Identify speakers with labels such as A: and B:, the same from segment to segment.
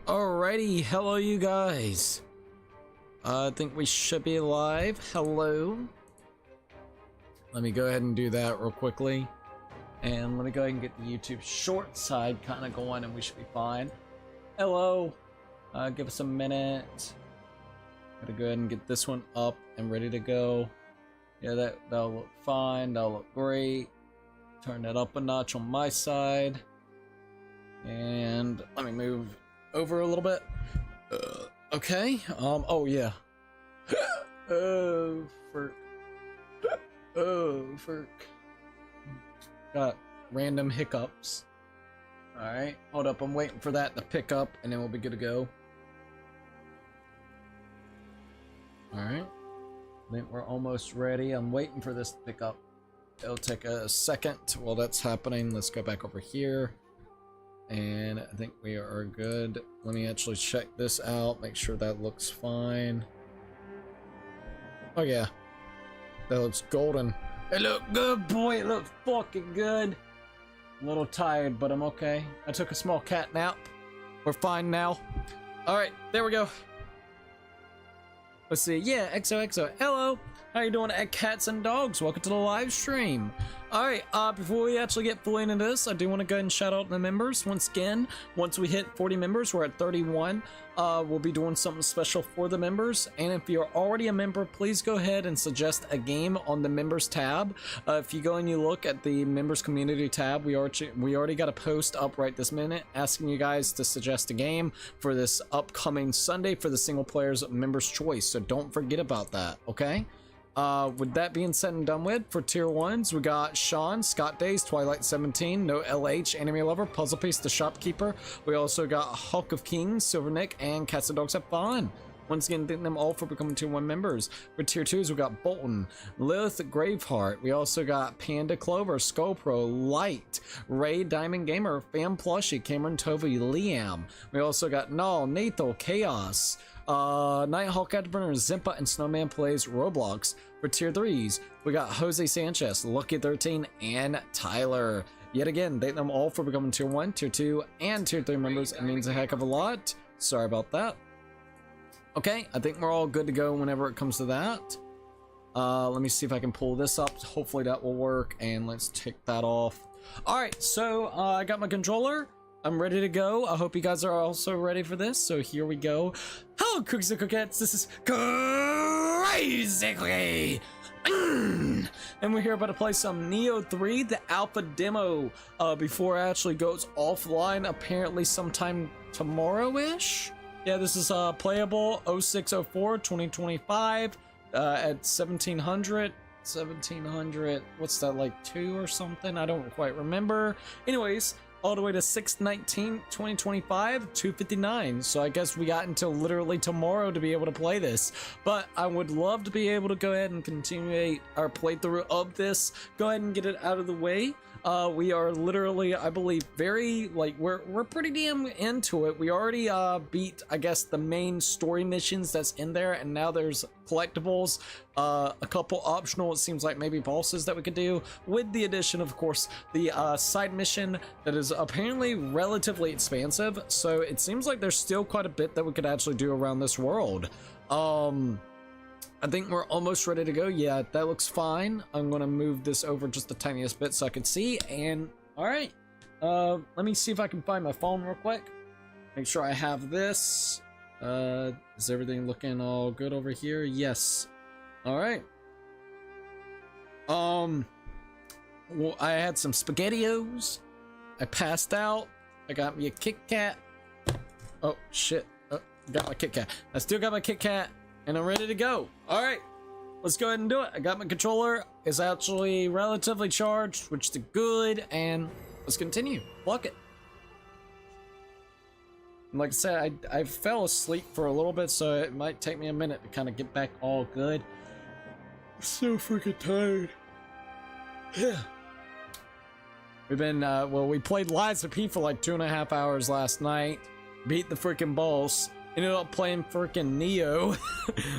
A: Alrighty, hello you guys. I think we should be live. Hello. Let me go ahead and do that real quickly. And let me go ahead and get the YouTube short side kind of going and we should be fine. Hello. Give us a minute. Gotta go ahead and get this one up and ready to go. Yeah, that'll look fine. That'll look great. Turn that up a notch on my side. And let me move over a little bit. Okay. Oh yeah. Oh, Ferk. Oh, Ferk. Got random hiccups. Alright, hold up. I'm waiting for that to pick up and then we'll be good to go. Alright. I think we're almost ready. I'm waiting for this to pick up. It'll take a second while that's happening. Let's go back over here. And I think we are good. Let me actually check this out. Make sure that looks fine. Oh yeah. That looks golden. It looked good, boy. It looked fucking good. I'm a little tired, but I'm okay. I took a small cat nap. We're fine now. Alright, there we go. Let's see. Yeah, XOXO. Hello. How you doing, cats and dogs? Welcome to the live stream. Alright, before we actually get fully into this, I do want to go ahead and shout out the members. Once again, once we hit 40 members, we're at 31. We'll be doing something special for the members. And if you're already a member, please go ahead and suggest a game on the members tab. If you go and you look at the members community tab, we already got a post up right this minute asking you guys to suggest a game for this upcoming Sunday for the single players members choice. So don't forget about that, okay? With that being said and done with, for tier 1s, we got Sean, Scott Days, Twilight 17, No LH, Anime Lover, Puzzle Piece, The Shopkeeper. We also got Hulk of Kings, Silver Nick, and Cats and Dogs Have Fun. Once again, thank them all for becoming tier 1 members. For tier 2s, we got Bolton, Lilith Graveheart. We also got Panda Clover, Skullpro, Light, Ray Diamond Gamer, Fam Plushie, Cameron Tovey, Liam. We also got Null, Nathal, Chaos, Nighthawk Afterburner, Zimpa, and Snowman Plays Roblox. For tier 3s, we got Jose Sanchez, Lucky 13, and Tyler. Yet again, thank them all for becoming tier 1, tier 2, and tier 3 members. It means a heck of a lot. Sorry about that. Okay, I think we're all good to go whenever it comes to that. Let me see if I can pull this up. Hopefully that will work, and let's take that off. Alright, so I got my controller. I'm ready to go. I hope you guys are also ready for this. So here we go. Hello, Cookies and Coquettes. This is Crazily. And we're here about to play some Nioh 3, the alpha demo, before it actually goes offline, apparently sometime tomorrow-ish. Yeah, this is playable 0604 2025 at 1700. What's that, like 2 or something? I don't quite remember. Anyways, all the way to 6/19 2025 2:59. So I guess we got until literally tomorrow to be able to play this, but I would love to be able to go ahead and continue our playthrough of this. Go ahead and get it out of the way. We are literally, I believe, very, like, we're pretty damn into it. We already beat, I guess, the main story missions that's in there, and now there's collectibles, a couple optional, it seems like maybe bosses that we could do, with the addition, of course, the side mission that is apparently relatively expansive. So it seems like there's still quite a bit that we could actually do around this world. I think we're almost ready to go. Yeah, that looks fine. I'm gonna move this over just the tiniest bit so I can see. And all right, let me see if I can find my phone real quick. Make sure I have this. Is everything looking all good over here? Yes. All right. Well, I had some SpaghettiOs. I passed out. I got me a Kit Kat. Oh shit! Got my Kit Kat. I still got my Kit Kat. And I'm ready to go. All right, let's go ahead and do it. I got my controller. It's actually relatively charged, which is good. And let's continue. Pluck it. And like I said, I fell asleep for a little bit, so it might take me a minute to kind of get back all good. I'm so freaking tired. Yeah. We've been, well, we played Lies of P for like 2.5 hours last night. Beat the freaking boss. Ended up playing freaking Nioh.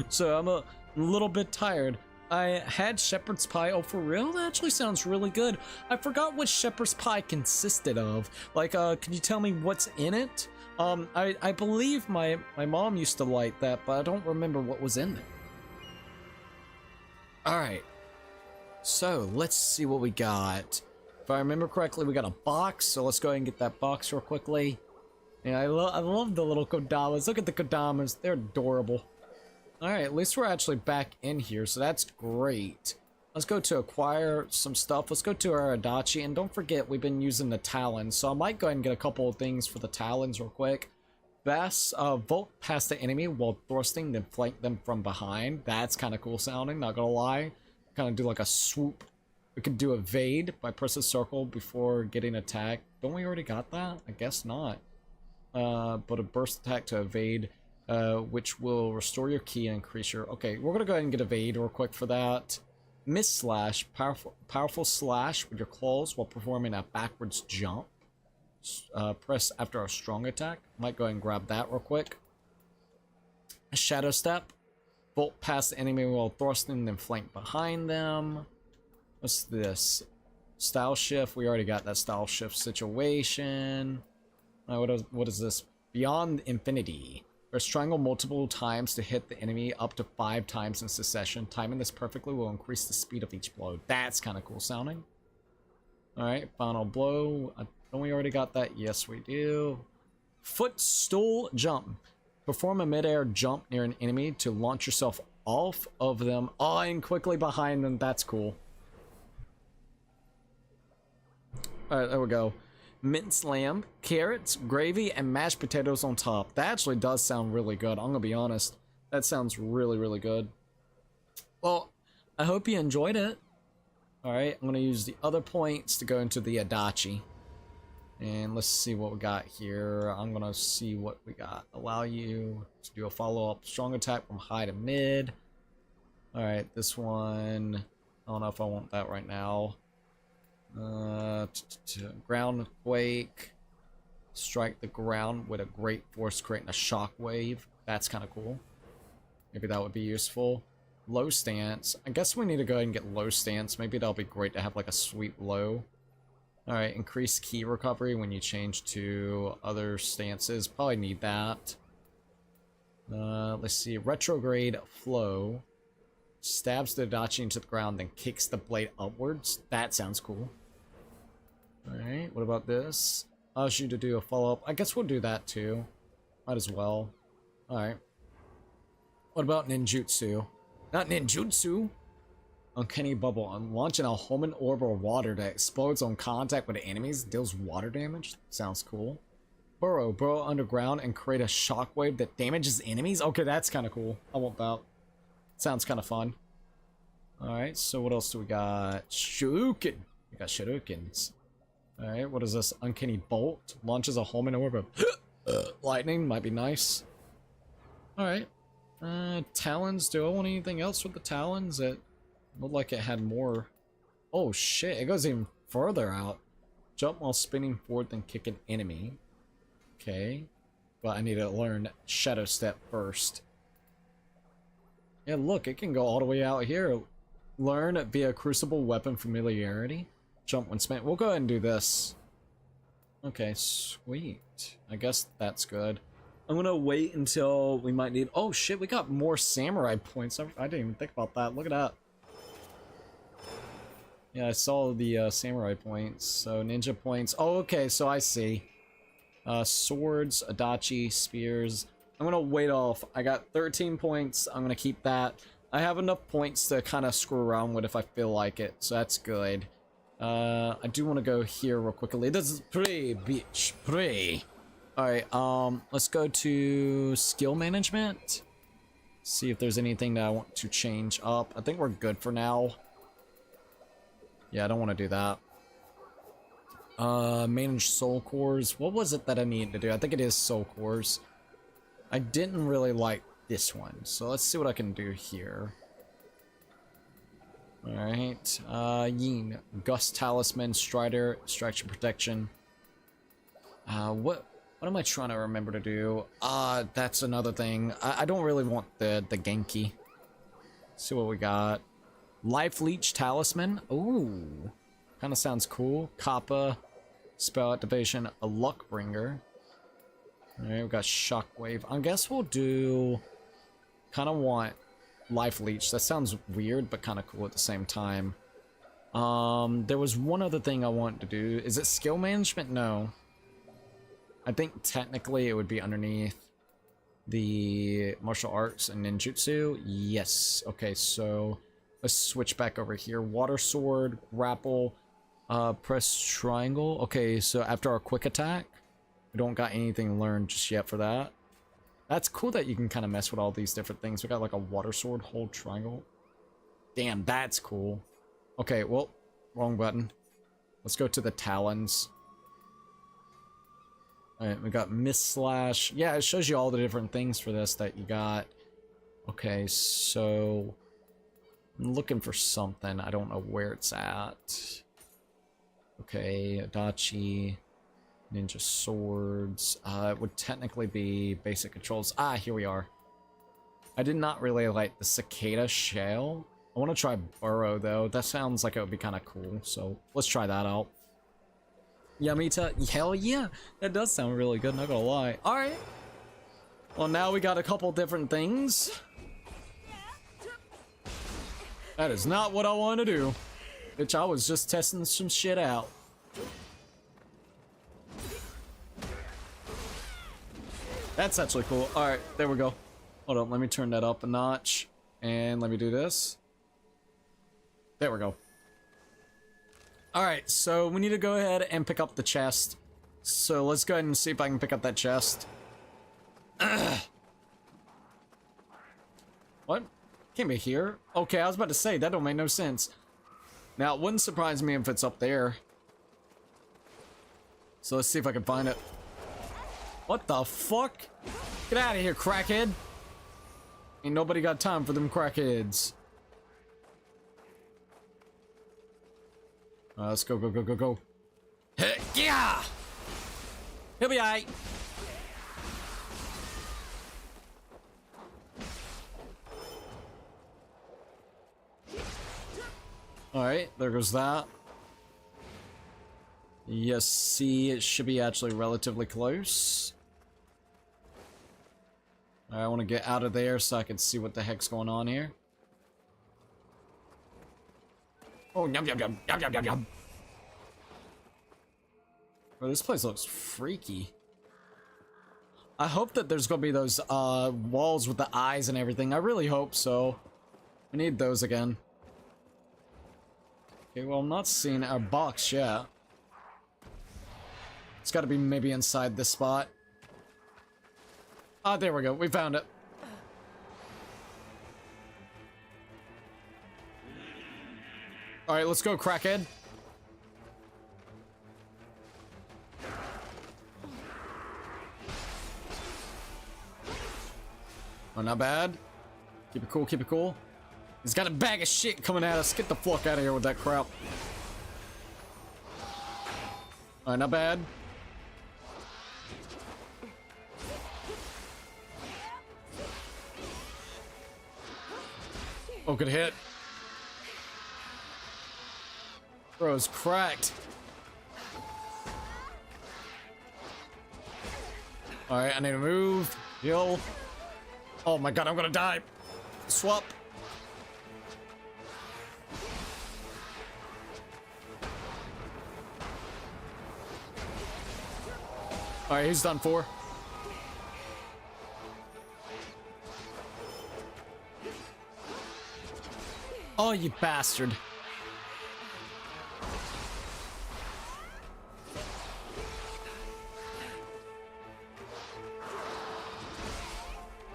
A: So I'm a little bit tired. I had shepherd's pie. Oh, for real? That actually sounds really good. I forgot what shepherd's pie consisted of. Like, can you tell me what's in it? I believe my mom used to like that, but I don't remember what was in it. Alright. So, let's see what we got. If I remember correctly, we got a box, so let's go ahead and get that box real quickly. Yeah, I love the little kodamas. Look at the kodamas. They're adorable. Alright, at least we're actually back in here, so that's great. Let's go to acquire some stuff. Let's go to our Adachi, and don't forget we've been using the talons, so I might go ahead and get a couple of things for the talons real quick. Vault past the enemy while thrusting, then flank them from behind. That's kind of cool sounding, not gonna lie. Kind of do like a swoop. We could do evade by pressing circle before getting attacked. Don't we already got that? I guess not. But a burst attack to evade, which will restore your key and increase your... Okay, we're gonna go ahead and get evade real quick for that. Miss slash, powerful slash with your claws while performing a backwards jump. Press after a strong attack. Might go ahead and grab that real quick. A shadow step. Bolt past the enemy while thrusting, then flank behind them. What's this? Style shift. We already got that style shift situation. What is this? Beyond infinity. Press triangle multiple times to hit the enemy up to 5 times in succession. Timing this perfectly will increase the speed of each blow. That's kind of cool sounding. Alright, final blow. Don't we already got that? Yes, we do. Footstool jump. Perform a midair jump near an enemy to launch yourself off of them. Oh, and quickly behind them. That's cool. Alright, there we go. Minced lamb, carrots, gravy, and mashed potatoes on top. That actually does sound really good. I'm gonna be honest. That sounds really, really good. Well, I hope you enjoyed it. Alright, I'm gonna use the other points to go into the Adachi. And let's see what we got here. I'm gonna see what we got. Allow you to do a follow-up strong attack from high to mid. Alright, this one... I don't know if I want that right now. Ground quake. Strike the ground with a great force, creating a shock wave. That's kind of cool. Maybe that would be useful. Low stance. I guess we need to go ahead and get low stance. Maybe that'll be great to have like a sweep low. Alright, increase key recovery when you change to other stances. Probably need that. Let's see. Retrograde flow. Stabs the Adachi into the ground, then kicks the blade upwards. That sounds cool. Alright, what about this? Allows you to do a follow-up. I guess we'll do that too. Might as well. Alright. What about ninjutsu? Not ninjutsu! Uncanny bubble. On launching a homing orb or water that explodes on contact with enemies, deals water damage. Sounds cool. Burrow underground and create a shockwave that damages enemies? Okay, that's kind of cool. I want that. Sounds kind of fun. Alright, so what else do we got? Shuriken. We got shurikens. Alright, what is this? Uncanny bolt. Launches a homing orb of lightning. Might be nice. Alright. Talons. Do I want anything else with the talons? It looked like it had more. Oh shit, it goes even further out. Jump while spinning forward, then kick an enemy. Okay. But I need to learn Shadow Step first. Yeah, look, it can go all the way out here. Learn via Crucible Weapon Familiarity. Jump when spent. We'll go ahead and do this. Okay, sweet. I guess that's good. I'm gonna wait until we might need... Oh shit, we got more samurai points. I didn't even think about that. Look at that. Yeah, I saw the samurai points. So ninja points. Oh, okay, so I see. Swords, Adachi, spears. I'm gonna wait off. I got 13 points. I'm gonna keep that. I have enough points to kind of screw around with if I feel like it, so that's good. I do want to go here real quickly. This is pretty, bitch. Pretty. Alright, let's go to skill management. See if there's anything that I want to change up. I think we're good for now. Yeah, I don't want to do that. Manage soul cores. What was it that I needed to do? I think it is soul cores. I didn't really like this one, so let's see what I can do here. Alright, Yin, Gust Talisman, Strider, Distraction Protection. What am I trying to remember to do? That's another thing. I don't really want the Genki. Let's see what we got. Life Leech Talisman. Ooh, kind of sounds cool. Kappa, Spell Activation, a Luck Bringer. Alright, we got Shockwave. I guess we'll do... Kind of want Life Leech. That sounds weird, but kind of cool at the same time. There was one other thing I want to do. Is it skill management? No. I think technically it would be underneath the martial arts and ninjutsu. Yes. Okay, so let's switch back over here. Water sword, grapple, press triangle. Okay, so after our quick attack, we don't got anything learned just yet for that. That's cool that you can kind of mess with all these different things. We got like a water sword, hold triangle. Damn, that's cool. Okay, well, wrong button. Let's go to the talons. Alright, we got Mist Slash. Yeah, it shows you all the different things for this that you got. Okay, so... I'm looking for something. I don't know where it's at. Okay, Adachi. Ninja swords. It would technically be basic controls. Ah, here we are. I did not really like the cicada shell. I want to try burrow, though. That sounds like it would be kind of cool, so let's try that out. Yamita, hell yeah, that does sound really good, not gonna lie. Alright, well now we got a couple different things. That is not what I want to do. Bitch, I was just testing some shit out. That's actually cool. Alright, there we go. Hold on, let me turn that up a notch. And let me do this. There we go. Alright, so we need to go ahead and pick up the chest. So let's go ahead and see if I can pick up that chest. Ugh. What? Can't be here? Okay, I was about to say, that don't make no sense. Now, it wouldn't surprise me if it's up there. So let's see if I can find it. What the fuck? Get out of here, crackhead. Ain't nobody got time for them crackheads. Let's go, go, go, go, go. Heck yeah! He'll be alright. Alright, there goes that. Yes, see, it should be actually relatively close. I want to get out of there so I can see what the heck's going on here. Oh, yum, yum, yum, yum, yum, yum, yum. Bro, this place looks freaky. I hope that there's gonna be those, walls with the eyes and everything. I really hope so. We need those again. Okay, well, I'm not seeing our box yet. It's gotta be maybe inside this spot. Ah, there we go. We found it. Alright, let's go, crackhead. Oh, not bad. Keep it cool, keep it cool. He's got a bag of shit coming at us. Get the fuck out of here with that crap. Alright, not bad. Oh, good hit. Bro's cracked. Alright, I need to move. Heal. Oh my god, I'm gonna die. Swap. Alright, he's done for. Oh, you bastard.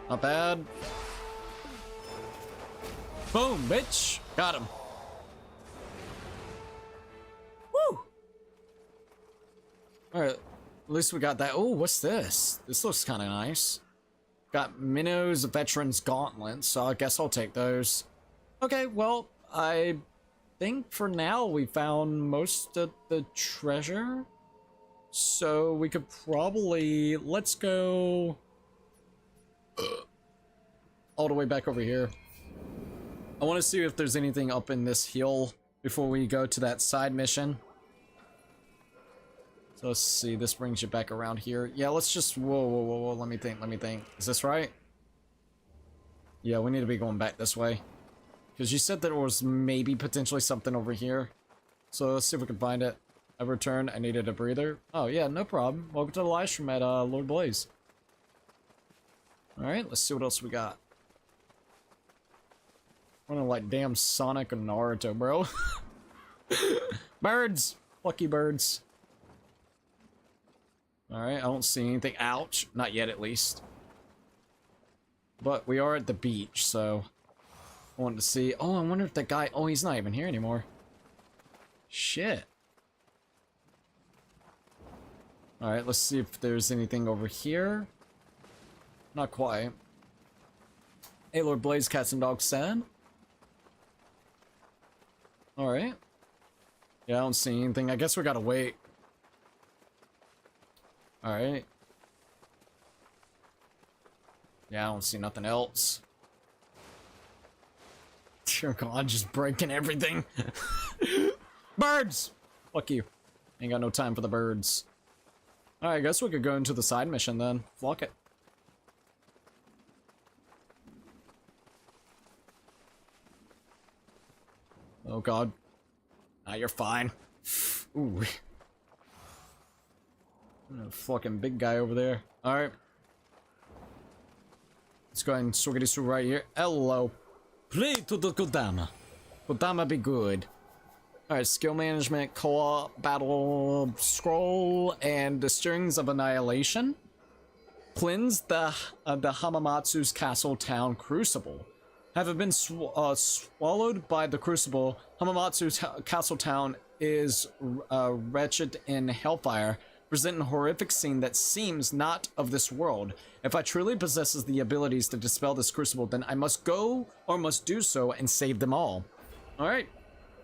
A: Not bad. Boom, bitch. Got him. Woo! Alright, at least we got that. Oh, what's this? This looks kind of nice. Got Minnow's Veteran's Gauntlet, so I guess I'll take those. Okay, well, I think for now we found most of the treasure. So we could probably... Let's go... all the way back over here. I want to see if there's anything up in this hill before we go to that side mission. So let's see, this brings you back around here. Yeah, let's just, whoa, let me think. Is this right? Yeah, we need to be going back this way. Because you said there was maybe potentially something over here. So let's see if we can find it. I returned, I needed a breather. Oh yeah, no problem. Welcome to the live stream at Lord Blaze. Alright, let's see what else we got. Running like damn Sonic and Naruto, bro. Birds! Lucky birds. Alright, I don't see anything. Ouch. Not yet, at least. But we are at the beach, so... I wanted to see... Oh, I wonder if that guy... Oh, he's not even here anymore. Shit. Alright, let's see if there's anything over here. Not quite. Hey, Lord Blaze, Cats and Dogs said. Alright. Yeah, I don't see anything. I guess we gotta wait. Alright. Yeah, I don't see nothing else. Dear God, just breaking everything. Birds! Fuck you. Ain't got no time for the birds. Alright, I guess we could go into the side mission then. Fuck it. Oh God. Ah, you're fine. Ooh. Fucking big guy over there. Alright. Let's go ahead and swing this right here. Hello. Play to the Kodama. Kodama be good. Alright, skill management, co-op, battle scroll, and the Strings of Annihilation. Cleanse the Hamamatsu's castle town crucible. Having been swallowed by the crucible, Hamamatsu's castle town is wretched in hellfire, presenting a horrific scene that seems not of this world. If I truly possesses the abilities to dispel this crucible, then I must go, or must do so, and save them all. Alright,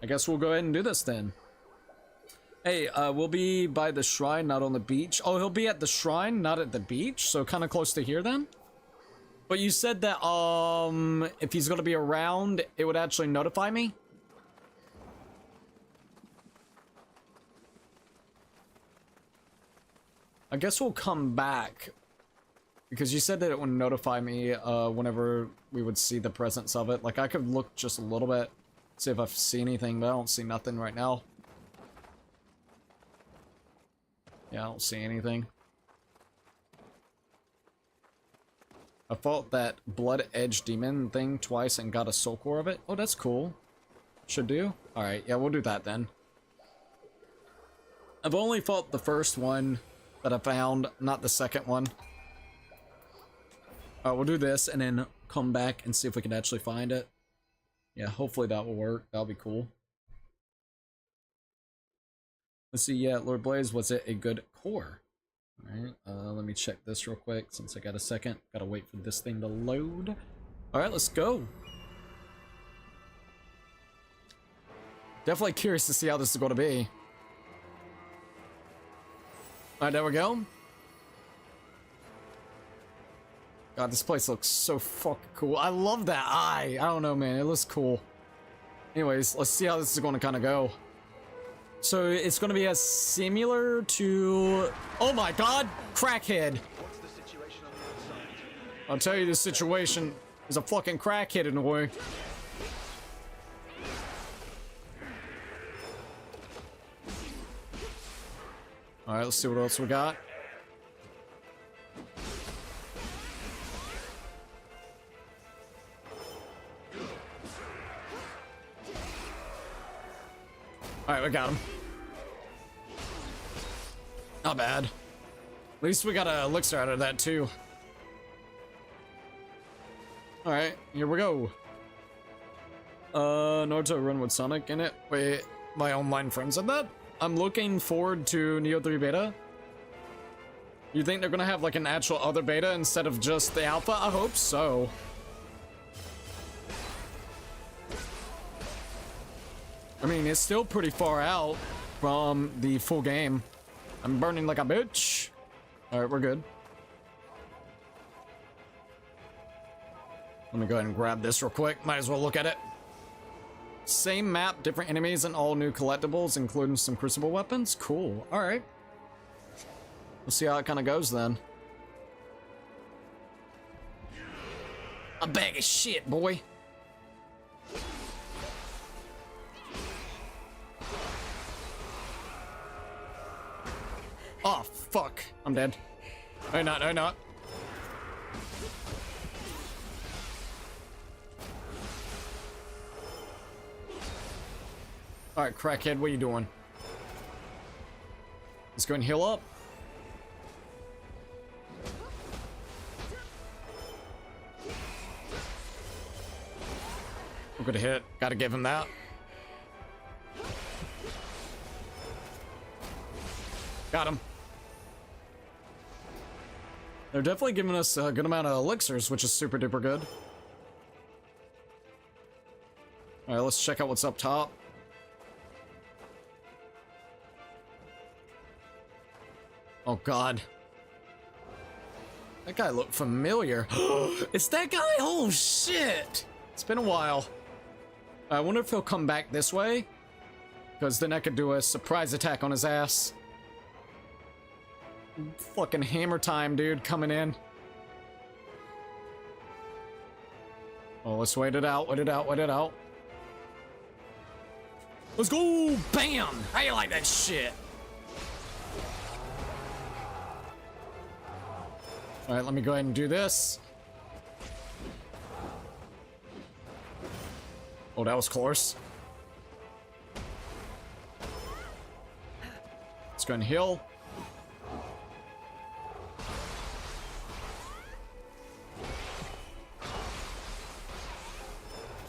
A: I guess we'll go ahead and do this then. Hey, we'll be by the shrine, not on the beach. Oh, he'll be at the shrine, not at the beach, so kind of close to here then? But you said that, if he's gonna be around, it would actually notify me? I guess we'll come back. Because you said that it would notify me, whenever we would see the presence of it. Like, I could look just a little bit, see if I see anything, but I don't see nothing right now. Yeah, I don't see anything. I fought that Blood Edge Demon thing twice and got a soul core of it. Oh, that's cool. Should do. Alright, yeah, we'll do that then. I've only fought the first one that I found, not the second one. Alright, we'll do this and then come back and see if we can actually find it. Yeah, hopefully that will work. That'll be cool. Let's see, yeah, Lord Blaze, was it a good core? Alright, let me check this real quick since I got a second. Gotta wait for this thing to load. Alright, let's go. Definitely curious to see how this is going to be. Alright, there we go. God, this place looks so fucking cool. I love that eye. I don't know, man. It looks cool. Anyways, let's see how this is going to kind of go. So it's going to be as similar to... Oh my God! Crackhead!
B: What's the situation on the outside?
A: I'll tell you the situation. There's a fucking crackhead in the way. Alright, let's see what else we got. Alright, we got him. Not bad. At least we got a elixir out of that too. Alright, here we go. Naruto run with Sonic in it. Wait, my online friend said that? I'm looking forward to Nioh 3 beta. You think they're gonna have like an actual other beta instead of just the alpha? I hope so. I mean, it's still pretty far out from the full game. I'm burning like a bitch. Alright, we're good. Let me go ahead and grab this real quick. Might as well look at it. Same map, different enemies, and all new collectibles, including some crucible weapons. Cool. Alright. We'll see how it kind of goes then. A bag of shit, boy. Oh, fuck. I'm dead. No, not, no, not. Alright, crackhead, what are you doing? Let's go and heal up. We're gonna hit. Gotta give him that. Got him. They're definitely giving us a good amount of elixirs, which is super duper good. Alright, let's check out what's up top. Oh god. That guy looked familiar. It's that guy? Oh shit! It's been a while. I wonder if he'll come back this way, because then I could do a surprise attack on his ass. Fucking hammer time, dude, coming in. Oh, let's wait it out, wait it out, wait it out. Let's go! Bam! How you like that shit? Alright, let me go ahead and do this. Oh, that was close. Let's go and heal.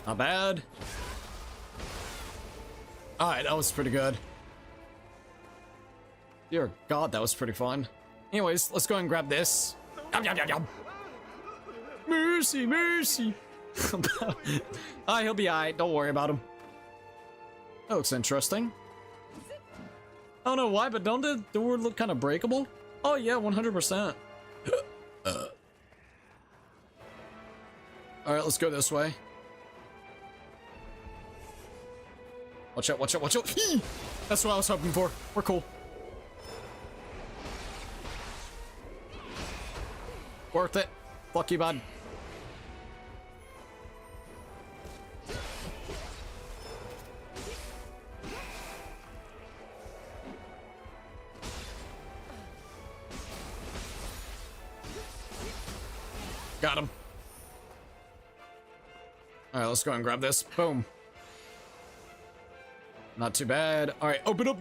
A: Not bad. Alright, that was pretty good. Dear God, that was pretty fun. Anyways, let's go and grab this. Yum, yum, yum, yum. Mercy, mercy. He'll be alright. Don't worry about him. That looks interesting. I don't know why, but don't the door look kind of breakable? Oh yeah, 100%. Alright, let's go this way. Watch out, watch out, watch out. That's what I was hoping for. We're cool. Worth it. Fuck you, bud. Got him. Alright, let's go and grab this. Boom. Not too bad. Alright, open up.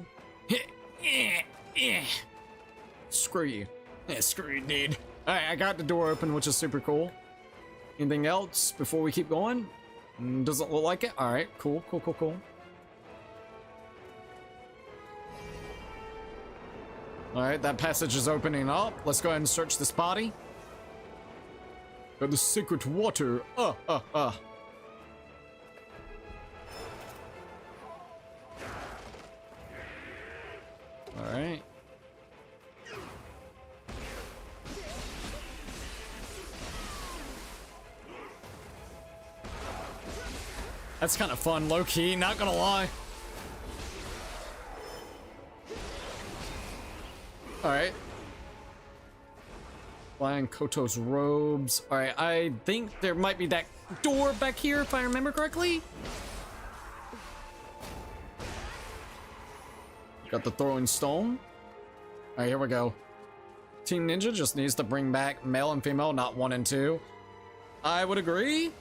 A: Screw you. Yeah, screw you, dude. Alright, I got the door open, which is super cool. Anything else before we keep going? Doesn't look like it. Alright, cool, cool, cool, cool. Alright, that passage is opening up. Let's go ahead and search this body. Got the secret water. Alright. That's kind of fun, low-key, not gonna lie. Alright. Flying Koto's robes. Alright, I think there might be that door back here, if I remember correctly. Got the throwing stone. Alright, here we go. Team Ninja just needs to bring back male and female, not 1 and 2. I would agree.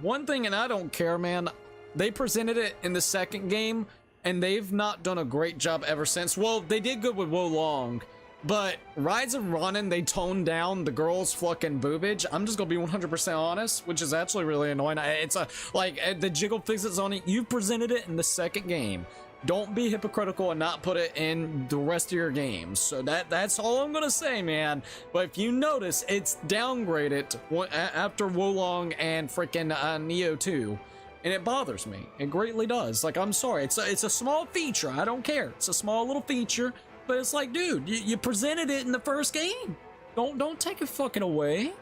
A: One thing, and I don't care, man, they presented it in the second game, and they've not done a great job ever since. Well, they did good with Wolong, but Rise of Ronin, they toned down the girls' fucking boobage. I'm just gonna be 100% honest, which is actually really annoying. It's the jiggle fixes on it. You presented it in the second game. Don't be hypocritical and not put it in the rest of your games. So that's all I'm gonna say, man. But if you notice, it's downgraded after Wolong and freaking Nioh 2, and it bothers me. It greatly does. Like, I'm sorry. It's a small feature. I don't care. It's a small little feature, but it's like, dude, you presented it in the first game. Don't take it fucking away.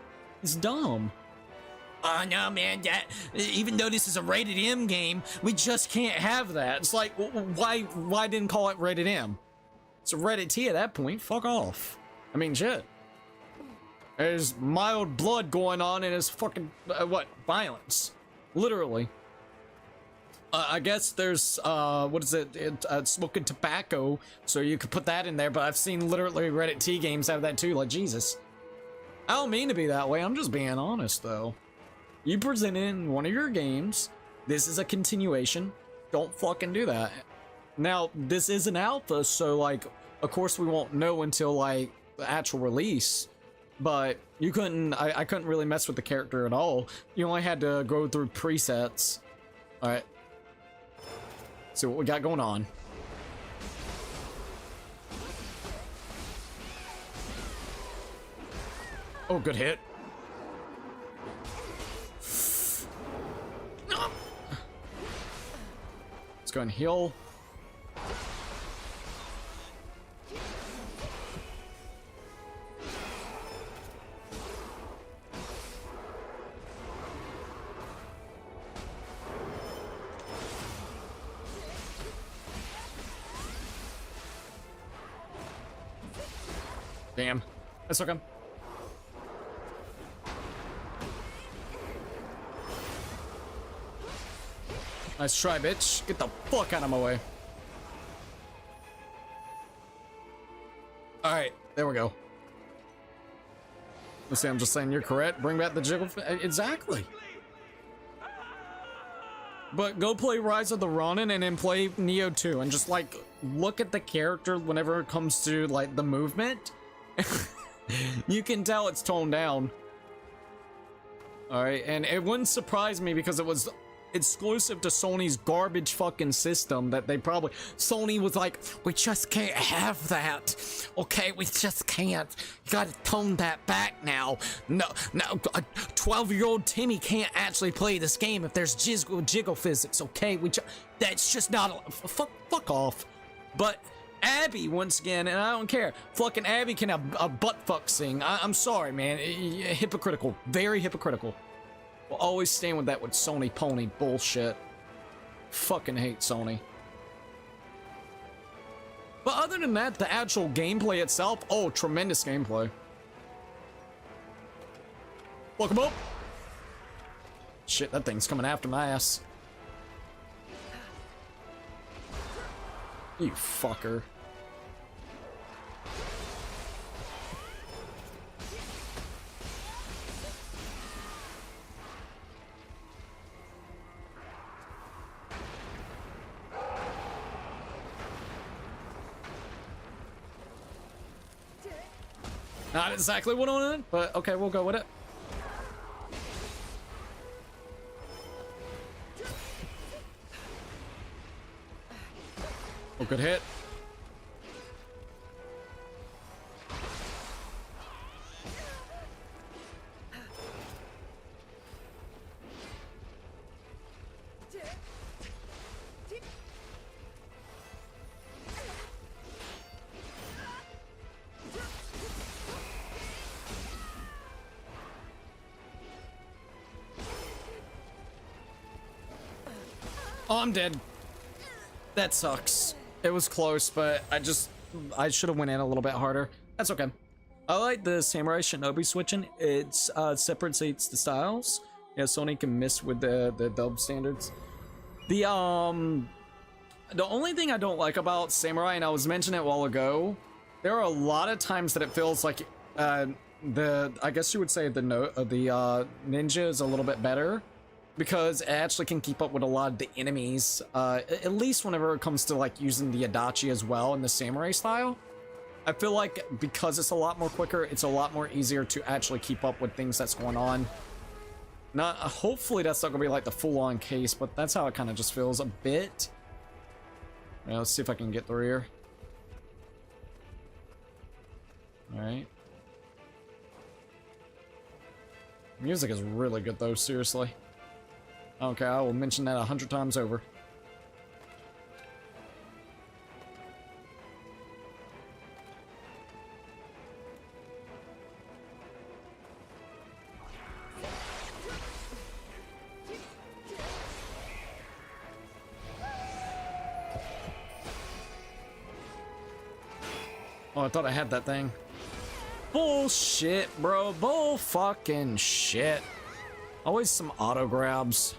A: It's dumb. Oh no, man, even though this is a rated M game, we just can't have that. It's like, why didn't call it rated M? It's rated T at that point. Fuck off. I mean, shit. There's mild blood going on and it's fucking, what? Violence. Literally. I guess there's, what is it? Smoking tobacco, so you could put that in there, but I've seen literally Reddit T games have that too, like, Jesus. I don't mean to be that way, I'm just being honest, though. You presented in one of your games, this is a continuation, don't fucking do that. Now, this is an alpha, so, like, of course we won't know until, like, the actual release, but you couldn't, I couldn't really mess with the character at all. You only had to go through presets. Alright. See what we got going on. Oh, good hit. Let's go and heal. Damn. That's okay. Nice try, bitch. Get the fuck out of my way. Alright, there we go. Let's see, I'm just saying you're correct. Bring back the jiggle. Exactly. But go play Rise of the Ronin and then play Nioh 2 and just, like, look at the character whenever it comes to, like, the movement. You can tell it's toned down. Alright, and it wouldn't surprise me because it was exclusive to Sony's garbage fucking system that they probably... Sony was like, we just can't have that. Okay, we just can't. You gotta tone that back now. No, a 12-year-old Timmy can't actually play this game if there's jiggle physics, okay? That's just not... Fuck off. But... Abby, once again, and I don't care. Fucking Abby can have a butt fuck sing. I'm sorry, man. Hypocritical. Very hypocritical. We'll always stand with that with Sony pony bullshit. Fucking hate Sony. But other than that, the actual gameplay itself, oh, tremendous gameplay. Welcome up. Shit, that thing's coming after my ass. You fucker. Not exactly what I wanted, but okay, we'll go with it. Oh, good hit. Oh, I'm dead. That sucks. It was close, but I should have went in a little bit harder. That's okay. I like the Samurai Shinobi switching. It's separates the styles. Yeah, Sony can miss with the dub standards. The only thing I don't like about Samurai, and I was mentioning it a while ago, there are a lot of times that it feels like I guess you would say the ninja is a little bit better, because it actually can keep up with a lot of the enemies, at least whenever it comes to like using the Adachi as well in the samurai style. I feel like because it's a lot more quicker, it's a lot more easier to actually keep up with things that's going on. Not, hopefully that's not gonna be like the full-on case, but that's how it kind of just feels a bit. Yeah, let's see if I can get through here. Alright. Music is really good though, seriously. Okay, I will mention that 100 times over. Oh, I thought I had that thing. Bullshit, bro. Bull fucking shit. Always some auto grabs.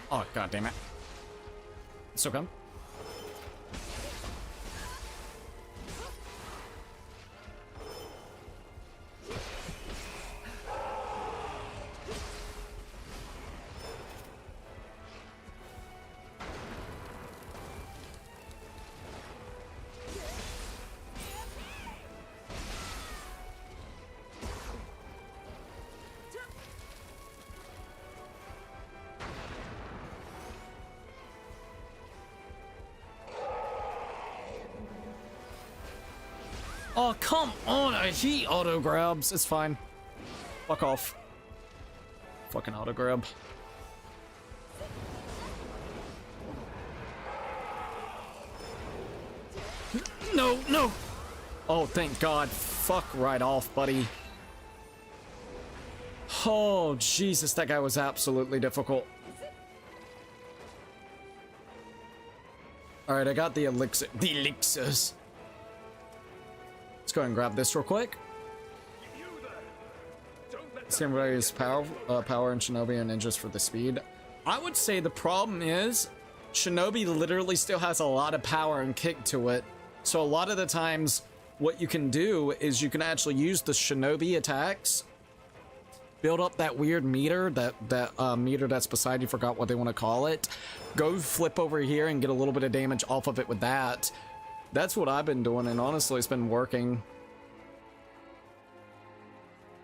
A: Oh, god damn it. Still come. Oh, come on, I hate auto grabs. It's fine. Fuck off. Fucking auto grab. No, no. Oh, thank God. Fuck right off, buddy. Oh, Jesus, that guy was absolutely difficult. All right, I got the elixir. The elixirs. Let's go ahead and grab this real quick. Samurai is power and Shinobi and ninjas for the speed. I would say the problem is Shinobi literally still has a lot of power and kick to it. So a lot of the times what you can do is you can actually use the Shinobi attacks, build up that weird meter, that meter that's beside you, forgot what they want to call it. Go flip over here and get a little bit of damage off of it with that. That's what I've been doing, and honestly, it's been working.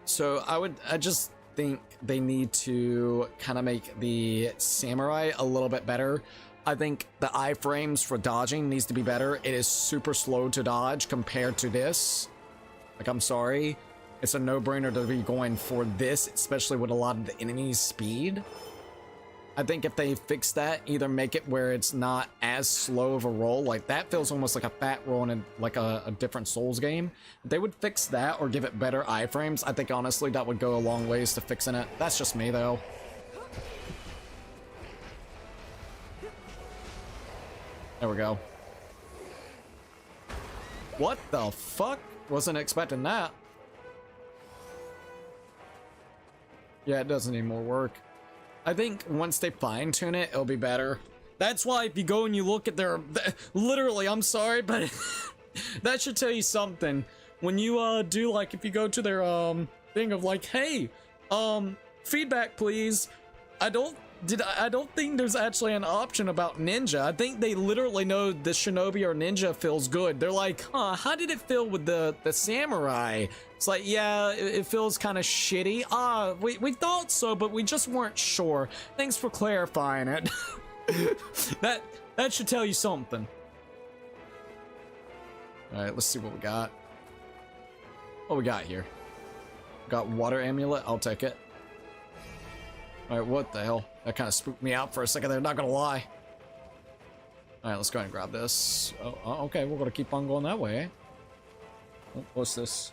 A: So I just think they need to kind of make the samurai a little bit better. I think the iframes for dodging needs to be better. It is super slow to dodge compared to this. Like, I'm sorry. It's a no-brainer to be going for this, especially with a lot of the enemy's speed. I think if they fix that, either make it where it's not as slow of a roll, like that feels almost like a fat roll in like a different Souls game. If they would fix that or give it better iframes, I think honestly that would go a long ways to fixing it. That's just me though. There we go. What the fuck? Wasn't expecting that. Yeah, it doesn't need more work. I think once they fine-tune it, it'll be better. That's why if you go and you look at their... Literally, I'm sorry, but that should tell you something. When you do, like, if you go to their thing of like, hey, feedback please. I don't think there's actually an option about ninja. I think they literally know the shinobi or ninja feels good. They're like, huh, how did it feel with the samurai? It's like, yeah, it feels kind of shitty. We thought so, but we just weren't sure. Thanks for clarifying it. that should tell you something. All right, let's see what we got. What we got here? Got water amulet. I'll take it. All right, what the hell? That kind of spooked me out for a second there, not gonna lie. All right, let's go ahead and grab this. Oh, okay, we're gonna keep on going that way, eh? Oh, what's this?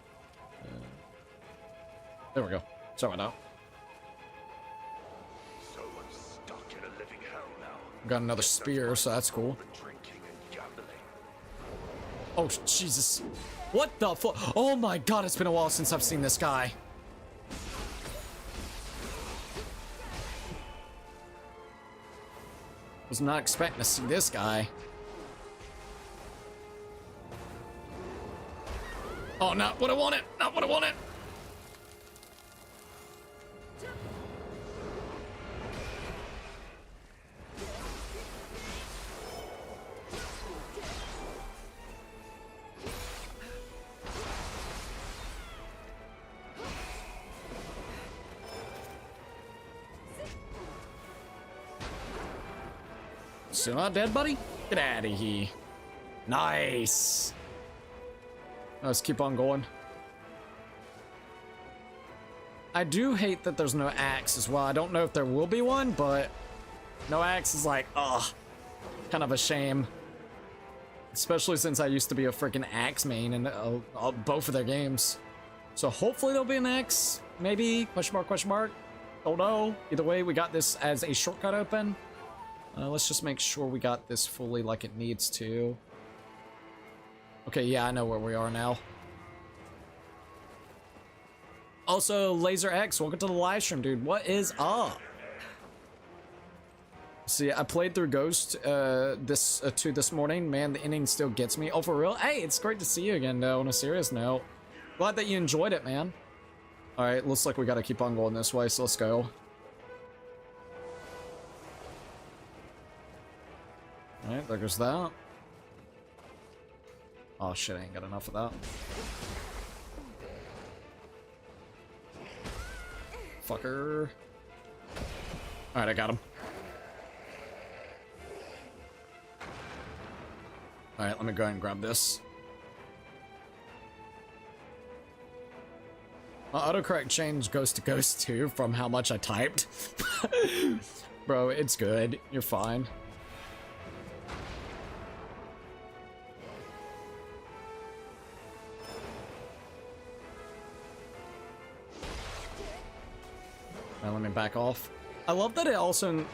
A: There we go. Sorry about that.
B: So I'm stuck in a living hell now.
A: Got another spear, so that's cool.
B: Drinking and gambling.
A: Oh, Jesus. What the fuck? Oh my God, it's been a while since I've seen this guy. Was not expecting to see this guy. Oh, not what I wanted. Not what I wanted. Still not dead, buddy? Get out of here. Nice. Let's keep on going. I do hate that there's no axe as well. I don't know if there will be one, but no axe is like, ugh, kind of a shame. Especially since I used to be a freaking axe main in both of their games. So hopefully there'll be an axe. Maybe, question mark, question mark. Don't know. Either way, we got this as a shortcut open. Let's just make sure we got this fully like it needs to. Okay, yeah, I know where we are now. Also, Laser X, welcome to the live stream, dude. What is up? See, I played through Ghost this morning. Man, the ending still gets me. Oh, for real? Hey, it's great to see you again, though, on a serious note. Glad that you enjoyed it, man. All right, looks like we gotta keep on going this way, so let's go. All right, there goes that. Oh shit, I ain't got enough of that. Fucker. All right, I got him. All right, let me go ahead and grab this. My autocorrect changed Ghost to Ghost 2 from how much I typed. Bro, it's good. You're fine. Now let me back off. I love that it also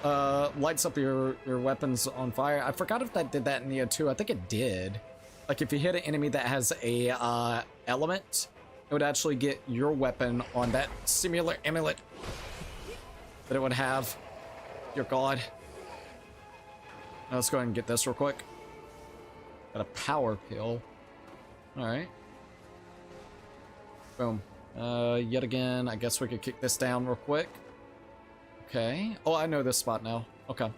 A: lights up your weapons on fire. I forgot if that did that in Nioh 2. I think it did. Like if you hit an enemy that has a element, it would actually get your weapon on that similar amulet that it would have. Your god. Now let's go ahead and get this real quick. Got a power pill. Alright. Boom. Yet again, I guess we could kick this down real quick. Okay. Oh, I know this spot now. Okay.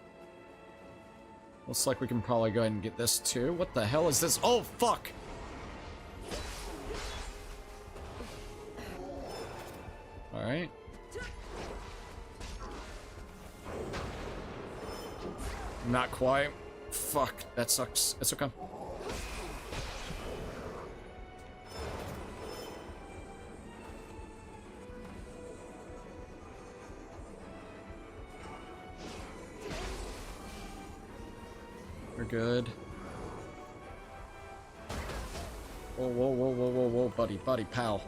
A: Looks like we can probably go ahead and get this too. What the hell is this? Oh, fuck! Alright. Not quite. Fuck, that sucks. It's okay. We're good. Whoa, whoa, whoa, whoa, whoa, whoa, buddy, pal.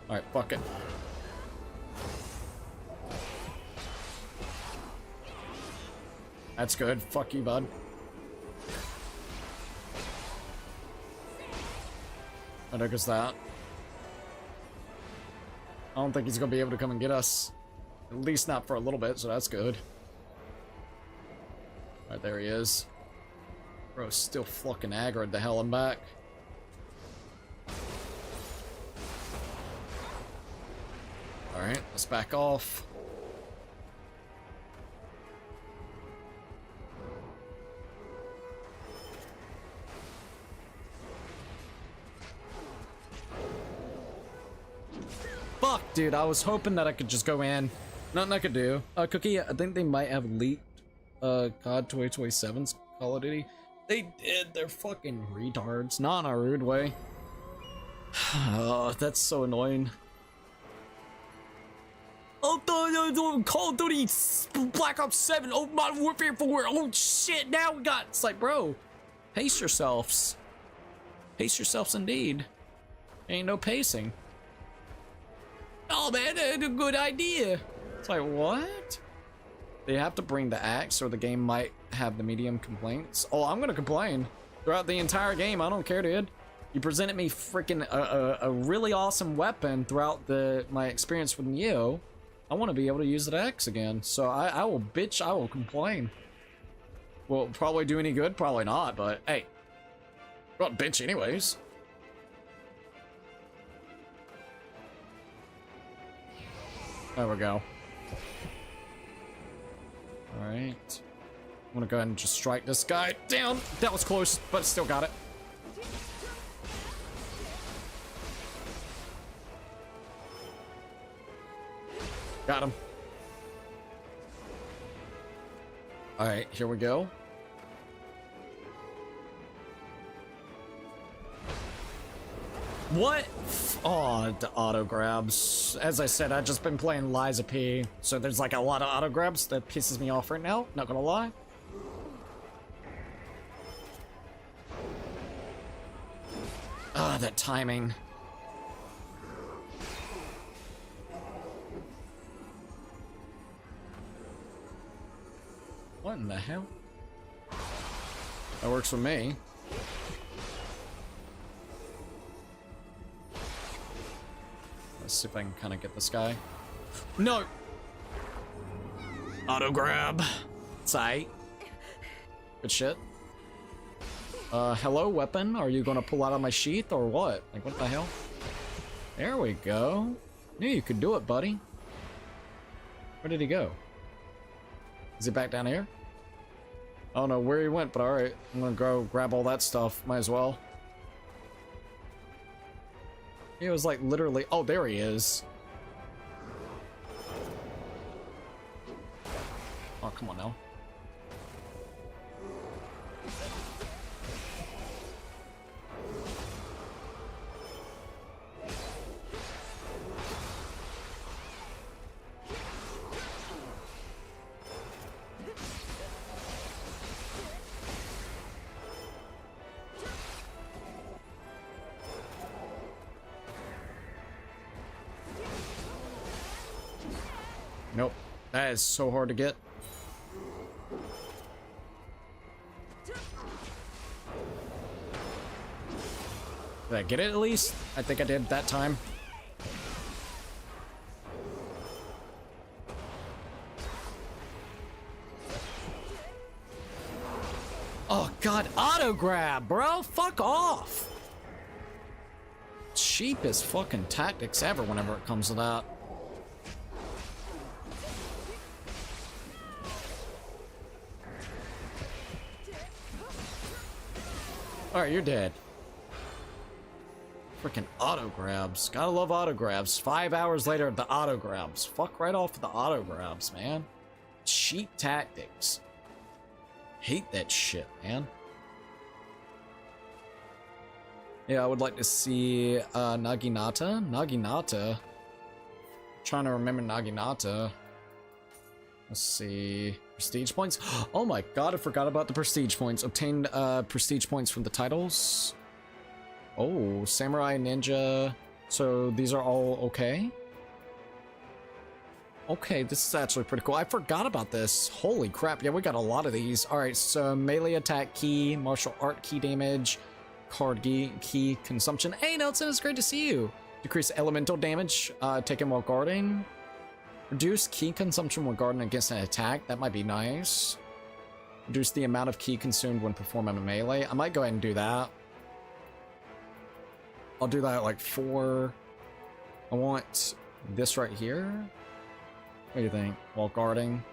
A: Alright, fuck it. That's good. Fuck you, bud. Oh, there goes that. I don't think he's gonna be able to come and get us. At least not for a little bit, so that's good. Alright, there he is. Bro, still fucking aggroed the hell and back. Alright, let's back off. Fuck, dude, I was hoping that I could just go in. Nothing I could do. Cookie, I think they might have leaked COD 2027's Call of Duty. They did, they're fucking retards. Not in a rude way. Oh, that's so annoying. Oh, Call of Duty Black Ops 7, oh, Modern Warfare 4, oh shit, now we got, it's like, bro, pace yourselves. Pace yourselves indeed. Ain't no pacing. Oh man, that's a good idea. It's like, what? They have to bring the axe or the game might have the medium complaints. Oh, I'm gonna complain. Throughout the entire game, I don't care, dude. You presented me freaking a really awesome weapon throughout my experience with Nioh. I want to be able to use the axe again. So I will bitch, I will complain. Will it probably do any good? Probably not, but hey. Well, bitch anyways. There we go. Alright. I'm gonna go ahead and just strike this guy down. That was close, but still got it. Got him. Alright, here we go. What? Oh, the auto grabs. As I said, I've just been playing Liza P, so there's like a lot of auto grabs that pisses me off right now, not gonna lie. Ah, that timing. What in the hell? That works for me. Let's see if I can kind of get this guy. No! Auto grab. Sight. Good shit. Hello, weapon? Are you gonna pull out of my sheath or what? Like, what the hell? There we go. Knew you could do it, buddy. Where did he go? Is he back down here? I don't know where he went, but alright. I'm gonna go grab all that stuff. Might as well. He was like literally... Oh, there he is. Oh, come on now. Nope. That is so hard to get. Did I get it at least? I think I did that time. Oh god, auto grab, bro! Fuck off! Cheapest fucking tactics ever whenever it comes to that. Alright, you're dead. Freaking auto grabs. Gotta love auto grabs. 5 hours later, the auto grabs. Fuck right off the auto grabs, man. Cheap tactics. Hate that shit, man. Yeah, I would like to see Naginata. Naginata. Trying to remember Naginata. Let's see. Prestige points? Oh my god, I forgot about the prestige points. Obtained prestige points from the titles. Oh, Samurai Ninja. So these are all okay? Okay, this is actually pretty cool. I forgot about this. Holy crap, yeah, we got a lot of these. Alright, so melee attack key, martial art key damage, card key consumption. Hey Nelson, it's great to see you. Decrease elemental damage taken while guarding. Reduce key consumption when guarding against an attack. That might be nice. Reduce the amount of key consumed when performing a melee. I might go ahead and do that. I'll do that at like 4. I want this right here. What do you think? While guarding.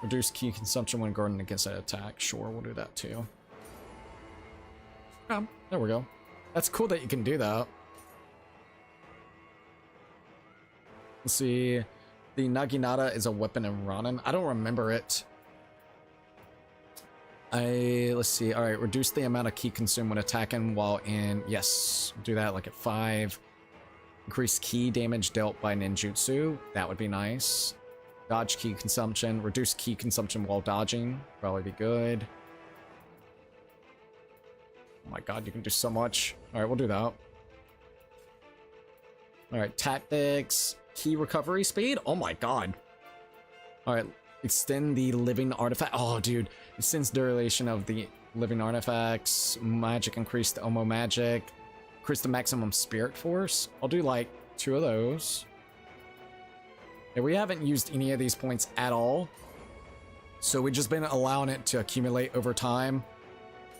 A: Reduce key consumption when guarding against an attack. Sure, we'll do that too. There we go. That's cool that you can do that. Let's see. The Naginata is a weapon in Ronin. I don't remember it. Let's see. All right, reduce the amount of ki consumed when attacking while in. Yes, do that like at 5. Increase ki damage dealt by ninjutsu. That would be nice. Dodge ki consumption. Reduce ki consumption while dodging. Probably be good. Oh my god, you can do so much. All right, we'll do that. All right, tactics. Key recovery speed? Oh my god. Alright, extend the living artifact. Oh, dude. Extends duration of the living artifacts. Magic increased Omo magic. Increase the maximum spirit force. I'll do like 2 of those. Yeah, we haven't used any of these points at all. So we've just been allowing it to accumulate over time.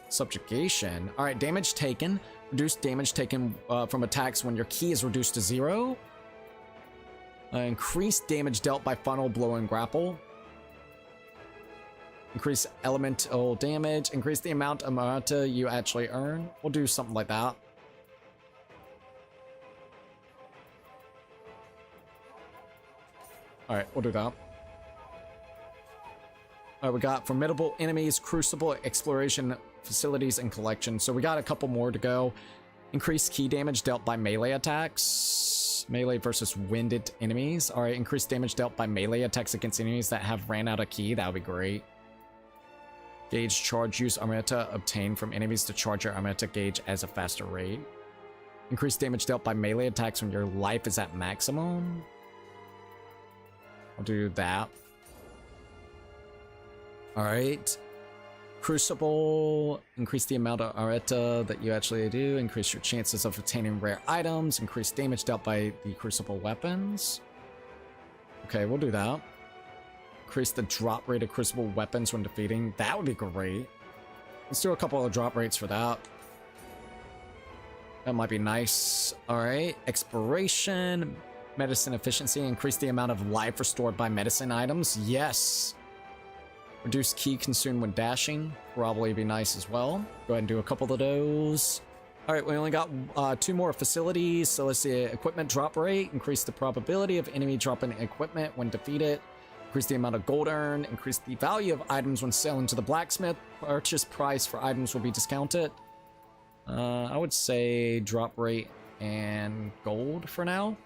A: Subjugation. Alright, damage taken. Reduce damage taken from attacks when your key is reduced to 0. Increase damage dealt by funnel, blow, and grapple. Increase elemental damage. Increase the amount of Marata you actually earn. We'll do something like that. Alright, we'll do that. Alright, we got formidable enemies, crucible, exploration, facilities, and collection. So we got a couple more to go. Increased key damage dealt by melee attacks. Melee versus winded enemies. Alright, increased damage dealt by melee attacks against enemies that have ran out of key. That would be great. Gauge charge use Armata obtained from enemies to charge your Armata gauge as a faster rate. Increased damage dealt by melee attacks when your life is at maximum. I'll do that. Alright. Crucible. Increase the amount of Areta that you actually do. Increase your chances of obtaining rare items. Increase damage dealt by the Crucible weapons. Okay, we'll do that. Increase the drop rate of Crucible weapons when defeating. That would be great. Let's do a couple of drop rates for that. That might be nice. Alright. Exploration. Medicine efficiency. Increase the amount of life restored by medicine items. Yes. Reduce key consumed when dashing. Probably be nice as well. Go ahead and do a couple of those. Alright, we only got 2 more facilities. So let's see. Equipment drop rate. Increase the probability of enemy dropping equipment when defeated. Increase the amount of gold earned. Increase the value of items when selling to the blacksmith. Purchase price for items will be discounted. I would say drop rate and gold for now.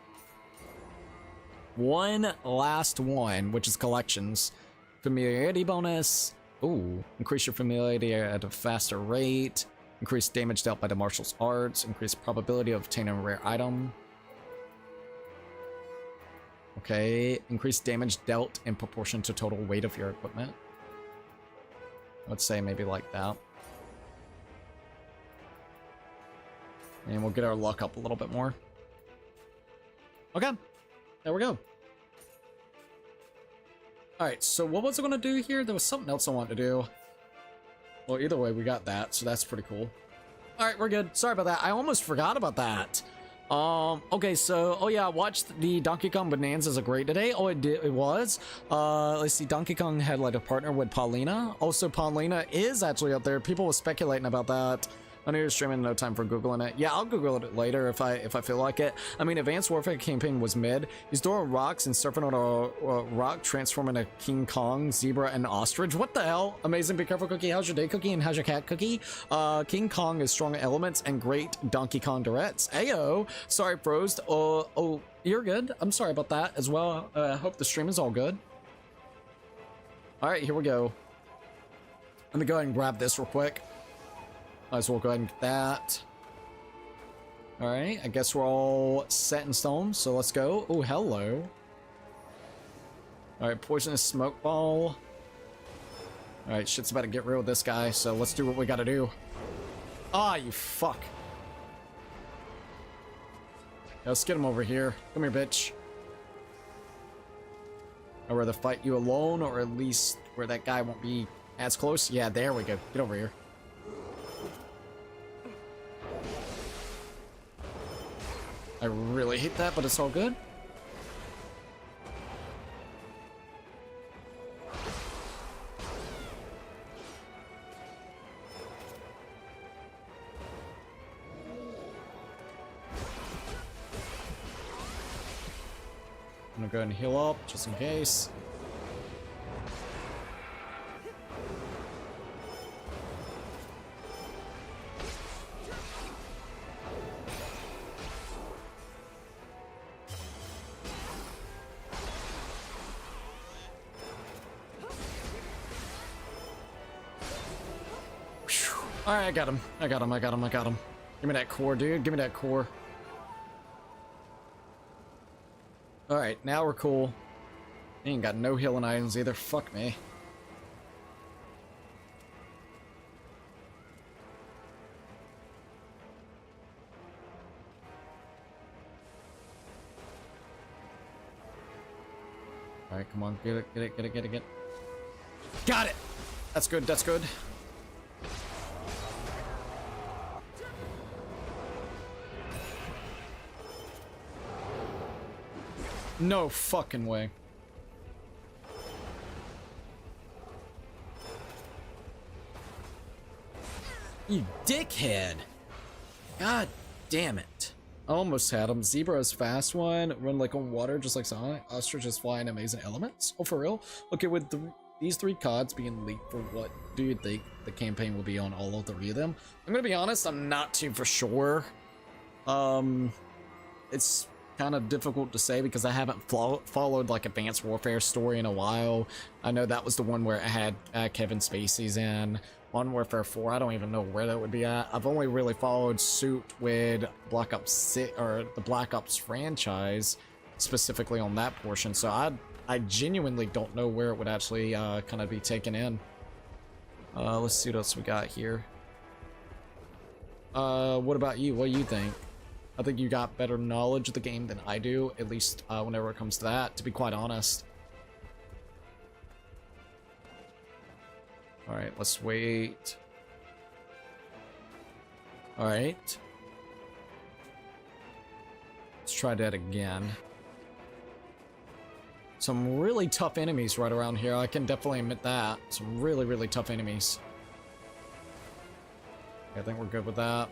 A: One last one, which is collections. Familiarity bonus. Ooh, increase your familiarity at a faster rate. Increase damage dealt by the martial arts. Increase probability of obtaining a rare item. Okay, increase damage dealt in proportion to total weight of your equipment. Let's say maybe like that. And we'll get our luck up a little bit more. Okay, there we go. Alright, so what was I gonna do here? There was something else I wanted to do. Well, either way, we got that, so that's pretty cool. Alright, we're good. Sorry about that. I almost forgot about that. Okay, so, oh yeah, I watched the Donkey Kong Bonanzas are great today. Oh, it was. Let's see, Donkey Kong had like a partner with Paulina. Also, Paulina is actually up there. People were speculating about that. I know you're streaming, no time for Googling it. Yeah, I'll Google it later if I feel like it. I mean, Advanced Warfare campaign was mid. He's throwing rocks and surfing on a rock, transforming a King Kong, zebra, and ostrich. What the hell? Amazing, be careful, Cookie. How's your day, Cookie? And how's your cat, Cookie? King Kong is strong elements and great Donkey Kong duets. Ayo. Sorry, froze. Oh, you're good. I'm sorry about that as well. I hope the stream is all good. All right, here we go. Let me go ahead and grab this real quick. Might as well go ahead and get that. Alright, I guess we're all set in stone, so let's go. Oh, hello. Alright, poisonous smoke ball. Alright, shit's about to get real with this guy, so let's do what we gotta do. Ah, you fuck. Yeah, let's get him over here. Come here, bitch. I'd rather fight you alone, or at least where that guy won't be as close. Yeah, there we go. Get over here. I really hate that, but it's all good. I'm gonna go ahead and heal up, just in case. Alright, I got him. I got him. Give me that core, dude. Give me that core. Alright, now we're cool. Ain't got no healing items either. Fuck me. Alright, come on. Get it. Got it! That's good, that's good. No fucking way. You dickhead. God damn it. I almost had him. Zebra is fast one. Run like on water, just like Sonic. Ostrich is flying amazing elements. Oh, for real? Okay, with these 3 cards being leaked, for what do you think the campaign will be on all of 3 of them? I'm gonna be honest, I'm not too for sure. It's kind of difficult to say because I haven't followed like Advanced Warfare story in a while. I know that was the one where it had Kevin Spacey's in. Modern Warfare 4, I don't even know where that would be at. I've only really followed suit with Black Ops 6 or the Black Ops franchise, specifically on that portion. So I genuinely don't know where it would actually kind of be taken in. Let's see what else we got here. What about you? What do you think? I think you got better knowledge of the game than I do, at least whenever it comes to that, to be quite honest. Alright, let's wait. Alright. Let's try that again. Some really tough enemies right around here. I can definitely admit that. Some really, really tough enemies. Okay, I think we're good with that.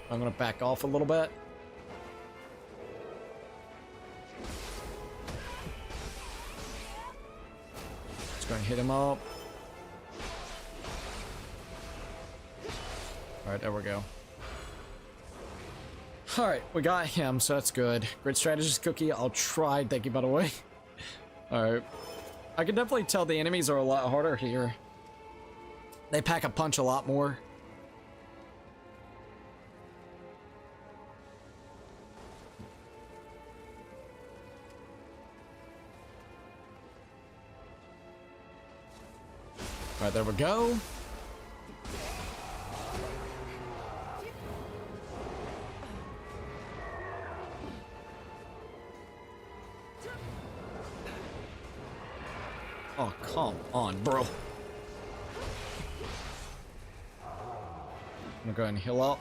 A: I'm gonna back off a little bit. Just gonna hit him up. Alright, there we go. Alright, we got him, so that's good. Great strategist cookie, I'll try. Thank you, by the way. Alright. I can definitely tell the enemies are a lot harder here. They pack a punch a lot more. Alright, there we go. Oh, come on, bro. I'm gonna go ahead and heal up.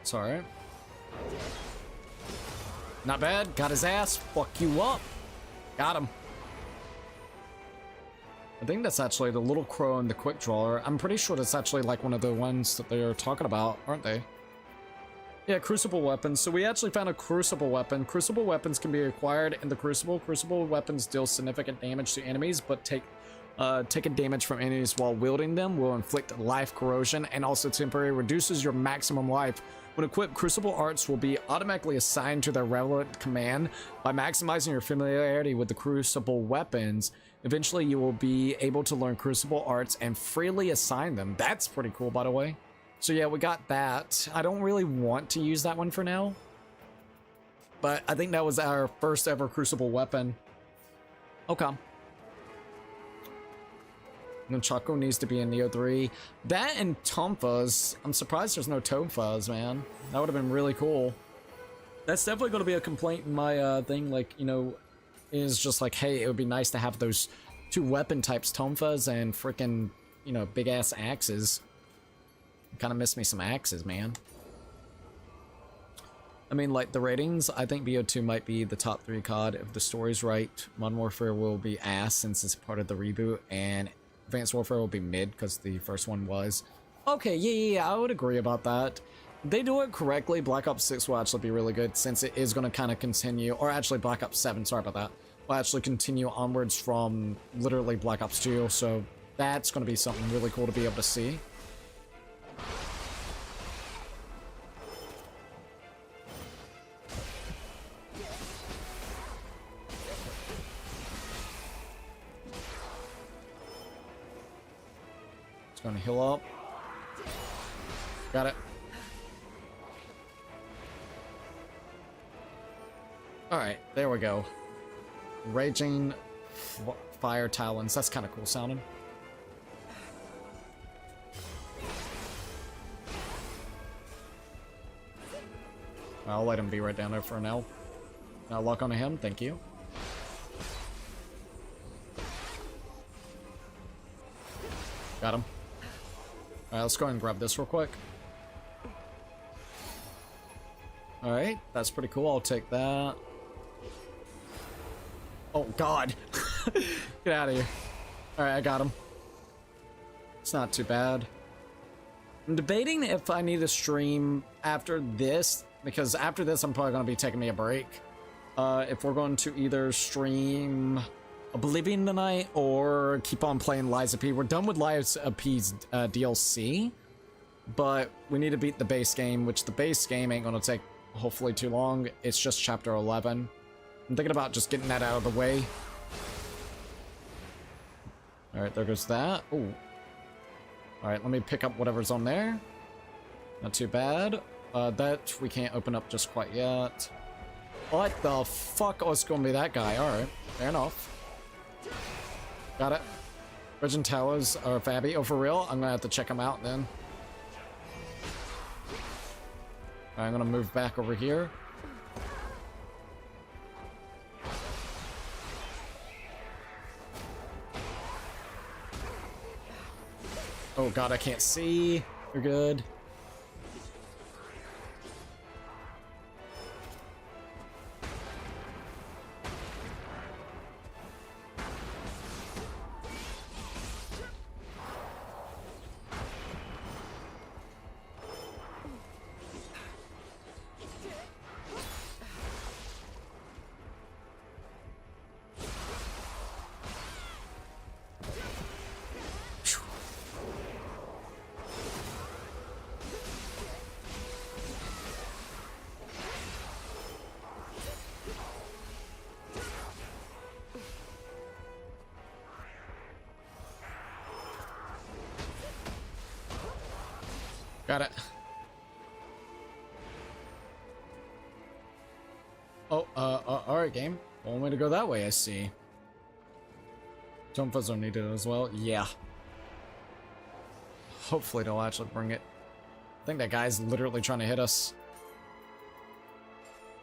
A: It's alright. Not bad. Got his ass. Fuck you up. Got him. I think that's actually the little crow and the quick drawer. I'm pretty sure that's actually like one of the ones that they're talking about, aren't they? Yeah, crucible weapons. So we actually found a crucible weapon. Crucible weapons can be acquired in the crucible. Crucible weapons deal significant damage to enemies, but taking damage from enemies while wielding them will inflict life corrosion and also temporarily reduces your maximum life. When equipped, crucible arts will be automatically assigned to their relevant command. By maximizing your familiarity with the crucible weapons, eventually you will be able to learn crucible arts and freely assign them. That's pretty cool, by the way. So yeah, we got that. I don't really want to use that one for now, but I think that was our first ever crucible weapon. Okay. Nunchaku needs to be in Nioh 3. That and Tonfas. I'm surprised there's no Tonfas, man. That would have been really cool. That's definitely going to be a complaint in my thing, like, you know, is just like, hey, it would be nice to have those 2 weapon types, Tonfas and freaking, you know, big ass axes. Kind of miss me some axes, man. I mean, like, the ratings, I think BO2 might be the top 3 COD. If the story's right, Modern Warfare will be ass since it's part of the reboot, and Advanced Warfare will be mid because the first one was. Okay, yeah, I would agree about that. If they do it correctly, Black Ops 6 will actually be really good since it is going to kind of continue, or actually Black Ops 7, sorry about that, will actually continue onwards from literally Black Ops 2, so that's going to be something really cool to be able to see. Gonna heal up. Got it. Alright, there we go. Raging Fire Talons. That's kind of cool sounding. I'll let him be right down there for now. Now lock onto him. Thank you. Got him. Alright, let's go ahead and grab this real quick. Alright, that's pretty cool. I'll take that. Oh, God. Get out of here. Alright, I got him. It's not too bad. I'm debating if I need to stream after this, because after this I'm probably going to be taking me a break. If we're going to either stream Oblivion tonight or keep on playing Lies of P. We're done with Lies of P's DLC, but we need to beat the base game, which the base game ain't going to take hopefully too long. It's just chapter 11. I'm thinking about just getting that out of the way. Alright, there goes that. Ooh. Alright, let me pick up whatever's on there. Not too bad. That we can't open up just quite yet. What the fuck? Oh, it's gonna be that guy. Alright, fair enough. Got it. Virgin Towers are Fabby. Oh, for real? I'm gonna have to check them out then. Alright, I'm gonna move back over here. Oh god, I can't see. You're good. Got it. Oh, alright, game. One way to go that way, I see. Jump fuzz are needed as well. Yeah. Hopefully they'll actually bring it. I think that guy's literally trying to hit us.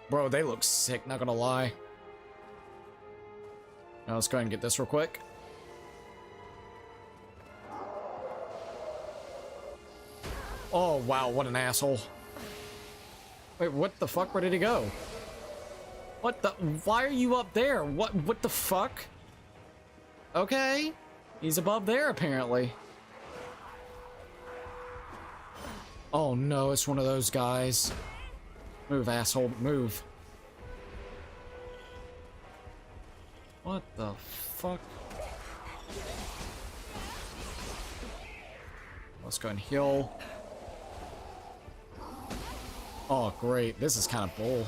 A: Bro, they look sick, not gonna lie. Now let's go ahead and get this real quick. Oh, wow, what an asshole. Wait, what the fuck? Where did he go? What the? Why are you up there? What the fuck? Okay. He's above there, apparently. Oh, no, it's one of those guys. Move, asshole, move. What the fuck? Let's go and heal. Oh, great. This is kind of bull.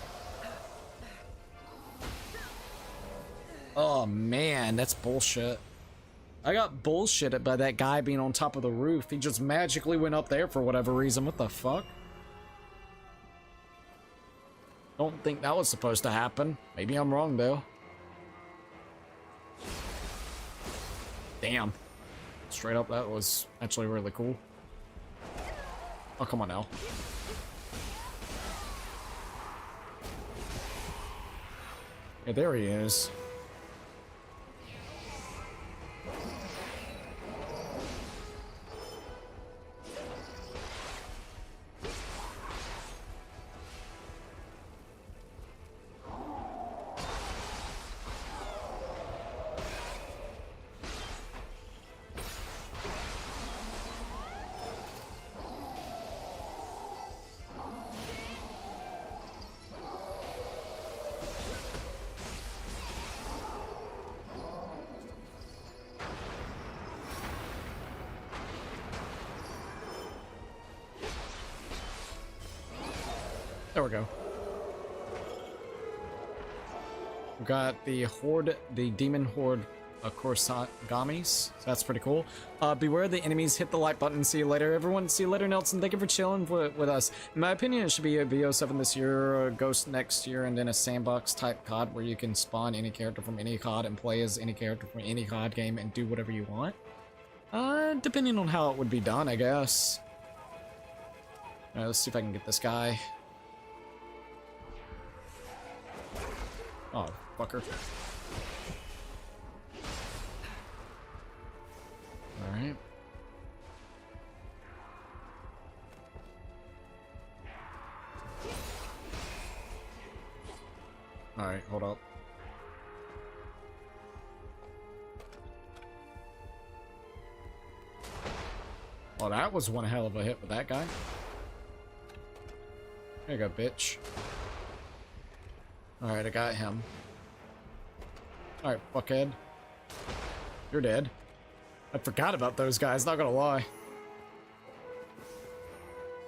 A: Oh, man. That's bullshit. I got bullshitted by that guy being on top of the roof. He just magically went up there for whatever reason. What the fuck? Don't think that was supposed to happen. Maybe I'm wrong, though. Damn. Straight up, that was actually really cool. Oh, come on now. Yeah, there he is. There we go. We got the Horde, the Demon Horde Gamis. So that's pretty cool. Beware the enemies. Hit the like button. See you later, everyone. See you later, Nelson. Thank you for chilling with us. In my opinion, it should be a VO7 this year, a Ghost next year, and then a sandbox type COD where you can spawn any character from any COD and play as any character from any COD game and do whatever you want. Depending on how it would be done, I guess. Alright, let's see if I can get this guy. Oh, fucker. Alright. Alright, hold up. Oh, that was one hell of a hit with that guy. There you go, bitch. Alright, I got him. Alright, fuckhead. You're dead. I forgot about those guys, not gonna lie.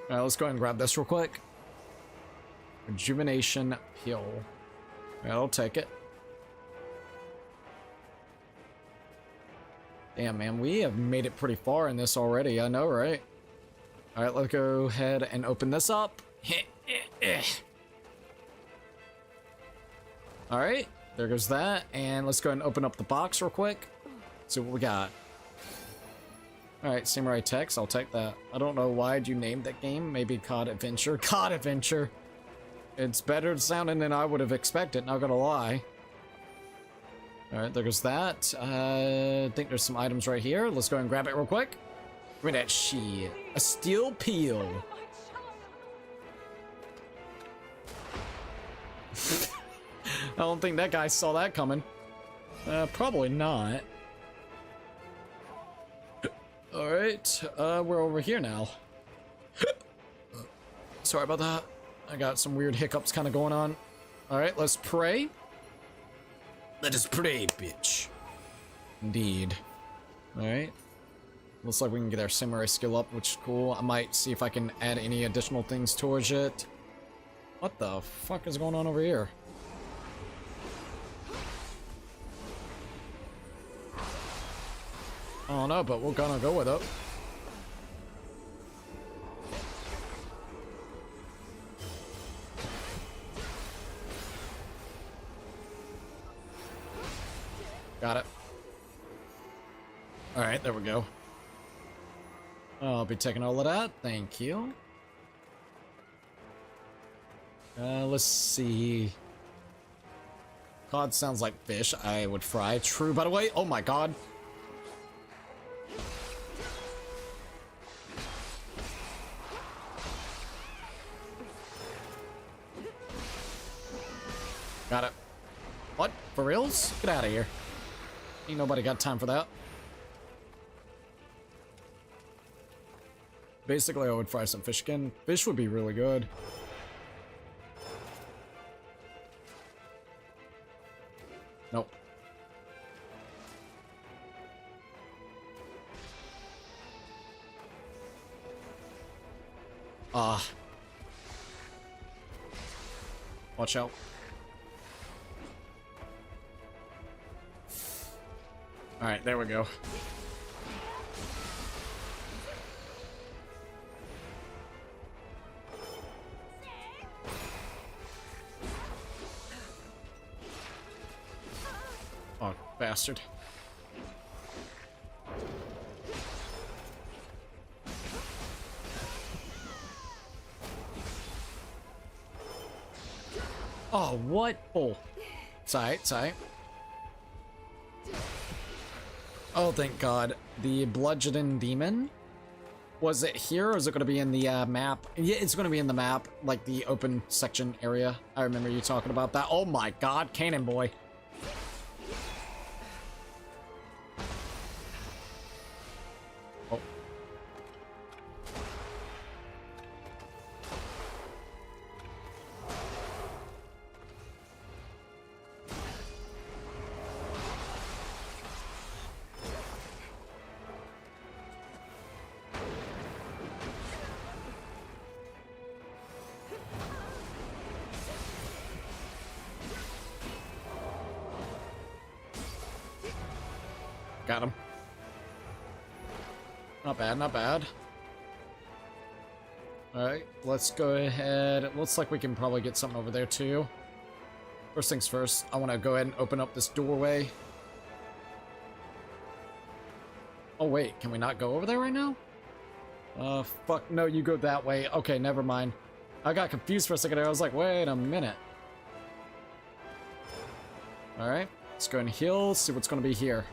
A: Alright, let's go ahead and grab this real quick. Rejuvenation Pill. Alright, I'll take it. Damn, man, we have made it pretty far in this already, I know, right? Alright, let's go ahead and open this up. Alright, there goes that. And let's go ahead and open up the box real quick. See what we got. Alright, Samurai Text, I'll take that. I don't know why you named that game. Maybe COD Adventure. COD Adventure! It's better sounding than I would have expected, not gonna lie. Alright, there goes that. I think there's some items right here. Let's go ahead and grab it real quick. Give me that shit. A steel peel. I don't think that guy saw that coming. Probably not. Alright, we're over here now. Sorry about that. I got some weird hiccups kind of going on. Alright, let's pray. Let us pray, bitch. Indeed. Alright. Looks like we can get our samurai skill up, which is cool. I might see if I can add any additional things towards it. What the fuck is going on over here? I don't know, but we're gonna go with it. Got it. Alright, there we go. I'll be taking all of that. Thank you. Let's see. Cod sounds like fish. I would fry. True, by the way. Oh my god. Got it. What? For reals? Get out of here. Ain't nobody got time for that. Basically, I would fry some fish again. Fish would be really good. Nope. Ah. Watch out. Alright, there we go. Oh, bastard. Oh, what? Oh. It's alright, it's alright. Oh, thank God. The bludgeoning demon? Was it here, or is it going to be in the map? Yeah, it's going to be in the map, like the open section area. I remember you talking about that. Oh my God, Cannon Boy. Oh. Got him. Not bad, not bad. Alright, let's go ahead. It looks like we can probably get something over there too. First things first, I want to go ahead and open up this doorway. Oh wait, can we not go over there right now? Fuck, no, you go that way. Okay, never mind. I got confused for a second there. I was like, wait a minute. Alright, let's go and heal, see what's going to be here.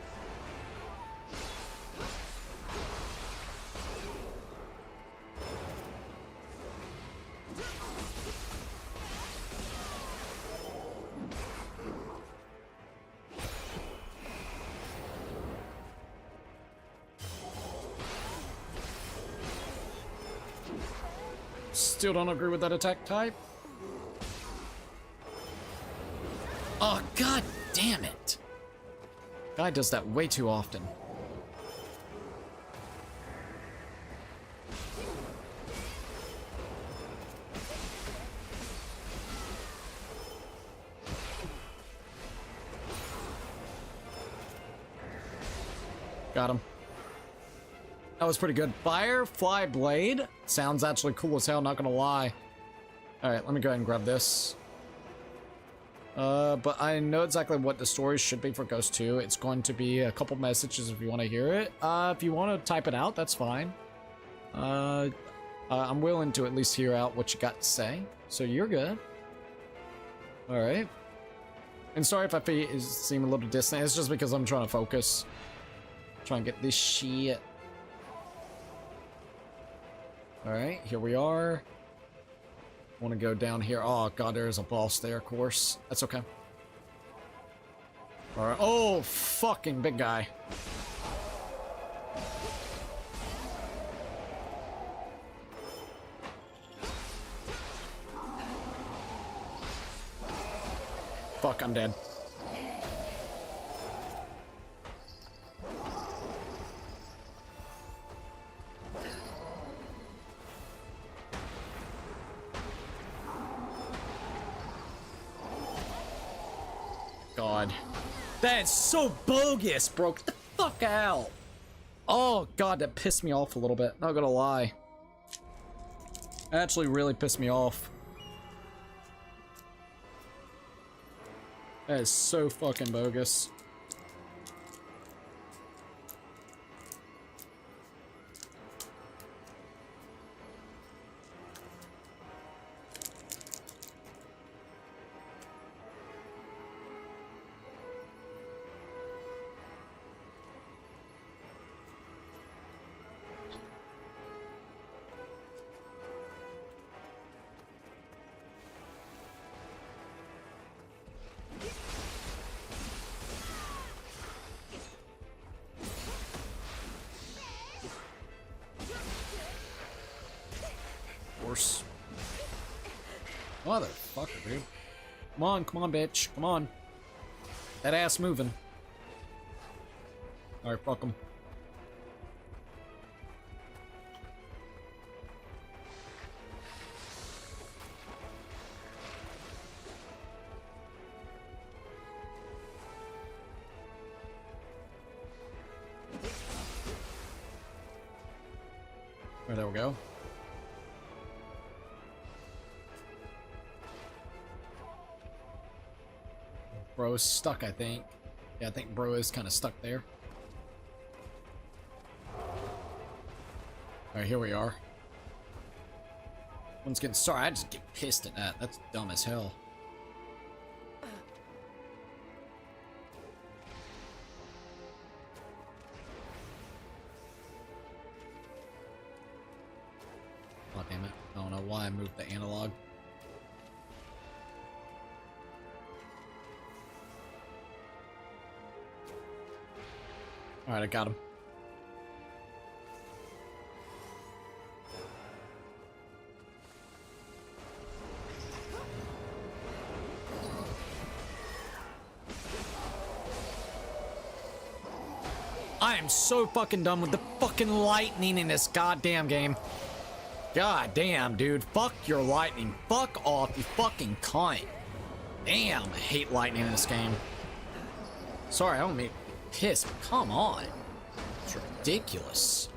A: Still don't agree with that attack type. Oh, god damn it. Guy does that way too often. Got him. That was pretty good. Firefly Blade sounds actually cool as hell, not gonna lie. Alright, let me go ahead and grab this. But I know exactly what the story should be for Ghost 2. It's going to be a couple messages if you want to hear it. If you want to type it out, that's fine. I'm willing to at least hear out what you got to say. So you're good. Alright. And sorry if I seem a little distant. It's just because I'm trying to focus. Trying to get this shit. Alright, here we are. Want to go down here. Oh god, there's a boss there, of course. That's okay. Alright. Oh, fucking big guy. Fuck, I'm dead. God. That is so bogus, bro. Get the fuck out. Oh, God, that pissed me off a little bit. Not gonna lie. That actually really pissed me off. That is so fucking bogus. Motherfucker, dude. Come on, bitch. Come on. That ass moving. Alright, fuck him. Alright, there we go. Bro is stuck, I think. Yeah, I think bro is kind of stuck there. Alright, here we are. One's getting started. I just get pissed at that. That's dumb as hell. Oh, damn it. I don't know why I moved the analog. Alright, I got him. I am so fucking done with the fucking lightning in this goddamn game. God damn, dude. Fuck your lightning. Fuck off, you fucking cunt. Damn, I hate lightning in this game. Sorry, I don't mean piss, but come on. It's ridiculous.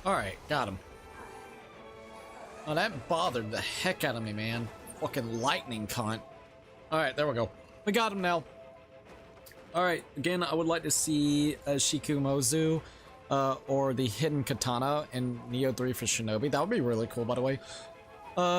A: Alright, got him. Oh, that bothered the heck out of me, man. Fucking lightning cunt. Alright, there we go. We got him now. Alright, again, I would like to see Shikumozu or the Hidden Katana in Nioh 3 for Shinobi. That would be really cool, by the way.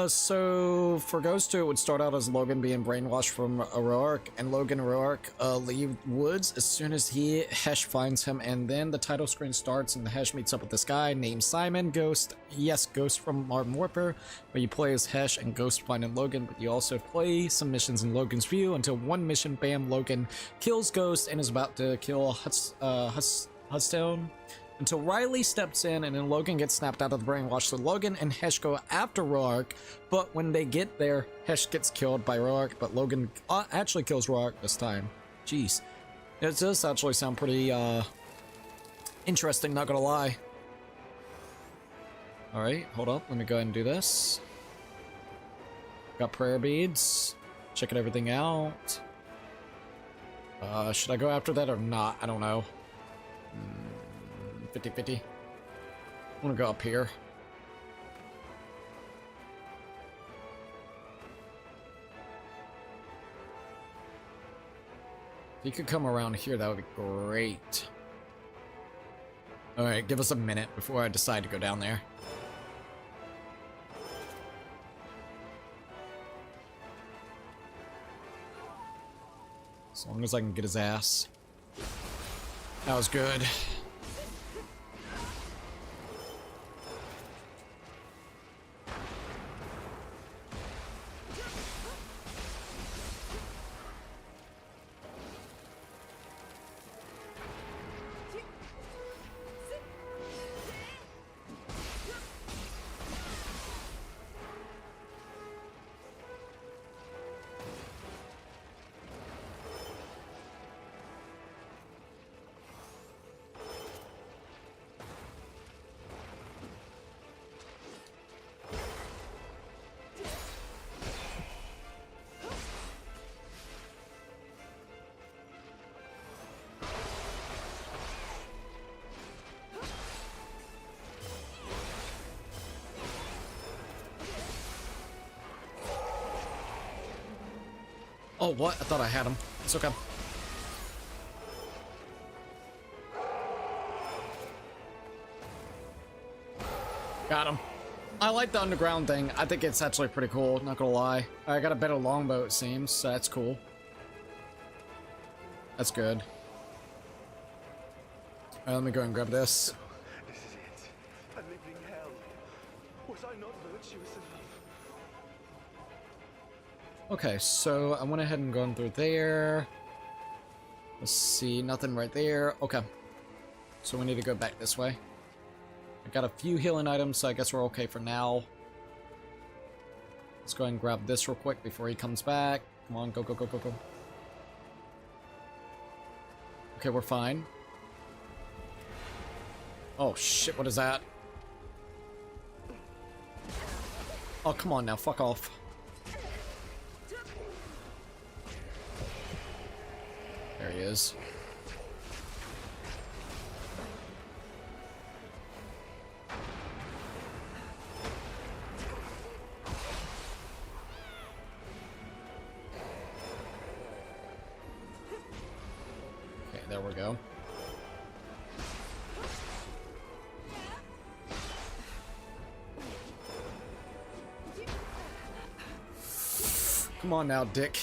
A: So for Ghost 2, it would start out as Logan being brainwashed from Aroark, and Logan and Aroark leave woods as soon as Hesh finds him, and then the title screen starts and the Hesh meets up with this guy named Simon Ghost. Yes, Ghost from Modern Warfare, but you play as Hesh and Ghost finding Logan, but you also play some missions in Logan's view until one mission, bam, Logan kills Ghost and is about to kill Hudstone. Until Riley steps in and then Logan gets snapped out of the brainwash. So Logan and Hesh go after Roark, but when they get there, Hesh gets killed by Roark, but Logan actually kills Roark this time. Jeez. It does actually sound pretty interesting, not gonna lie. Alright, hold up, let me go ahead and do this. Got prayer beads. Checking everything out. Should I go after that or not? I don't know. 50-50. I want to go up here. If you could come around here, that would be great. Alright, give us a minute before I decide to go down there. As long as I can get his ass. That was good. Oh, what? I thought I had him. It's okay. Got him. I like the underground thing. I think it's actually pretty cool, not gonna lie. I got a better longbow, it seems, so that's cool. That's good. Alright, let me go and grab this.
B: This is it. A living hell. Was I not virtuous enough?
A: Okay, so I went ahead and gone through there. Let's see, nothing right there. Okay. So we need to go back this way. I got a few healing items, so I guess we're okay for now. Let's go ahead and grab this real quick before he comes back. Come on, go, go, go, go, go. Okay, we're fine. Oh shit, what is that? Oh, come on now, fuck off. There he is. Okay, there we go. Come on now, dick.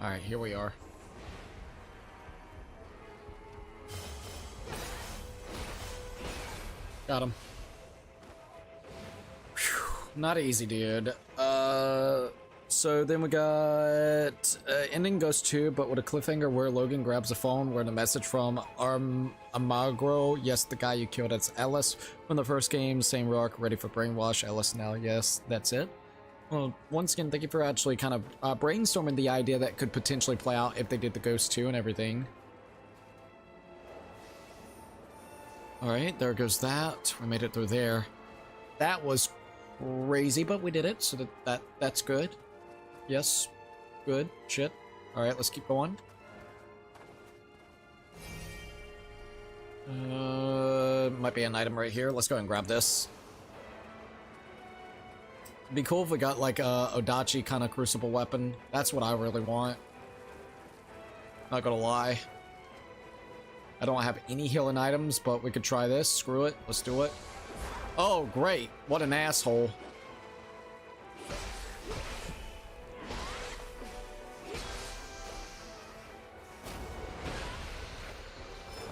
A: Alright, here we are. Got him. Whew, not easy, dude. So then we got ending Ghost 2, but with a cliffhanger where Logan grabs a phone where the message from Amagro, yes, the guy you killed, that's Ellis from the first game, same rock, ready for brainwash, Ellis now, yes, that's it. Well, once again, thank you for actually kind of brainstorming the idea that could potentially play out if they did the Ghost 2 and everything. Alright, there goes that. We made it through there. That was crazy, but we did it, so that's good. Yes, good. Shit. Alright, let's keep going. Might be an item right here. Let's go ahead and grab this. It'd be cool if we got like a Odachi kind of crucible weapon. That's what I really want. Not gonna lie. I don't have any healing items, but we could try this. Screw it. Let's do it. Oh, great. What an asshole.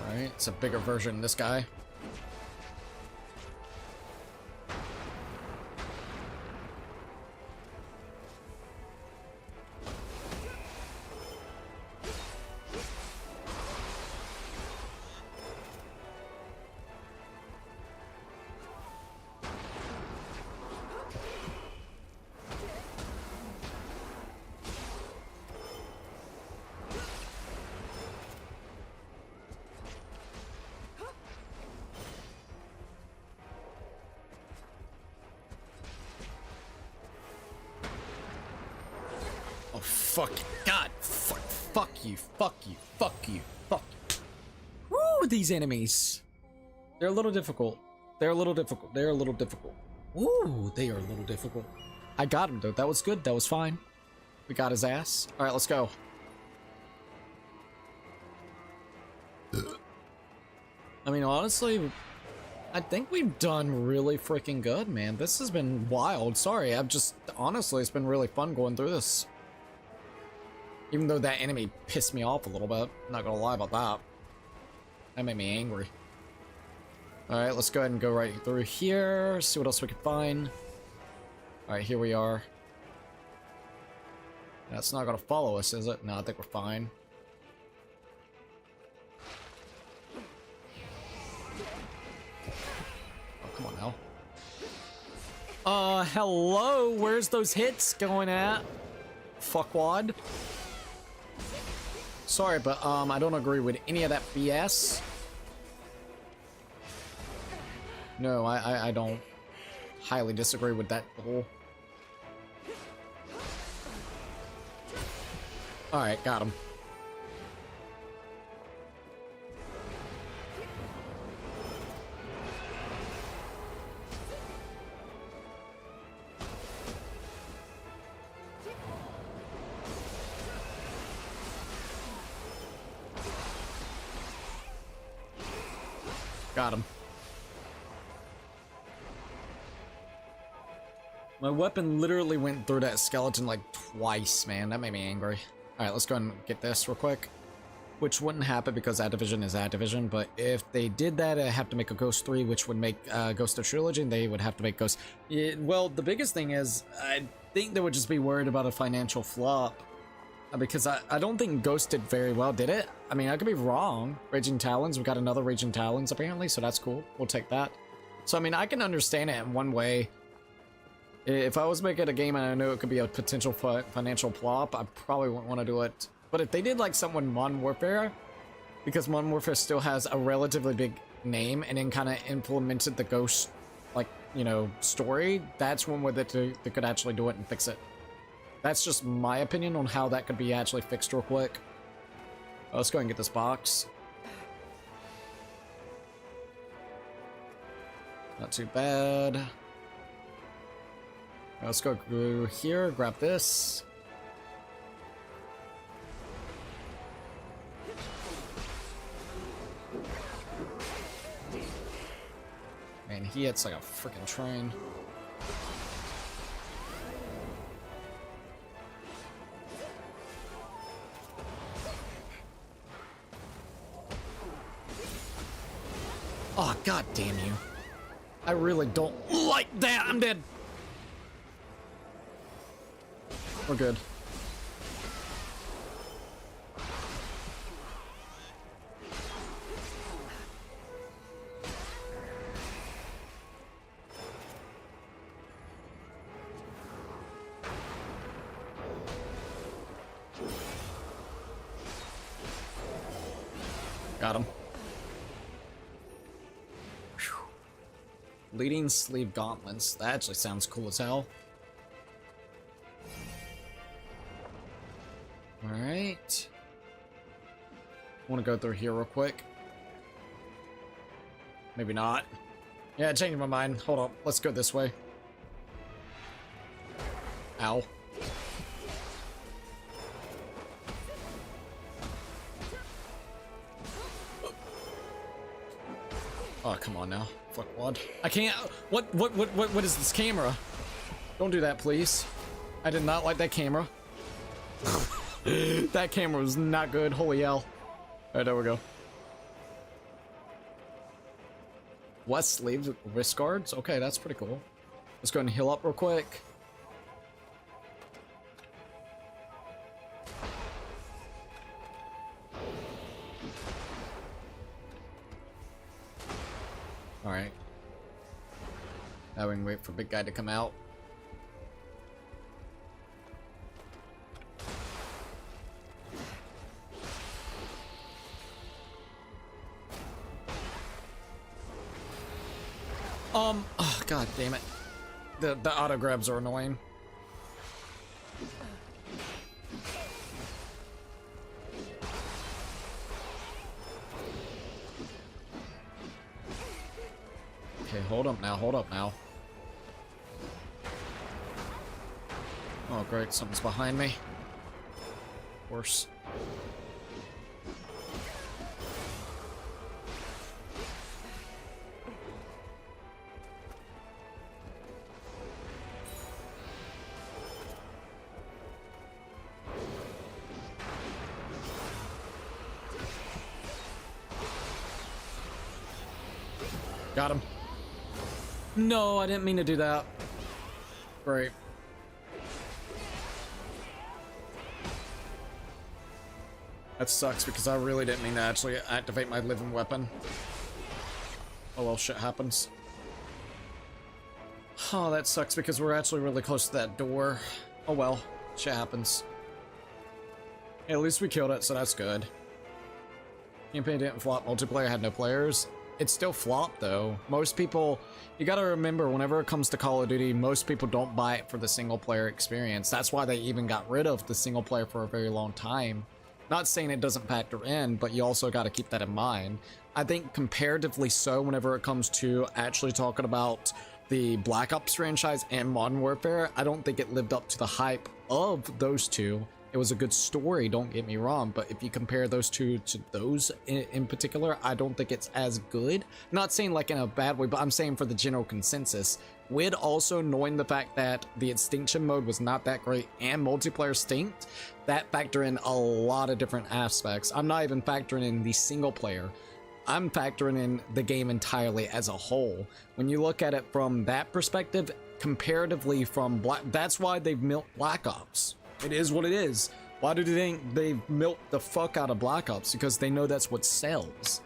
A: Alright, it's a bigger version of this guy. Fuck. God. Fuck you. Fuck you. Fuck you. Fuck you. Woo, these enemies. They're a little difficult. They're a little difficult. They're a little difficult. Ooh, they are a little difficult. I got him, though. That was good. That was fine. We got his ass. Alright, let's go. I mean, honestly, I think we've done really freaking good, man. This has been wild. Sorry, honestly, it's been really fun going through this. Even though that enemy pissed me off a little bit. I'm not gonna lie about that. That made me angry. Alright, let's go ahead and go right through here. See what else we can find. Alright, here we are. That's not gonna follow us, is it? No, I think we're fine. Oh, come on now. Hello? Where's those hits going at? Fuckwad. Sorry, but, I don't agree with any of that BS. No, I don't highly disagree with that whole. Alright, got him. Got him. My weapon literally went through that skeleton like twice, man. That made me angry. Alright, let's go and get this real quick. Which wouldn't happen because Activision is Activision, but if they did that, I'd have to make a Ghost 3, which would make Ghost of Trilogy, and they would have to make Ghost... Yeah, well, the biggest thing is, I think they would just be worried about a financial flop. Because I don't think Ghost did very well, did it? I mean, I could be wrong. Raging Talons, we got another Raging Talons apparently, so that's cool. We'll take that. So, I mean, I can understand it in one way. If I was making a game and I knew it could be a potential financial flop, I probably wouldn't want to do it. But if they did like something with Modern Warfare, because Modern Warfare still has a relatively big name, and then kind of implemented the Ghost, like, you know, story, that's one way that they could actually do it and fix it. That's just my opinion on how that could be actually fixed real quick. Let's go and get this box. Not too bad. Let's go here, grab this. Man, he hits like a freaking train. Oh, god damn you. I really don't like that. I'm dead. We're good. Got him. Whew. Leading sleeve gauntlets. That actually sounds cool as hell. Alright. I want to go through here real quick. Maybe not. Yeah, changing my mind. Hold up. Let's go this way. Ow. Oh, come on now. Fuck what? I can't. What is this camera? Don't do that, please. I did not like that camera. That camera was not good. Holy hell. Alright, there we go. West sleeves, wrist guards. Okay, that's pretty cool. Let's go and heal up real quick. Alright. Now we can wait for big guy to come out. Oh, god damn it. The auto grabs are annoying. Okay, hold up now, hold up now. Oh great, something's behind me. Of course. Got him. No, I didn't mean to do that. Great. That sucks because I really didn't mean to actually activate my living weapon. Oh well, shit happens. Oh, that sucks because we're actually really close to that door. Oh well, shit happens. Hey, at least we killed it, so that's good. Campaign didn't flop, multiplayer had no players. It still flopped though. Most people, you gotta remember, whenever it comes to Call of Duty, most people don't buy it for the single player experience. That's why they even got rid of the single player for a very long time. Not saying it doesn't factor in, but you also gotta keep that in mind. I think comparatively so whenever it comes to actually talking about the Black Ops franchise and Modern Warfare, I don't think it lived up to the hype of those two. It was a good story, don't get me wrong, but if you compare those two to those in particular, I don't think it's as good. Not saying like in a bad way, but I'm saying for the general consensus. With also knowing the fact that the extinction mode was not that great and multiplayer stinked, that factor in a lot of different aspects. I'm not even factoring in the single player. I'm factoring in the game entirely as a whole. When you look at it from that perspective, comparatively from that's why they've milked Black Ops. It is what it is. Why do they think they've milked the fuck out of Black Ops? Because they know that's what sells.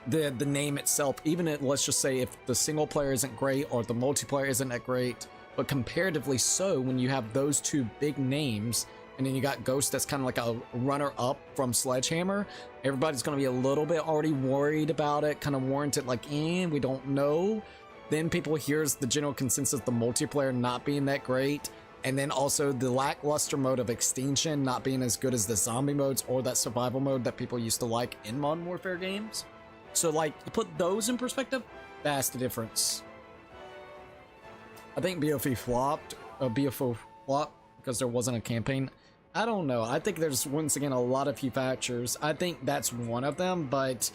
A: The name itself, even if, let's just say if the single player isn't great or the multiplayer isn't that great, but comparatively so when you have those two big names, and then you got Ghost that's kind of like a runner-up from Sledgehammer, everybody's going to be a little bit already worried about it, kind of warranted like, we don't know. Then people hears the general consensus, the multiplayer not being that great, and then also the lackluster mode of Extinction not being as good as the zombie modes or that survival mode that people used to like in Modern Warfare games. So like, to put those in perspective, that's the difference. I think BOF flopped, because there wasn't a campaign. I don't know. I think there's, once again, a lot of few factors. I think that's one of them, but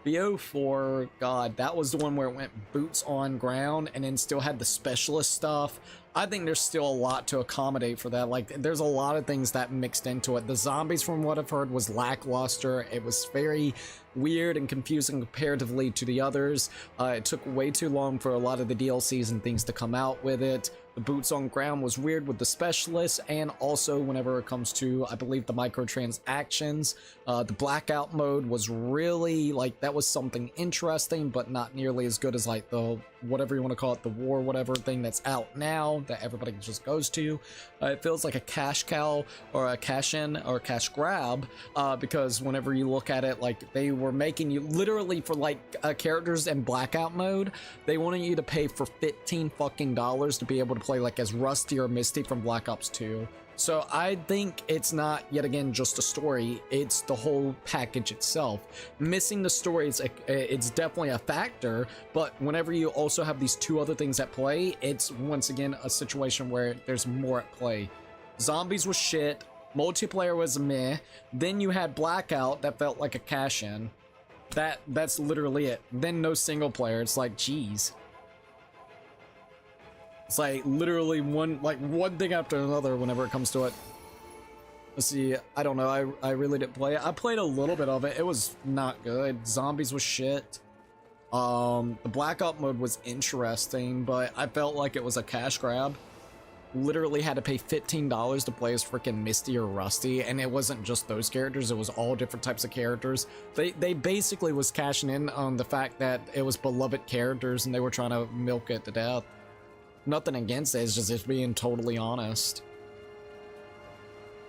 A: BO4, God, that was the one where it went boots on ground and then still had the specialist stuff. I think there's still a lot to accommodate for that. Like, there's a lot of things that mixed into it. The zombies, from what I've heard, was lackluster. It was very weird and confusing comparatively to the others. It took way too long for a lot of the DLCs and things to come out with it. The boots on ground was weird with the specialists, and also whenever it comes to, I believe, the microtransactions. The blackout mode was really, like, that was something interesting, but not nearly as good as, like, the whatever you want to call it, the war, whatever thing that's out now that everybody just goes to. It feels like a cash cow or a cash in or a cash grab, because whenever you look at it, like they were making you literally for like characters in blackout mode, they wanted you to pay for $15 fucking to be able to play like as Rusty or Misty from Black Ops 2. So I think it's not, yet again, just a story, it's the whole package itself. Missing the story, it's definitely a factor, but whenever you also have these two other things at play, it's once again a situation where there's more at play. Zombies was shit, multiplayer was meh, then you had Blackout that felt like a cash-in. That's literally it. Then no single player, it's like, geez. It's like literally one thing after another whenever it comes to it. Let's see, I don't know, I really didn't play it. I played a little bit of it, it was not good. Zombies was shit. The Blackout mode was interesting, but I felt like it was a cash grab. Literally had to pay $15 to play as freaking Misty or Rusty, and it wasn't just those characters, it was all different types of characters. They basically was cashing in on the fact that it was beloved characters and they were trying to milk it to death. Nothing against it, it's just being totally honest.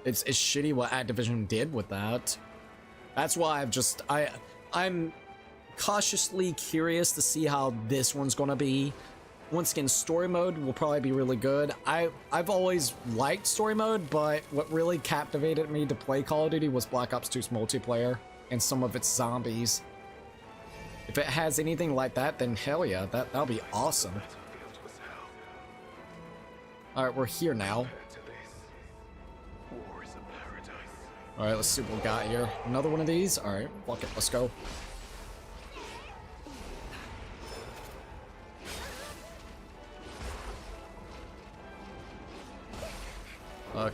A: It's shitty what Activision did with that. That's why I'm cautiously curious to see how this one's gonna be. Once again, story mode will probably be really good. I've always liked story mode, but what really captivated me to play Call of Duty was Black Ops 2's multiplayer and some of its zombies. If it has anything like that, then hell yeah, that'll be awesome. Alright, we're here now. Alright, let's see what we got here. Another one of these? Alright, fuck it, let's go.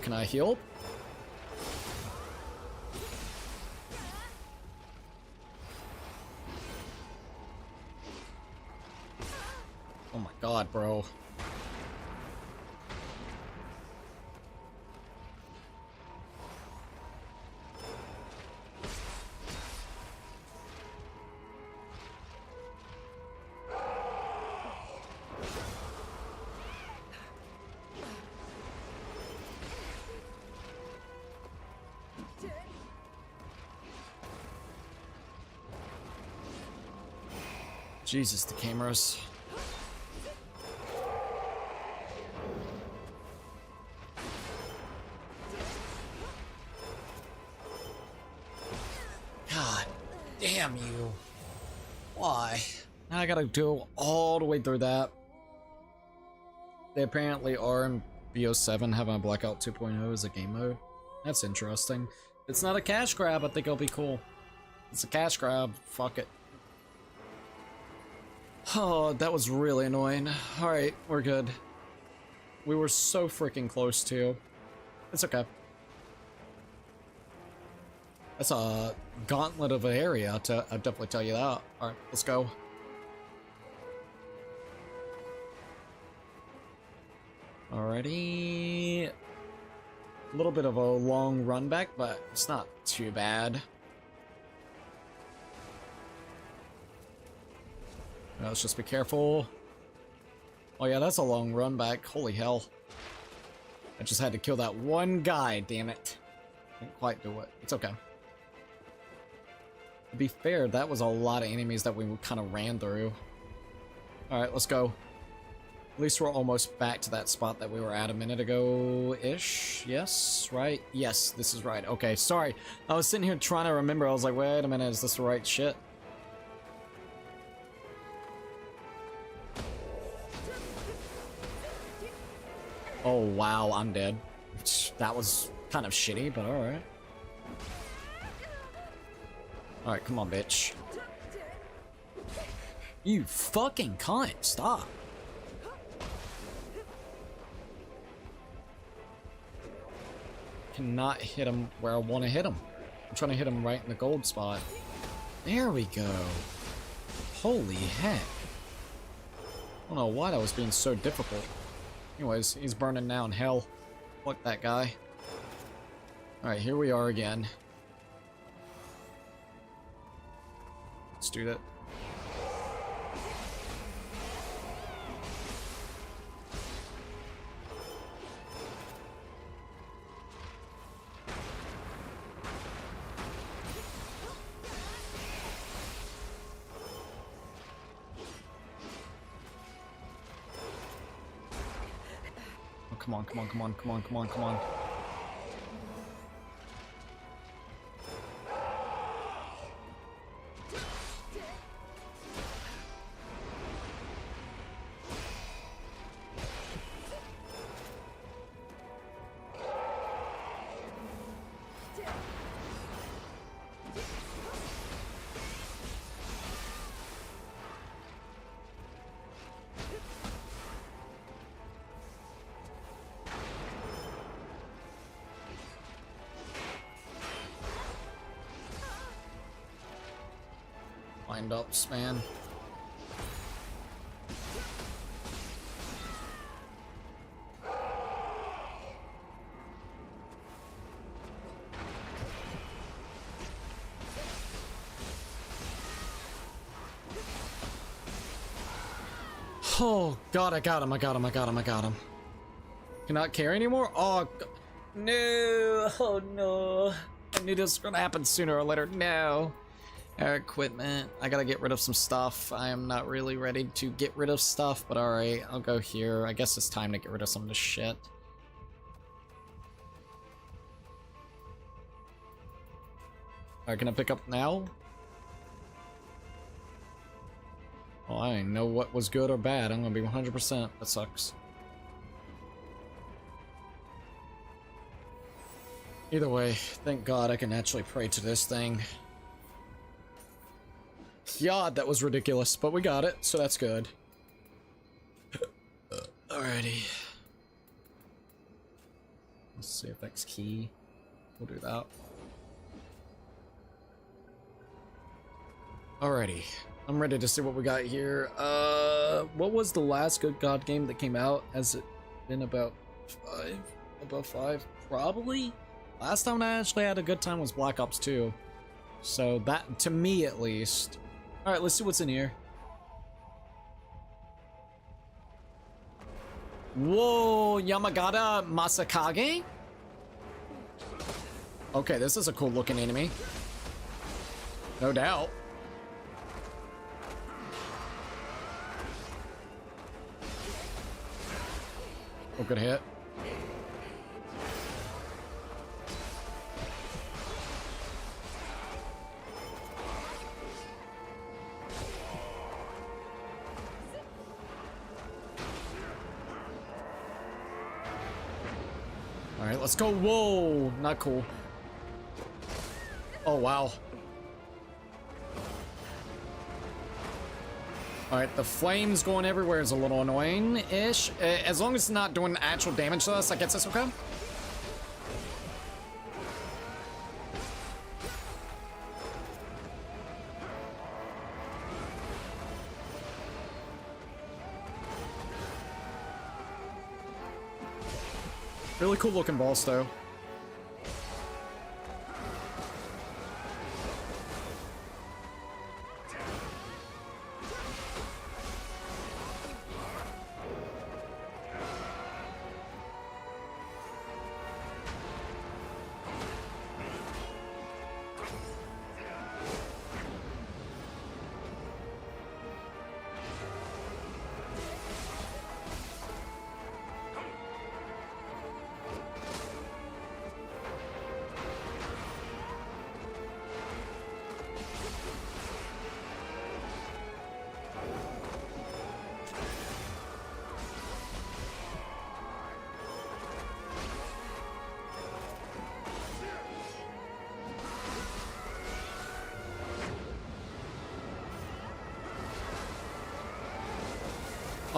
A: Can I heal? Oh my god, bro. Jesus, the cameras. God damn you. Why? Now I gotta go all the way through that. They apparently are in BO7 having a Blackout 2.0 as a game mode. That's interesting. It's not a cash grab, I think it'll be cool. It's a cash grab, fuck it. Oh, that was really annoying. Alright, we're good. We were so freaking close too. It's okay. That's a gauntlet of an area, I'll definitely tell you that. Alright, let's go. Alrighty. A little bit of a long run back, but it's not too bad. Let's just be careful. Oh yeah, that's a long run back. Holy hell. I just had to kill that one guy, damn it. Didn't quite do it. It's okay. To be fair, that was a lot of enemies that we kind of ran through. Alright, let's go. At least we're almost back to that spot that we were at a minute ago-ish. Yes, right? Yes, this is right. Okay, sorry. I was sitting here trying to remember. I was like, wait a minute, is this the right shit? Oh wow, I'm dead. That was kind of shitty, but alright. Alright, come on, bitch. You fucking cunt, stop. Cannot hit him where I want to hit him. I'm trying to hit him right in the gold spot. There we go. Holy heck. I don't know why that was being so difficult. Anyways, he's burning now in hell. Fuck that guy. Alright, here we are again. Let's do that. come on, come on, come on, come on, come on, come on. Wind-ups, man. Oh god, I got him, I got him, I got him, I got him. Cannot carry anymore? Oh, no, oh no. I knew this was gonna happen sooner or later, no. Equipment, I gotta get rid of some stuff. I am not really ready to get rid of stuff, but alright, I'll go here. I guess it's time to get rid of some of this shit. Alright, can I pick up now? Well, I didn't know what was good or bad. I'm gonna be 100%. That sucks. Either way, thank God I can actually pray to this thing. God, that was ridiculous, but we got it, so that's good. Alrighty. Let's see if that's key. We'll do that. Alrighty. I'm ready to see what we got here. What was the last good God game that came out? Has it been about 5? Above 5? Probably? Last time I actually had a good time was Black Ops 2. So that, to me at least. Alright, let's see what's in here. Whoa, Yamagata Masakage? Okay, this is a cool looking enemy. No doubt. Oh, good hit. Alright, let's go. Whoa, not cool. Oh, wow. Alright, the flames going everywhere is a little annoying-ish. As long as it's not doing actual damage to us, I guess that's okay. Really cool looking boss, though.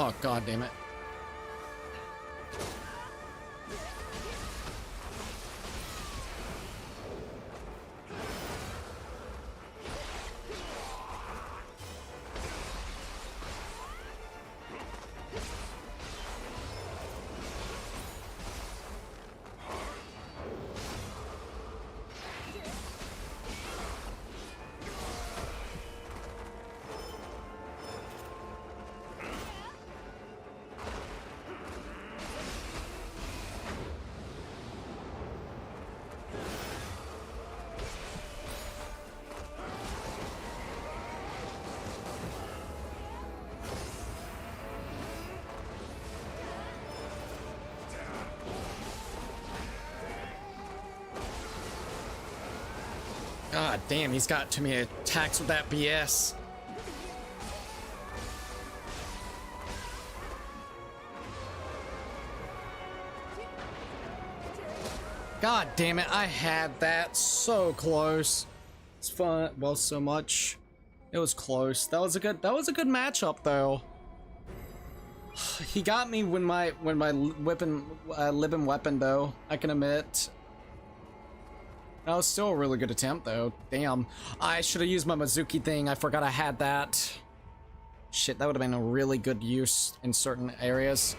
A: Oh, god damn it. God damn, he's got too many attacks with that BS. God damn it, I had that so close. It's fun. Well, so much. It was close. That was a good matchup though. He got me when my living weapon though, I can admit. That was still a really good attempt though. Damn. I should have used my Mizuki thing. I forgot I had that. Shit, that would have been a really good use in certain areas.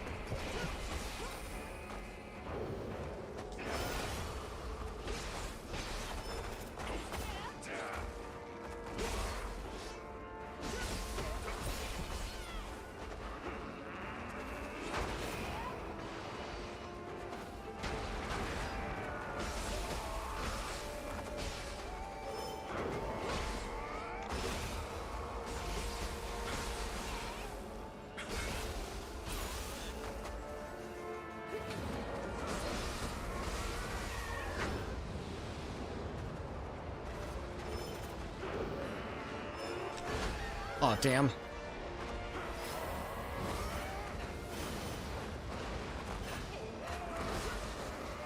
A: Oh, damn.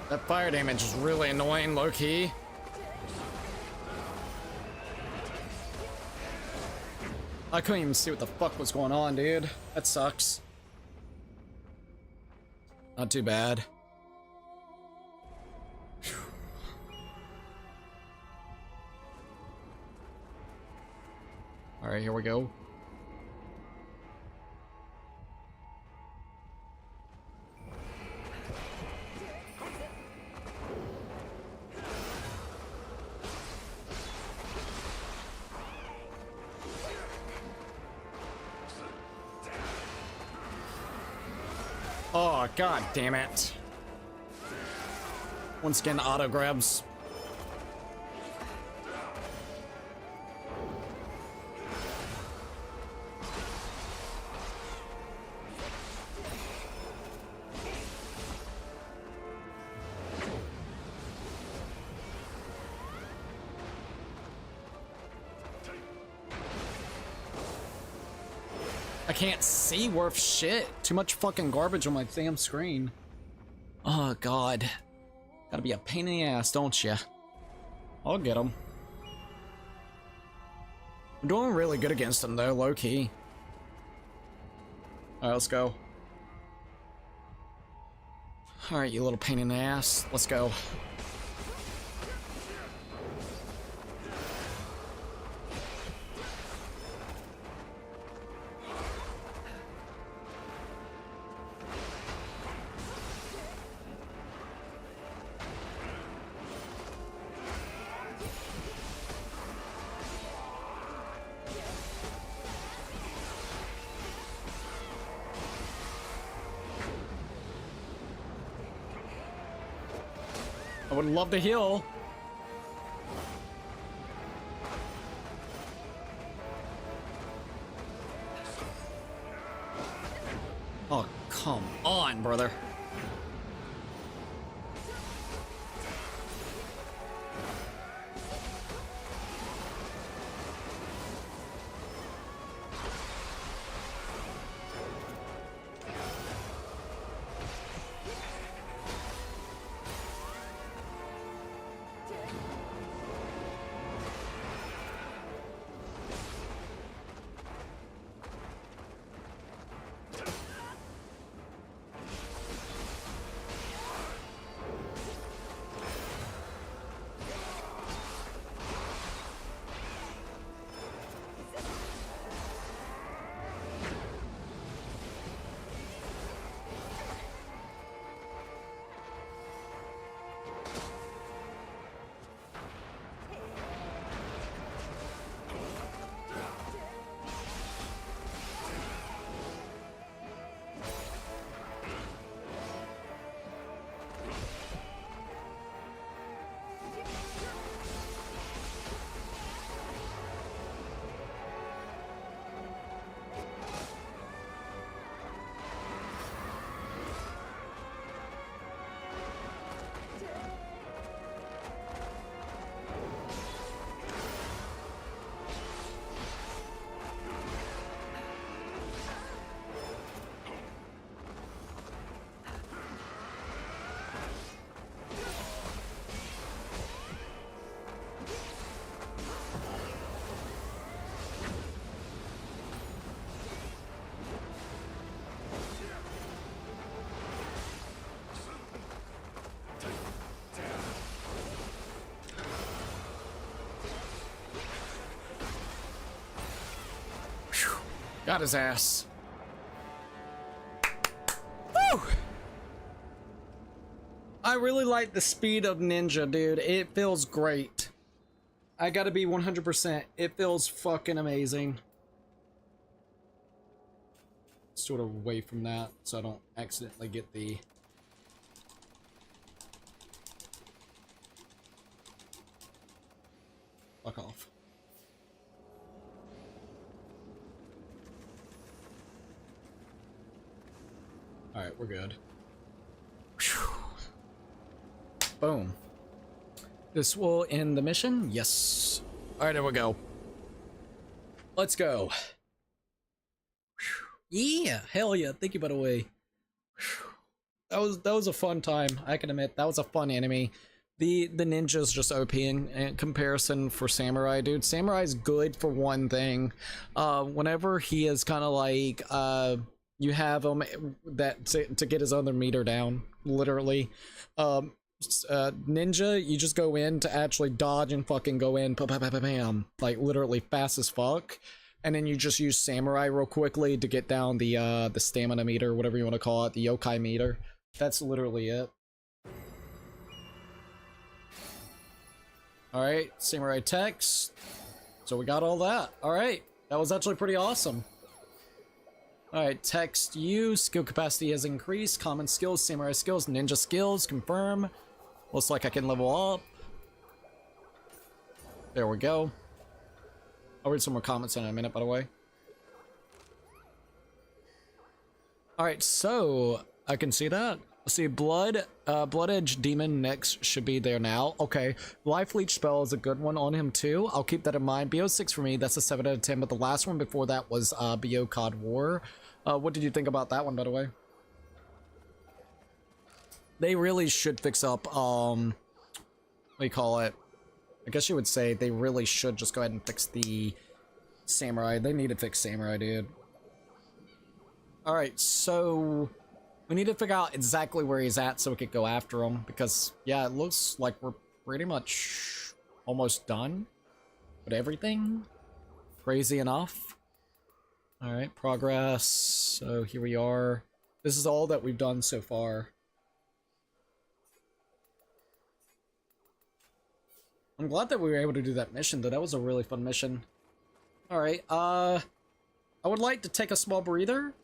A: That fire damage is really annoying, low-key. I couldn't even see what the fuck was going on, dude. That sucks. Not too bad. All right, here we go. Oh, god damn it. Once again, auto grabs. I can't see worth shit. Too much fucking garbage on my damn screen. Oh god. Gotta be a pain in the ass, don't ya? I'll get him. I'm doing really good against him though, low key. Alright, let's go. Alright, you little pain in the ass. Let's go. I would love to heal. Oh, come on, brother. Got his ass. Woo! I really like the speed of Ninja, dude. It feels great. I gotta be 100%. It feels fucking amazing. Sort of away from that so I don't accidentally get the... Fuck off. Alright, we're good. Whew. Boom. This will end the mission? Yes. Alright, there we go. Let's go. Yeah, hell yeah. Thank you, by the way. That was a fun time. I can admit that was a fun enemy. The ninja's just OP in comparison for Samurai, dude. Samurai's good for one thing. Whenever he is kind of like you have him that to get his other meter down, literally. Ninja, you just go in to actually dodge and fucking go in, bam, like literally fast as fuck. And then you just use Samurai real quickly to get down the stamina meter, whatever you want to call it, the yokai meter. That's literally it. Alright, Samurai text. So we got all that. Alright, that was actually pretty awesome. Alright, text you, skill capacity has increased, common skills, Samurai skills, ninja skills, confirm. Looks like I can level up. There we go. I'll read some more comments in a minute, by the way. Alright, so I can see that. Let's see, Blood Edge Demon next should be there now. Okay, Life Leech spell is a good one on him too. I'll keep that in mind. BO6 for me, that's a 7 out of 10, but the last one before that was BO COD War. What did you think about that one, by the way? They really should fix up, what do you call it? I guess you would say they really should just go ahead and fix the Samurai. They need to fix Samurai, dude. Alright, so we need to figure out exactly where he's at so we could go after him, because, yeah, it looks like we're pretty much almost done with everything. Crazy enough. Alright, progress. So here we are. This is all that we've done so far. I'm glad that we were able to do that mission, though. That was a really fun mission. Alright, I would like to take a small breather.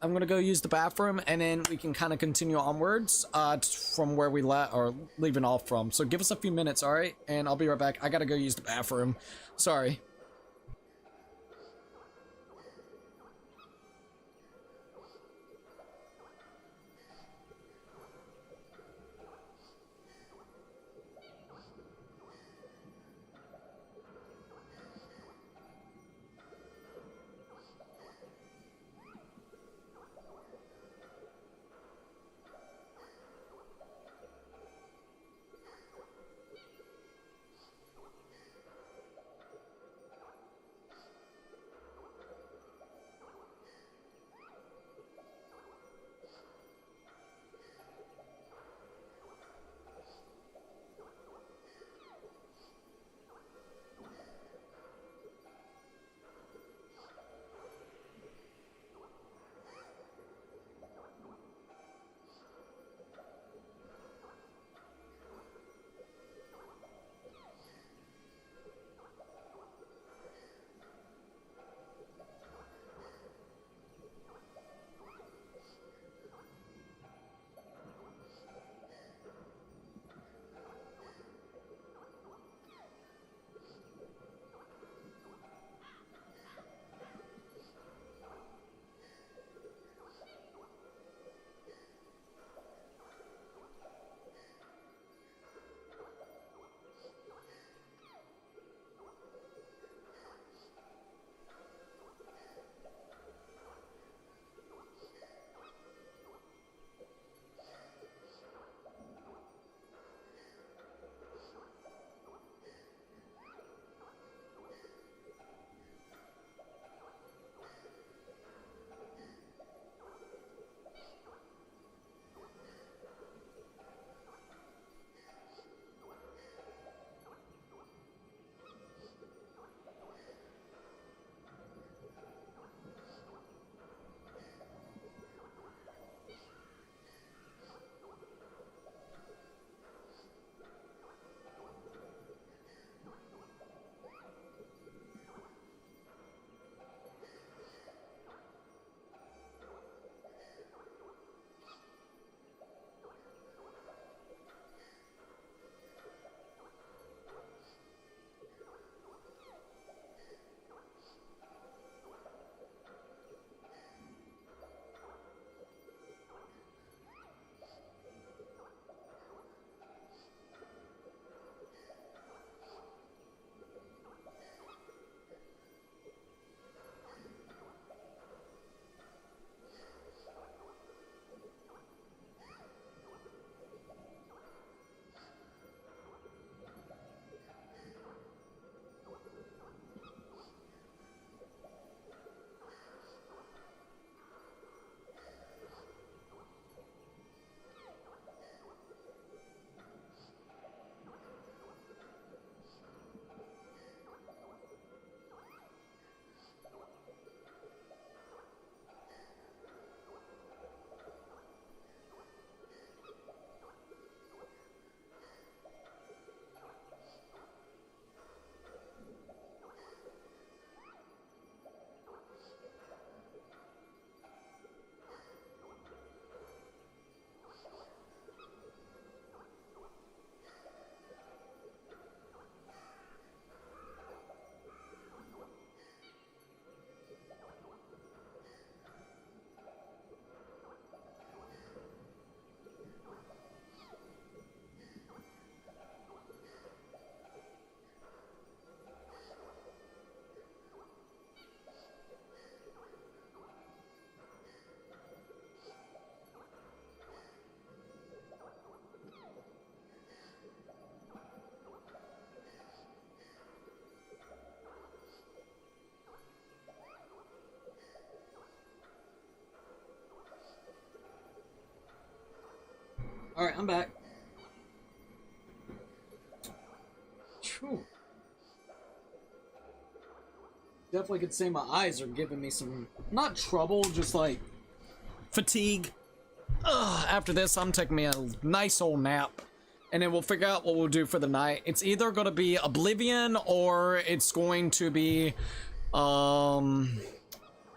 A: I'm gonna go use the bathroom, and then we can kind of continue onwards from where we leaving off from. So give us a few minutes, alright? And I'll be right back. I gotta go use the bathroom. Sorry. I'm back. Whew. Definitely could say my eyes are giving me some, not trouble, just like fatigue. After this, I'm taking me a nice old nap, and then we'll figure out what we'll do for the night. It's either going to be Oblivion or it's going to be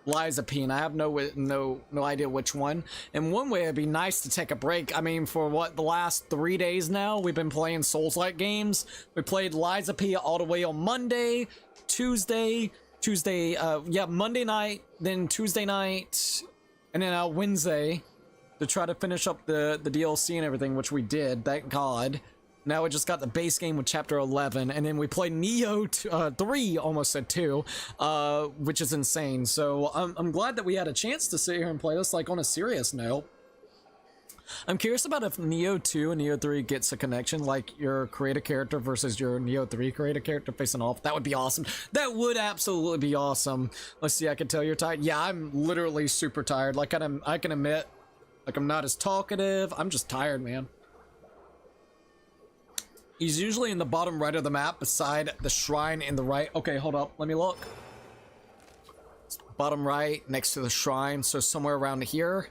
A: Liza P, and I have no idea which one. And one way it'd be nice to take a break. I mean, for what, the last 3 days now, we've been playing Soulslike games. We played Liza P all the way on Monday, Monday night, then Tuesday night, and then Wednesday to try to finish up the DLC and everything, which we did, thank God. Now we just got the base game with Chapter 11, and then we played Nioh 3, almost said 2, which is insane. So I'm glad that we had a chance to sit here and play this, like, on a serious note. I'm curious about if Nioh 2 and Nioh 3 gets a connection, like your creator character versus your Nioh 3 creator character facing off. That would be awesome. That would absolutely be awesome. Let's see, I can tell you're tired. Yeah, I'm literally super tired. Like, I can admit, like, I'm not as talkative. I'm just tired, man. He's usually in the bottom right of the map beside the shrine in the right. Okay, hold up. Let me look. It's bottom right next to the shrine. So somewhere around here.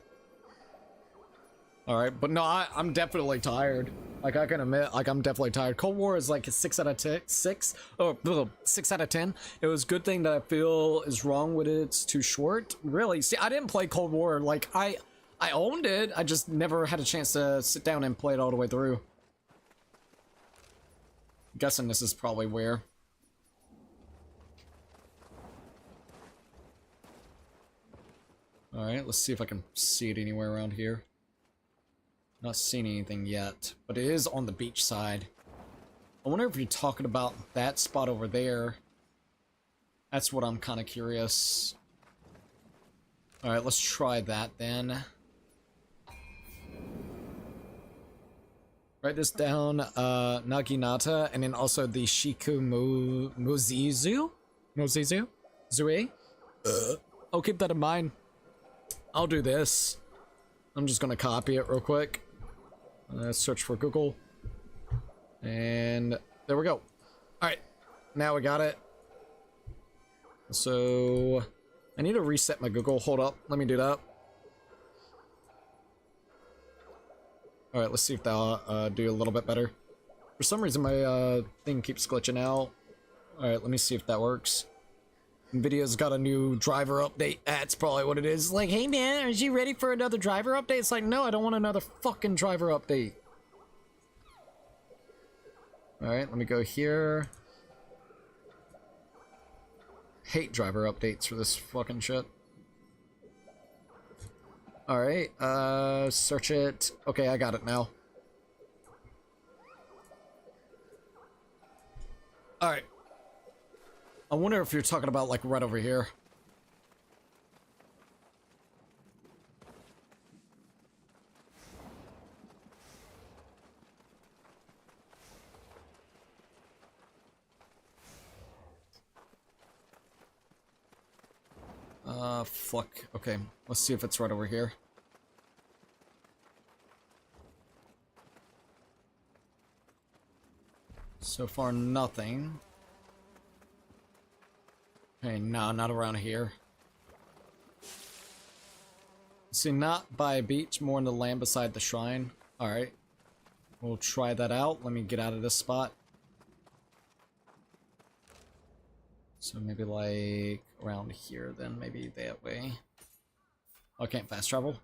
A: All right. But no, I'm definitely tired. Like, I can admit, like, I'm definitely tired. Cold War is like a 6 out of 10. 6 out of 10. It was a good thing that I feel is wrong with it. It's too short. Really? See, I didn't play Cold War. Like, I owned it. I just never had a chance to sit down and play it all the way through. Guessing this is probably where. Alright, let's see if I can see it anywhere around here. Not seeing anything yet, but it is on the beach side. I wonder if you're talking about that spot over there. That's what I'm kind of curious. Alright, let's try that then. Write this down, Naginata, and then also the Shiku Mozizu? Zue? I'll keep that in mind. I'll do this. I'm just gonna copy it real quick. Search for Google. And there we go. Alright, now we got it. So, I need to reset my Google. Hold up, let me do that. Alright, let's see if that'll do a little bit better. For some reason, my thing keeps glitching out. Alright, let me see if that works. NVIDIA's got a new driver update. That's probably what it is. Like, hey man, are you ready for another driver update? It's like, no, I don't want another fucking driver update. Alright, let me go here. Hate driver updates for this fucking shit. Alright, search it. Okay, I got it now. Alright. I wonder if you're talking about, like, right over here. Fuck. Okay, let's see if it's right over here. So far, nothing. Okay, no, not around here. See, not by a beach, more in the land beside the shrine. Alright. We'll try that out. Let me get out of this spot. So maybe like around here then, maybe that way. Oh, I can't fast travel.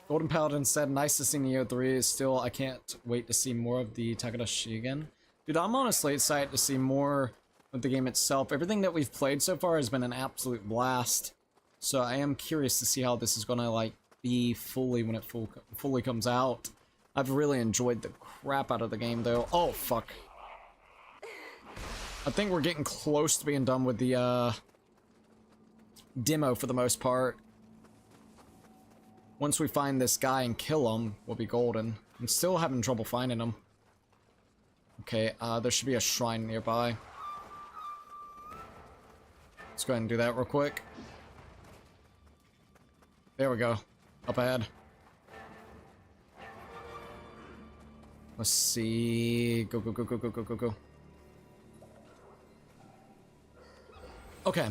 A: Golden Paladin said, nice to see Nioh 3. Still, I can't wait to see more of the Takadashi again. Dude, I'm honestly excited to see more of the game itself. Everything that we've played so far has been an absolute blast. So I am curious to see how this is gonna like be fully when it fully comes out. I've really enjoyed the crap out of the game though. Oh fuck. I think we're getting close to being done with the demo for the most part. Once we find this guy and kill him, we'll be golden. I'm still having trouble finding him. Okay, there should be a shrine nearby. Let's go ahead and do that real quick. There we go. Up ahead. Let's see. Go, go, go, go, go, go, go, go. Okay.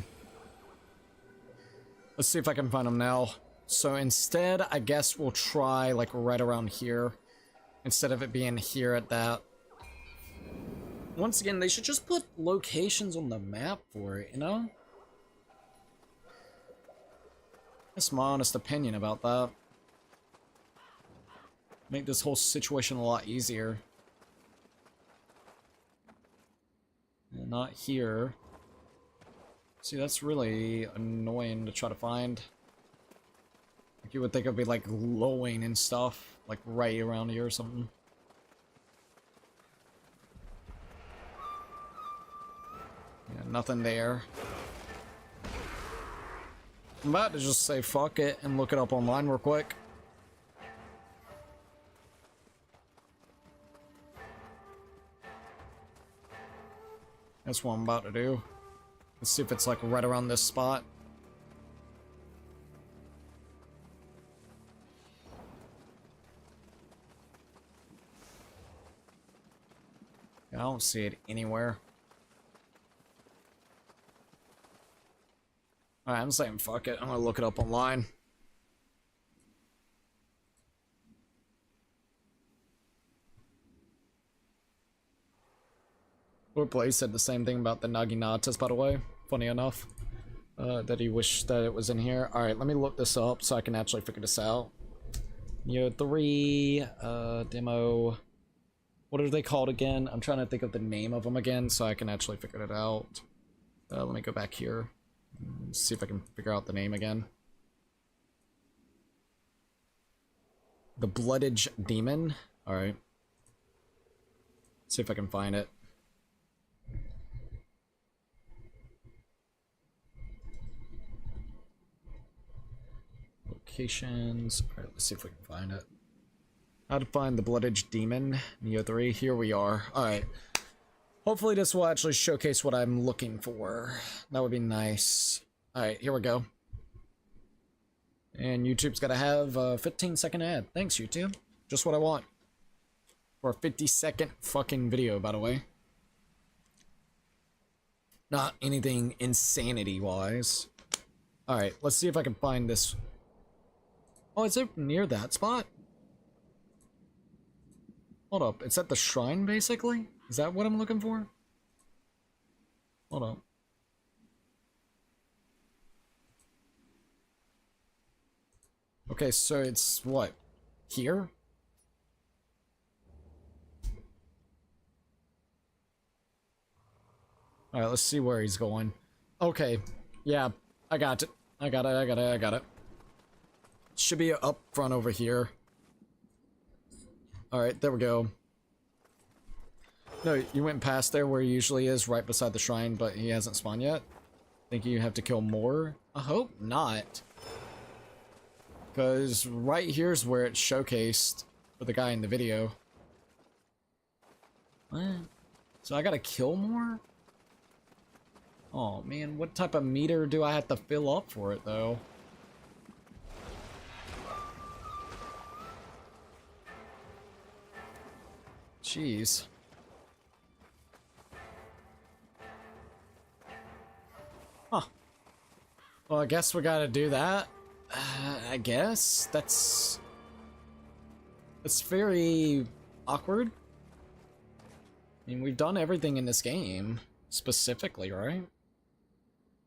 A: Let's see if I can find them now. So instead, I guess we'll try like right around here. Instead of it being here at that. Once again, they should just put locations on the map for it, you know? That's my honest opinion about that. Make this whole situation a lot easier. And not here. See, that's really annoying to try to find. Like you would think it'd be like glowing and stuff, like right around here or something. Yeah, nothing there. I'm about to just say fuck it and look it up online real quick. That's what I'm about to do. Let's see if it's like right around this spot. I don't see it anywhere. Alright, I'm saying fuck it. I'm gonna look it up online. Lord Blaze said the same thing about the Naginatas, by the way. Funny enough. That he wished that it was in here. Alright, let me look this up so I can actually figure this out. Nioh 3, demo. What are they called again? I'm trying to think of the name of them again so I can actually figure it out. Let me go back here. See if I can figure out the name again. The Bloodage Demon. Alright. See if I can find it. Locations. Alright, let's see if we can find it. How to find the Bloodage Demon. Nioh 3. Here we are. Alright. Hopefully this will actually showcase what I'm looking for. That would be nice. Alright, here we go. And YouTube's gotta have a 15-second ad. Thanks, YouTube. Just what I want. For a 50-second fucking video, by the way. Not anything insanity-wise. Alright, let's see if I can find this. Oh, is it near that spot? Hold up, it's at the shrine, basically? Is that what I'm looking for? Hold up. Okay, so it's what? Here? Alright, let's see where he's going. Okay, yeah, I got it. I got it. Should be up front over here. Alright, there we go. No, you went past there where he usually is, right beside the shrine, but he hasn't spawned yet. Think you have to kill more? I hope not. Because right here's where it's showcased for the guy in the video. What? So I gotta kill more? Oh man, what type of meter do I have to fill up for it though? Jeez. Huh. Well, I guess we gotta do that. I guess that's very awkward. I mean, we've done everything in this game specifically, right?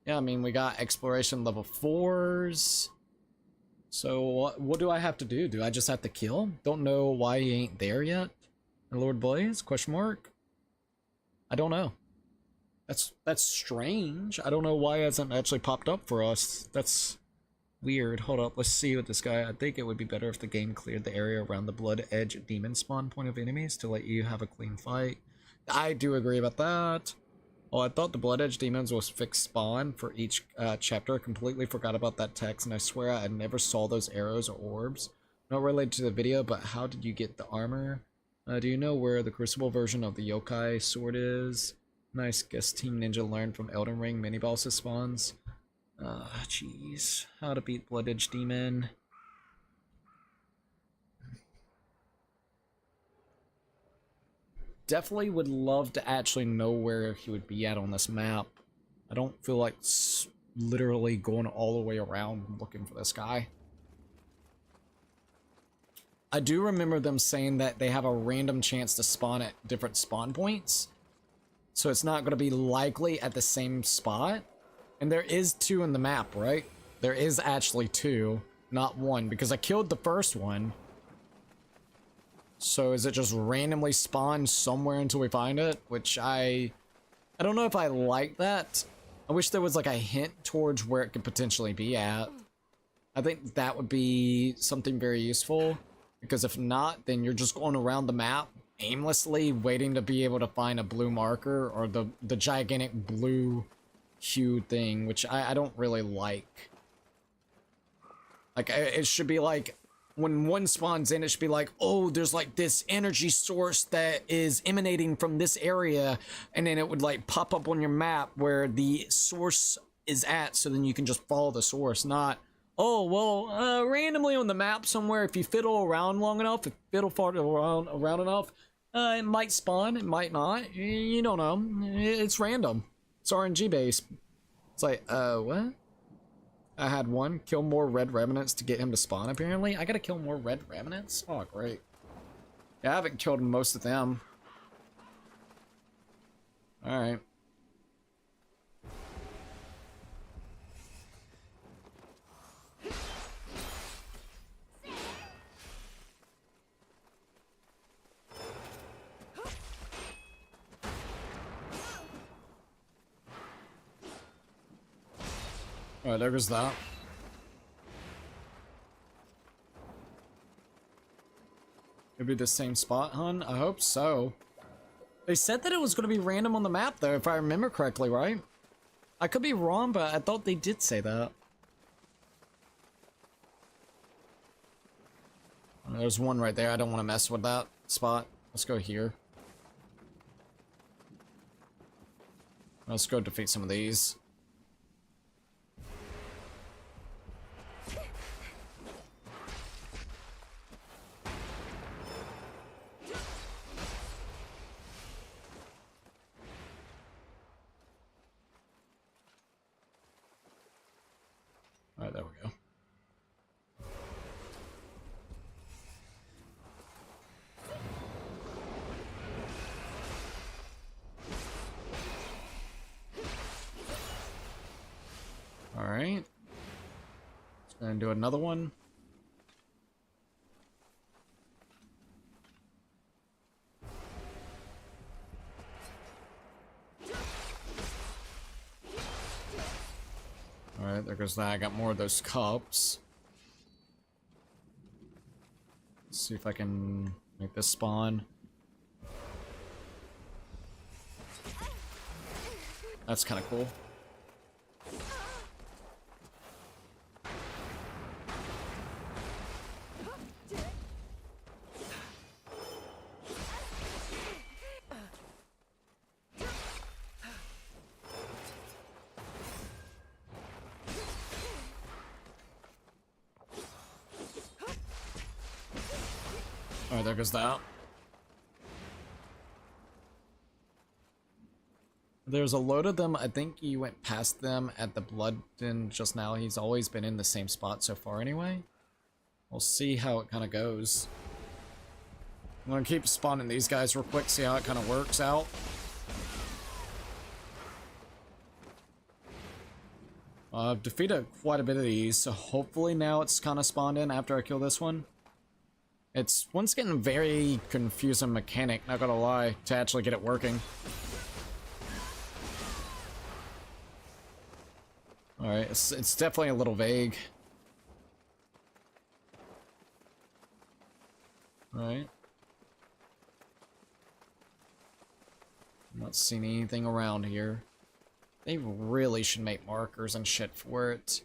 A: Yeah, I mean, we got exploration level 4s. So what do I have to do? Do I just have to kill? Don't know why he ain't there yet. Lord Blaze? Question mark? I don't know. That's strange. I don't know why it hasn't actually popped up for us. That's weird. Hold up, let's see what this guy. I think it would be better if the game cleared the area around the Blood Edge demon spawn point of enemies to let you have a clean fight. I do agree about that. Oh, I thought the Blood Edge demons was fixed spawn for each chapter. I completely forgot about that text, and I swear I never saw those arrows or orbs. Not related to the video, but how did you get the armor? Do you know where the Crucible version of the Yokai sword is? Nice, guess Team Ninja learned from Elden Ring mini bosses spawns. Jeez. How to beat Blood Edge Demon. definitely would love to actually know where he would be at on this map. I don't feel like literally going all the way around looking for this guy. I do remember them saying that they have a random chance to spawn at different spawn points. So it's not going to be likely at the same spot. And there is 2 in the map, right? There is actually 2, not 1, because I killed the first one. So is it just randomly spawned somewhere until we find it? Which I don't know if I like that. I wish there was like a hint towards where it could potentially be at. I think that would be something very useful. Because if not, then you're just going around the map aimlessly waiting to be able to find a blue marker or the gigantic blue hued thing, which I don't really like. Like, it should be like, when one spawns in, it should be like, oh, there's like this energy source that is emanating from this area, and then it would like pop up on your map where the source is at, so then you can just follow the source, not, oh, well, randomly on the map somewhere, if you fiddle around long enough, if you fiddle far around enough, it might spawn, it might not, you don't know, it's random, it's RNG based. It's like, what? I had one, kill more red remnants to get him to spawn, apparently. I gotta kill more red remnants? Oh, great. Yeah, I haven't killed most of them. Alright. Alright, there goes that. Could be the same spot, hun? I hope so. They said that it was going to be random on the map, though, if I remember correctly, right? I could be wrong, but I thought they did say that. There's one right there. I don't want to mess with that spot. Let's go here. Let's go defeat some of these. Alright, there we go. Alright. Let's go and do another one. Alright, there goes that. I got more of those cups. Let's see if I can make this spawn. That's kind of cool. Alright, there goes that. There's a load of them. I think you went past them at the blood den just now. He's always been in the same spot so far anyway. We'll see how it kind of goes. I'm gonna keep spawning these guys real quick, see how it kind of works out. I've defeated quite a bit of these, so hopefully now it's kind of spawned in after I kill this one. It's once getting very confusing mechanic, not gonna lie, to actually get it working. Alright, it's definitely a little vague. Alright. I'm not seeing anything around here. They really should make markers and shit for it.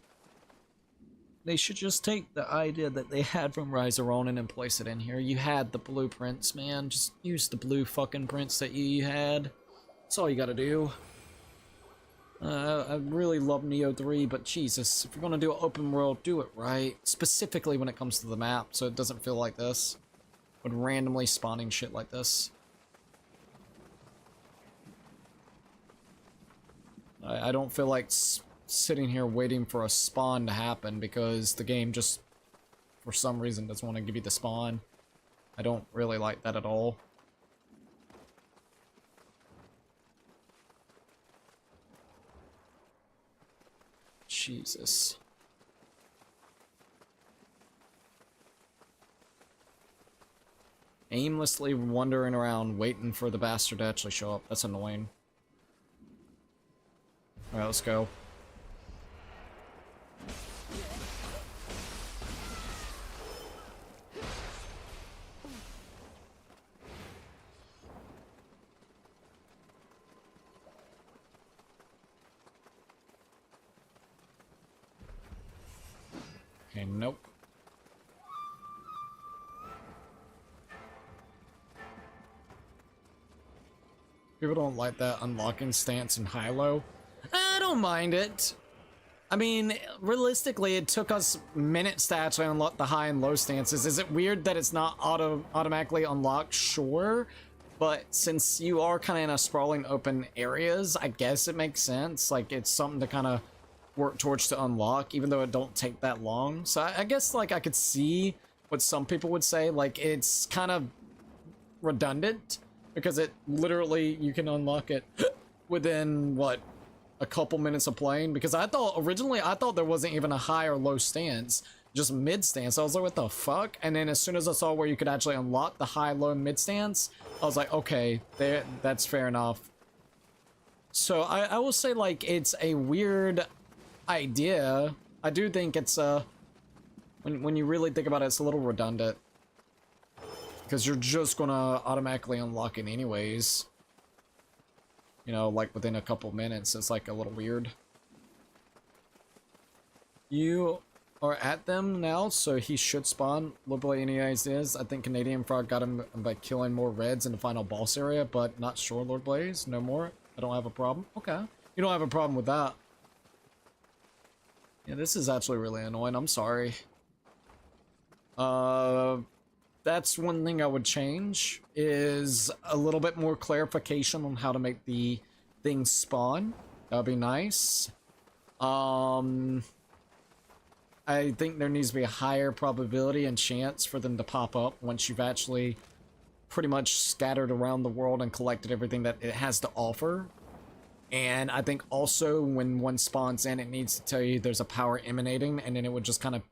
A: They should just take the idea that they had from Rise of Ronin and place it in here. You had the blueprints, man. Just use the blue fucking prints that you had. That's all you gotta do. I really love Nioh 3, but Jesus, if you're gonna do an open world, do it right. Specifically when it comes to the map, so it doesn't feel like this. With randomly spawning shit like this. I don't feel like sitting here waiting for a spawn to happen because the game just, for some reason, doesn't want to give you the spawn. I don't really like that at all. Jesus. Aimlessly wandering around waiting for the bastard to actually show up. That's annoying. Alright, let's go. Okay, nope. People don't like that unlocking stance in high-low. I don't mind it. I mean, realistically, it took us minutes to actually unlock the high and low stances. Is it weird that it's not automatically unlocked? Sure. But since you are kind of in a sprawling open areas, I guess it makes sense. Like, it's something to kind of work towards to unlock, even though it don't take that long. So I guess, like, I could see what some people would say. Like, it's kind of redundant. Because it literally, you can unlock it within, what, a couple minutes of playing? Because originally I thought there wasn't even a high or low stance, just mid stance. I was like, what the fuck? And then as soon as I saw where you could actually unlock the high, low, and mid stance, I was like, okay, that's fair enough. So I will say, like, it's a weird idea. I do think it's, when you really think about it, it's a little redundant. Because you're just gonna automatically unlock it anyways. You know, like within a couple minutes. It's like a little weird. You are at them now, so he should spawn. Lord Blaze anyways is. I think Canadian Frog got him by killing more reds in the final boss area, but not sure, Lord Blaze. No more. I don't have a problem. Okay. You don't have a problem with that. Yeah, this is actually really annoying. I'm sorry. That's one thing I would change, is a little bit more clarification on how to make the things spawn. That would be nice. I think there needs to be a higher probability and chance for them to pop up once you've actually pretty much scattered around the world and collected everything that it has to offer. And I think also when one spawns in, it needs to tell you there's a power emanating, and then it would just kind of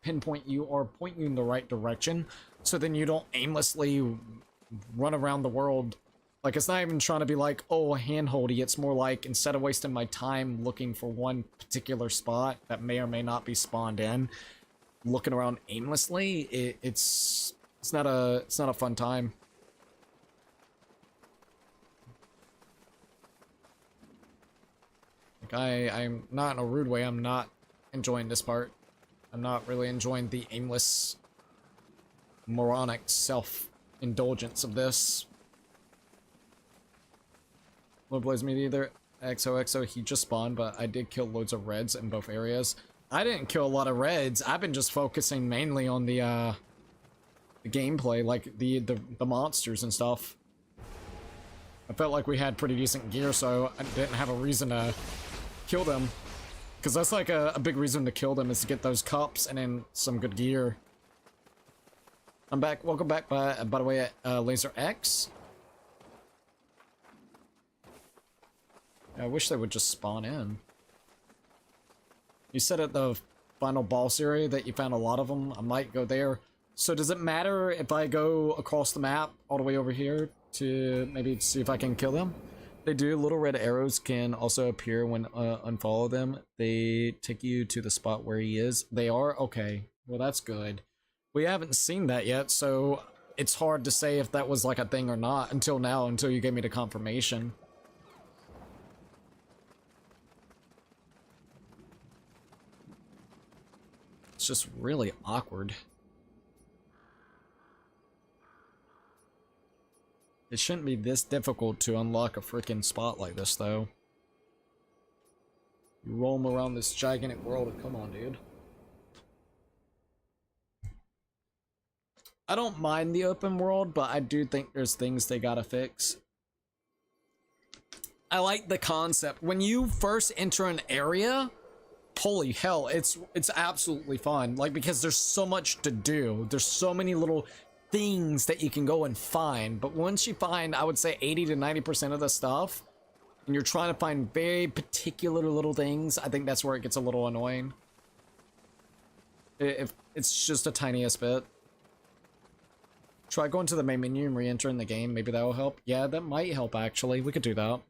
A: pinpoint you or point you in the right direction. So then you don't aimlessly run around the world. Like, it's not even trying to be like, oh, handholdy. It's more like, instead of wasting my time looking for one particular spot that may or may not be spawned in, looking around aimlessly, it's not a fun time. Like, I'm not in a rude way. I'm not enjoying this part. I'm not really enjoying the aimless, moronic self-indulgence of this. Lord Blaze me either. XOXO, he just spawned, but I did kill loads of reds in both areas. I didn't kill a lot of reds. I've been just focusing mainly on the gameplay, like the monsters and stuff. I felt like we had pretty decent gear, so I didn't have a reason to kill them. Because that's like a big reason to kill them, is to get those cups and then some good gear. I'm back. Welcome back, by the way, Laser X. I wish they would just spawn in. You said at the final boss area that you found a lot of them. I might go there. So does it matter if I go across the map all the way over here to maybe see if I can kill them? They do. Little red arrows can also appear when unfollow them. They take you to the spot where he is. They are? Okay. Well, that's good. We haven't seen that yet, so it's hard to say if that was like a thing or not until now, until you gave me the confirmation. It's just really awkward. It shouldn't be this difficult to unlock a freaking spot like this, though. You roam around this gigantic world and come on, dude. I don't mind the open world, but I do think there's things they gotta fix. I like the concept. When you first enter an area, holy hell, it's absolutely fun. Like, because there's so much to do. There's so many little things that you can go and find. But once you find, I would say 80 to 90% of the stuff, and you're trying to find very particular little things, I think that's where it gets a little annoying. If it's just the tiniest bit. Try going to the main menu and re-entering the game. Maybe that will help. Yeah, that might help, actually. We could do that.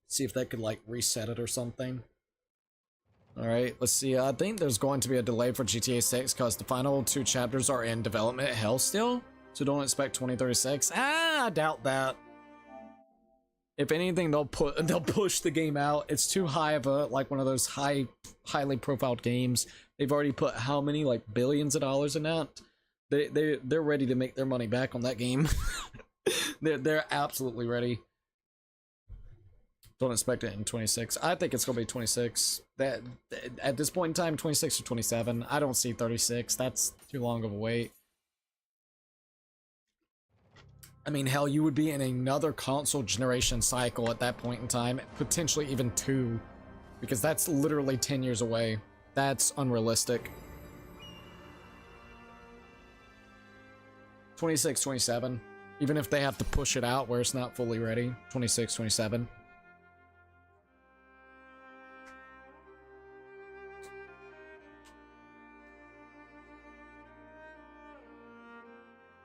A: See if that could, like, reset it or something. Alright, let's see. I think there's going to be a delay for GTA 6 because the final 2 chapters are in development hell still. So don't expect 2036. I doubt that. If anything, they'll push the game out. It's too high of a, like, one of those highly profiled games. They've already put how many, like, billions of dollars in that? They're ready to make their money back on that game. they're absolutely ready. Don't expect it in 26. I think it's gonna be 26. That at this point in time, 26 or 27. I don't see 36. That's too long of a wait. I mean, hell, you would be in another console generation cycle at that point in time, potentially even 2, because that's literally 10 years away. That's unrealistic. 26, 27. Even if they have to push it out where it's not fully ready. 26, 27.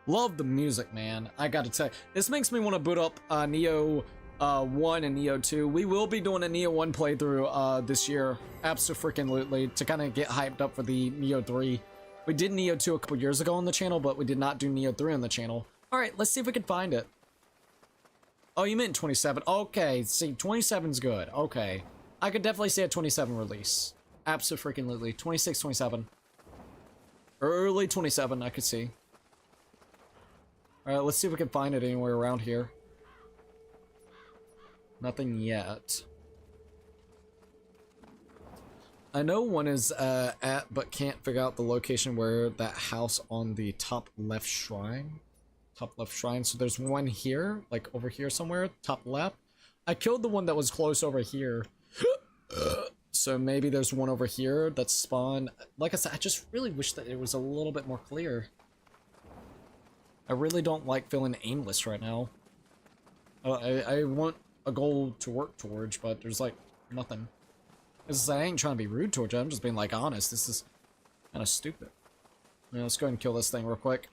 A: Love the music, man. I gotta tell you, this makes me want to boot up Nioh 1 and Nioh 2. We will be doing a Nioh 1 playthrough this year. Absolutely, to kind of get hyped up for the Nioh 3. We did Nioh 2 a couple years ago on the channel, but we did not do Nioh 3 on the channel. Alright, let's see if we can find it. Oh, you meant 27. Okay, see, 27's good. Okay. I could definitely see a 27 release. Absolutely. 26, 27. Early 27, I could see. Alright, let's see if we can find it anywhere around here. Nothing yet. I know one is at, but can't figure out the location where that house on the top left shrine. Top left shrine. So there's one here, like over here somewhere, top left. I killed the one that was close over here. So maybe there's one over here that's spawned. Like I said, I just really wish that it was a little bit more clear. I really don't like feeling aimless right now. I want a goal to work towards, but there's like nothing. I ain't trying to be rude towards you, I'm just being like honest. This is kind of stupid. Yeah, let's go ahead and kill this thing real quick.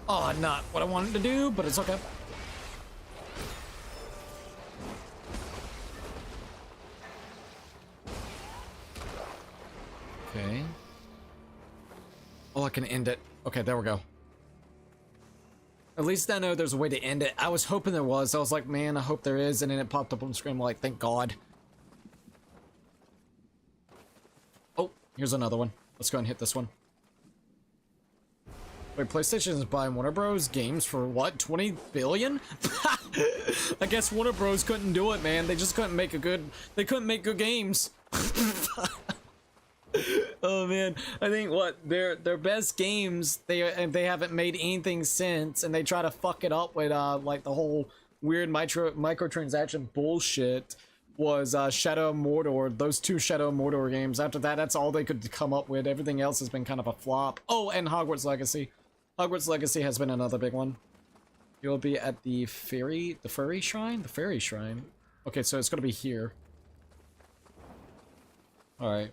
A: Oh, not what I wanted to do, but it's okay. Okay. Oh, I can end it. Okay, there we go. At least I know there's a way to end it. I was hoping there was. I was like, man, I hope there is. And then it popped up on the screen. I'm like, thank God. Oh, here's another one. Let's go and hit this one. Wait, PlayStation is buying Warner Bros. Games for what? 20 billion? I guess Warner Bros. Couldn't do it, man. They just couldn't make a good... They couldn't make good games. Oh, man. I think, what? Their best games, they haven't made anything since, and they try to fuck it up with, like, the whole weird microtransaction bullshit was, Shadow of Mordor. Those 2 Shadow of Mordor games. After that, that's all they could come up with. Everything else has been kind of a flop. Oh, and Hogwarts Legacy. Hogwarts Legacy has been another big one. You'll be at the fairy shrine? The fairy shrine. Okay, so it's gonna be here. Alright.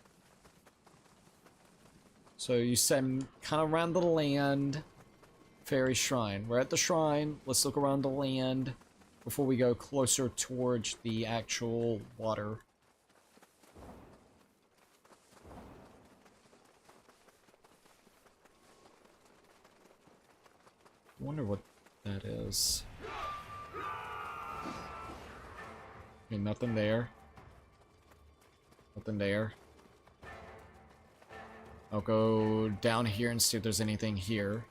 A: So you send kind of around the land. Fairy shrine. We're at the shrine. Let's look around the land before we go closer towards the actual water. I wonder what that is. Okay, nothing there. Nothing there. I'll go down here and see if there's anything here.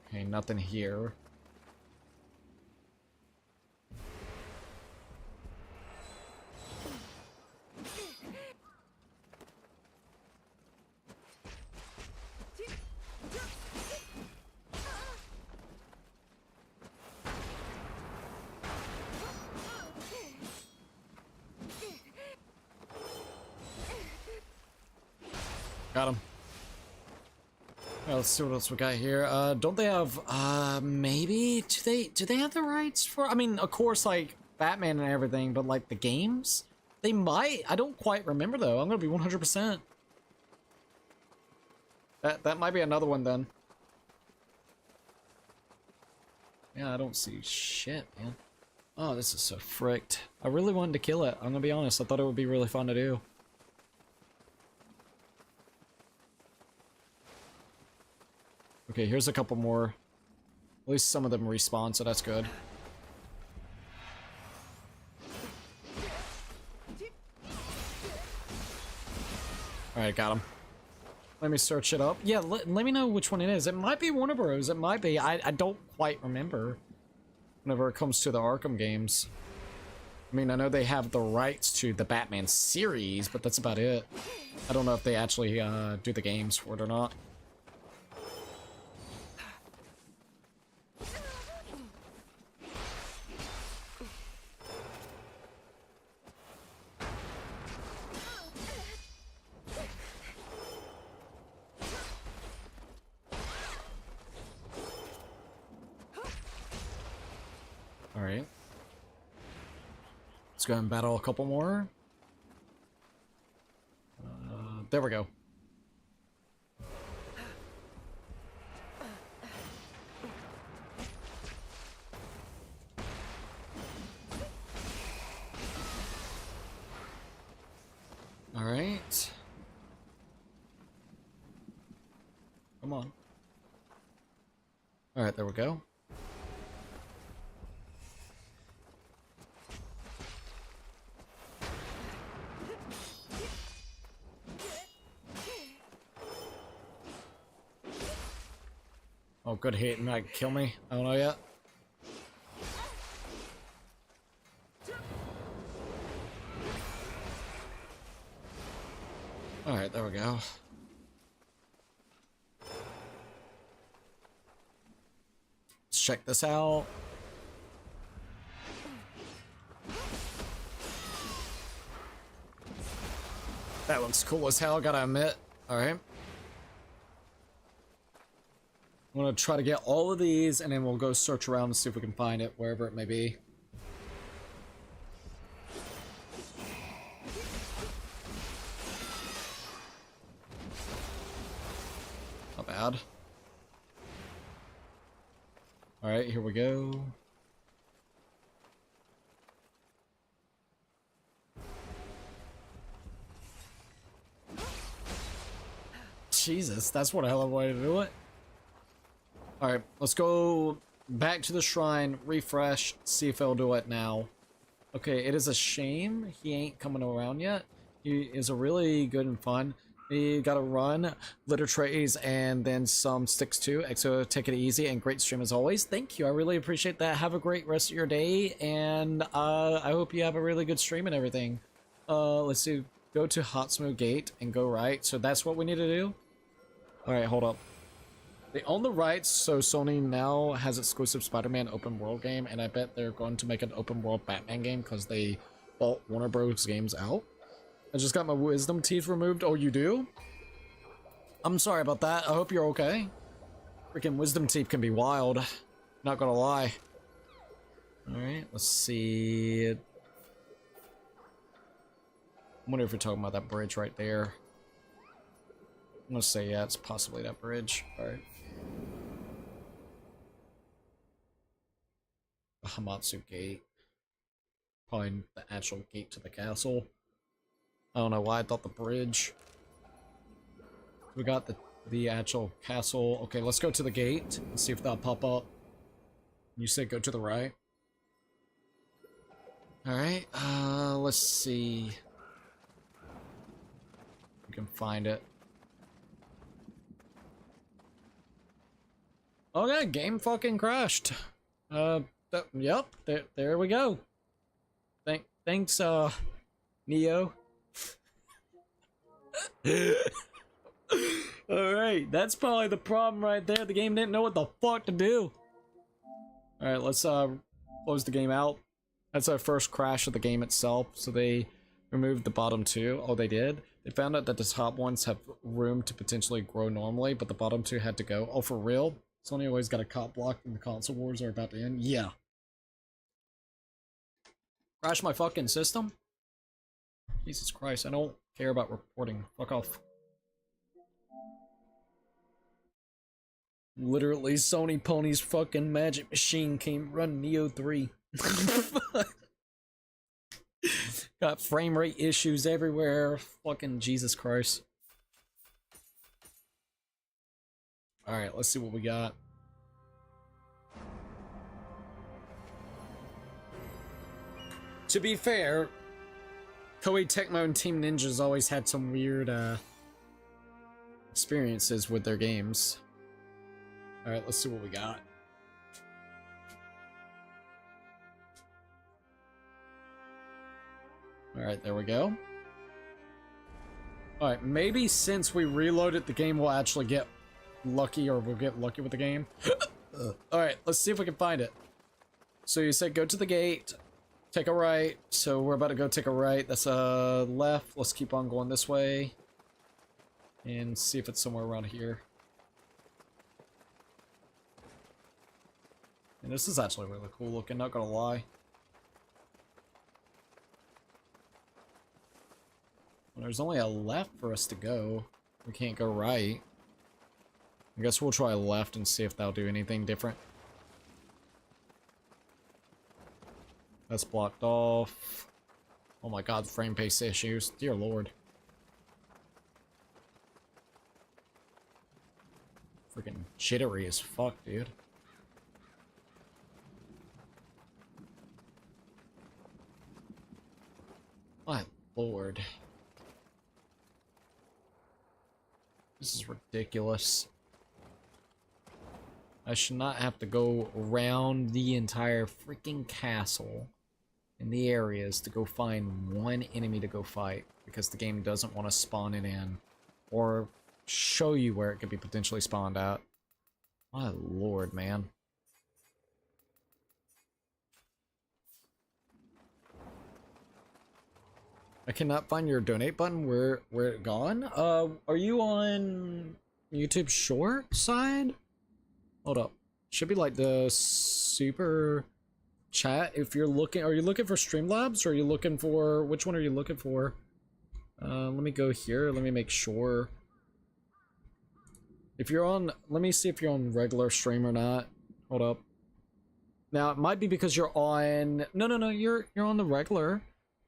A: Okay, nothing here. Got him. Well, let's see what else we got here. Don't they have, maybe? Do they have the rights for, I mean, of course, like, Batman and everything, but, like, the games? They might. I don't quite remember, though. I'm gonna be 100%. That might be another one, then. Yeah, I don't see shit, man. Oh, this is so fricked. I really wanted to kill it. I'm gonna be honest. I thought it would be really fun to do. Okay, here's a couple more. At least some of them respawn, so that's good. Alright, got him. Let me search it up. Yeah, let me know which one it is. It might be Warner Bros. It might be. I don't quite remember whenever it comes to the Arkham games. I mean, I know they have the rights to the Batman series, but that's about it. I don't know if they actually do the games for it or not. Alright. Let's go and battle a couple more. There we go. Alright. Come on. Alright, there we go. Oh, good hit. He might kill me. I don't know yet. Alright, there we go. Let's check this out. That looks cool as hell, gotta admit. Alright. I'm gonna try to get all of these, and then we'll go search around and see if we can find it, wherever it may be. Not bad. Alright, here we go. Jesus, that's one hell of a way to do it. Alright, let's go back to the shrine, refresh, see if it'll do it now. Okay, it is a shame he ain't coming around yet. He is a really good and fun. You gotta run, litter trays, and then some sticks too. So take it easy, and great stream as always. Thank you, I really appreciate that. Have a great rest of your day, and I hope you have a really good stream and everything. Let's see, go to Hot Smoke Gate and go right. So that's what we need to do? Alright, hold up. They own the rights, so Sony now has exclusive Spider-Man open world game, and I bet they're going to make an open world Batman game because they bought Warner Bros. Games out. I just got my wisdom teeth removed. Oh, you do? I'm sorry about that. I hope you're okay. Freaking wisdom teeth can be wild. Not gonna lie. Alright, let's see. I wonder if you're talking about that bridge right there. I'm gonna say, yeah, it's possibly that bridge. Alright. The Hamatsu Gate. Probably the actual gate to the castle. I don't know why I thought the bridge. We got the actual castle. Okay, let's go to the gate and see if that'll pop up. You said go to the right. Alright, let's see. We can find it. Oh yeah, game fucking crashed. Yep, there we go. Thanks, Nioh. Alright, that's probably the problem right there. The game didn't know what the fuck to do. Alright, let's close the game out. That's our first crash of the game itself. So they removed the bottom two. Oh, they did? They found out that the top ones have room to potentially grow normally, but the bottom two had to go. Oh, for real? Sony always got a cop block and the console wars are about to end? Yeah. Crash my fucking system? Jesus Christ, I don't care about reporting. Fuck off. Literally, Sony Pony's fucking magic machine came run Nioh 3. Got frame rate issues everywhere. Fucking Jesus Christ. Alright, let's see what we got. To be fair, Koei Tecmo and Team Ninja's always had some weird experiences with their games. Alright, let's see what we got. Alright, there we go. Alright, maybe since we reloaded the game, we'll actually get lucky, or we'll get lucky with the game. Alright, let's see if we can find it. So you said go to the gate, take a right. So we're about to go take a right. That's a left. Let's keep on going this way. And see if it's somewhere around here. And this is actually really cool looking, not gonna lie. Well, there's only a left for us to go. We can't go right. I guess we'll try left and see if that'll do anything different. That's blocked off. Oh my god, frame pace issues. Dear lord. Freaking jittery as fuck, dude. My lord. This is ridiculous. I should not have to go around the entire freaking castle in the areas to go find one enemy to go fight, because the game doesn't want to spawn it in or show you where it could be potentially spawned at. My lord, man. I cannot find your donate button. Where it gone? Are you on YouTube Short side? Hold up. Should be like the super chat. If you're looking, are you looking for Streamlabs, or are you looking for, which one are you looking for? Let me go here. Let me make sure. If you're on, let me see if you're on regular stream or not. Hold up. Now it might be because you're on. No. You're on the regular.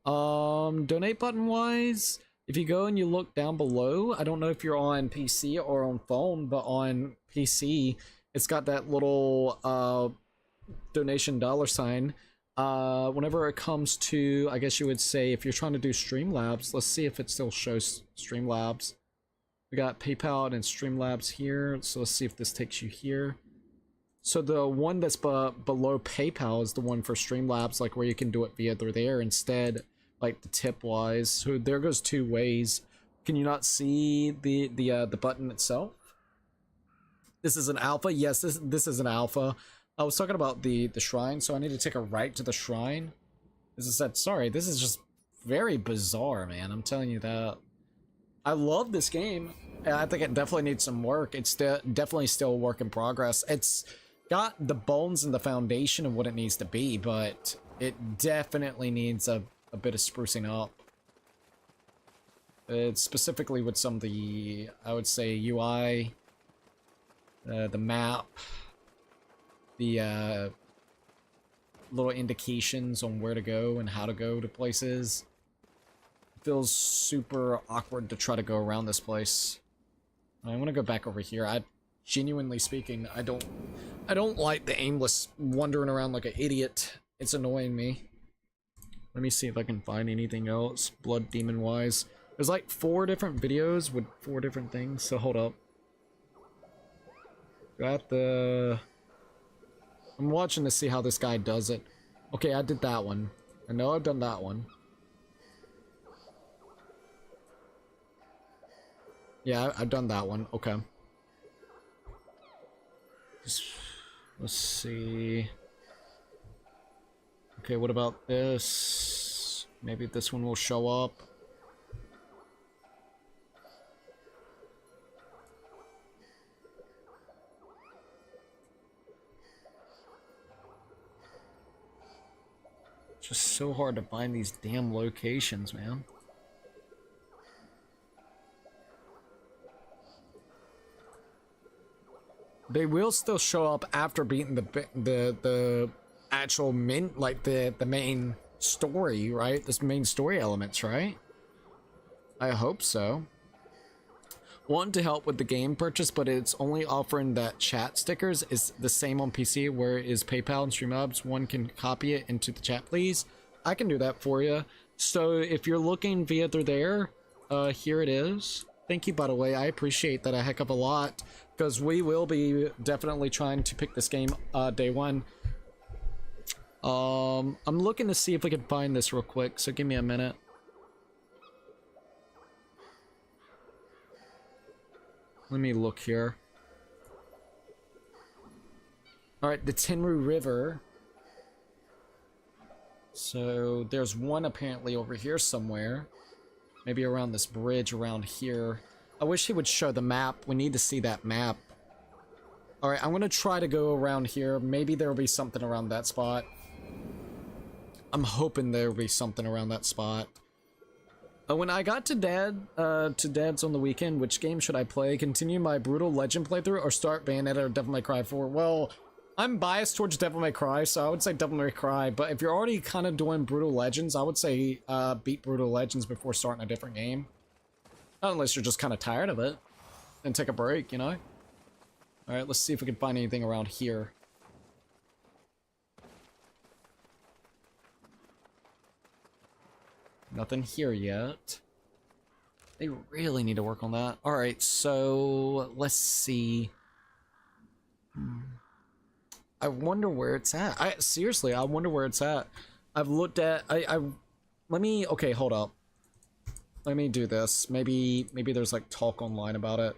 A: Donate button wise, if you go and you look down below, I don't know if you're on PC or on phone, but on PC, it's got that little donation $sign. Whenever it comes to, I guess you would say, if you're trying to do Streamlabs, let's see if it still shows Streamlabs. We got PayPal and Streamlabs here, so let's see if this takes you here. So the one that's below PayPal is the one for Streamlabs, like where you can do it via through there instead, like the tip wise. So there goes two ways. Can you not see the button itself? This is an alpha. Yes, this is an alpha. I was talking about the shrine, so I need to take a right to the shrine. As I said, sorry, this is just very bizarre, man. I'm telling you that. I love this game. I think it definitely needs some work. It's definitely still a work in progress. It's got the bones and the foundation of what it needs to be, but it definitely needs a bit of sprucing up. It's specifically with some of the, I would say, UI, the map, the little indications on where to go and how to go to places. It feels super awkward to try to go around this place. I want to go back over here. Genuinely speaking, I don't like the aimless wandering around like an idiot. It's annoying me. Let me see if I can find anything else blood demon wise. There's like 4 different videos with 4 different things, so hold up. Got the... I'm watching to see how this guy does it. Okay, I did that one. I know I've done that one. Yeah, I've done that one. Okay. Let's see. Okay, what about this? Maybe this one will show up. It's just so hard to find these damn locations, man. They will still show up after beating the actual the main story, right? This main story elements, right? I hope so. Want to help with the game purchase, but it's only offering that chat stickers is the same on PC, where is PayPal and Streamlabs. One can copy it into the chat, please. I can do that for you. So if you're looking via through there, here it is. Thank you, by the way. I appreciate that a heck of a lot, because we will be definitely trying to pick this game day one. I'm looking to see if we can find this real quick, so give me a minute. Let me look here. Alright, the Tenru River. So there's one apparently over here somewhere. Maybe around this bridge around here. I wish he would show the map. We need to see that map. Alright, I'm gonna try to go around here. Maybe there'll be something around that spot. I'm hoping there'll be something around that spot. When I got to Dad's on the weekend, which game should I play? Continue my Brutal Legend playthrough or start Bayonetta or Devil May Cry 4? Well, I'm biased towards Devil May Cry, so I would say Devil May Cry, but if you're already kind of doing Brutal Legends, I would say beat Brutal Legends before starting a different game. Not unless you're just kind of tired of it and take a break, you know? Alright, let's see if we can find anything around here. Nothing here yet. They really need to work on that. Alright, so let's see. I wonder where it's at. Seriously, I wonder where it's at. I've looked at let me okay, hold up. Let me do this. Maybe there's like talk online about it.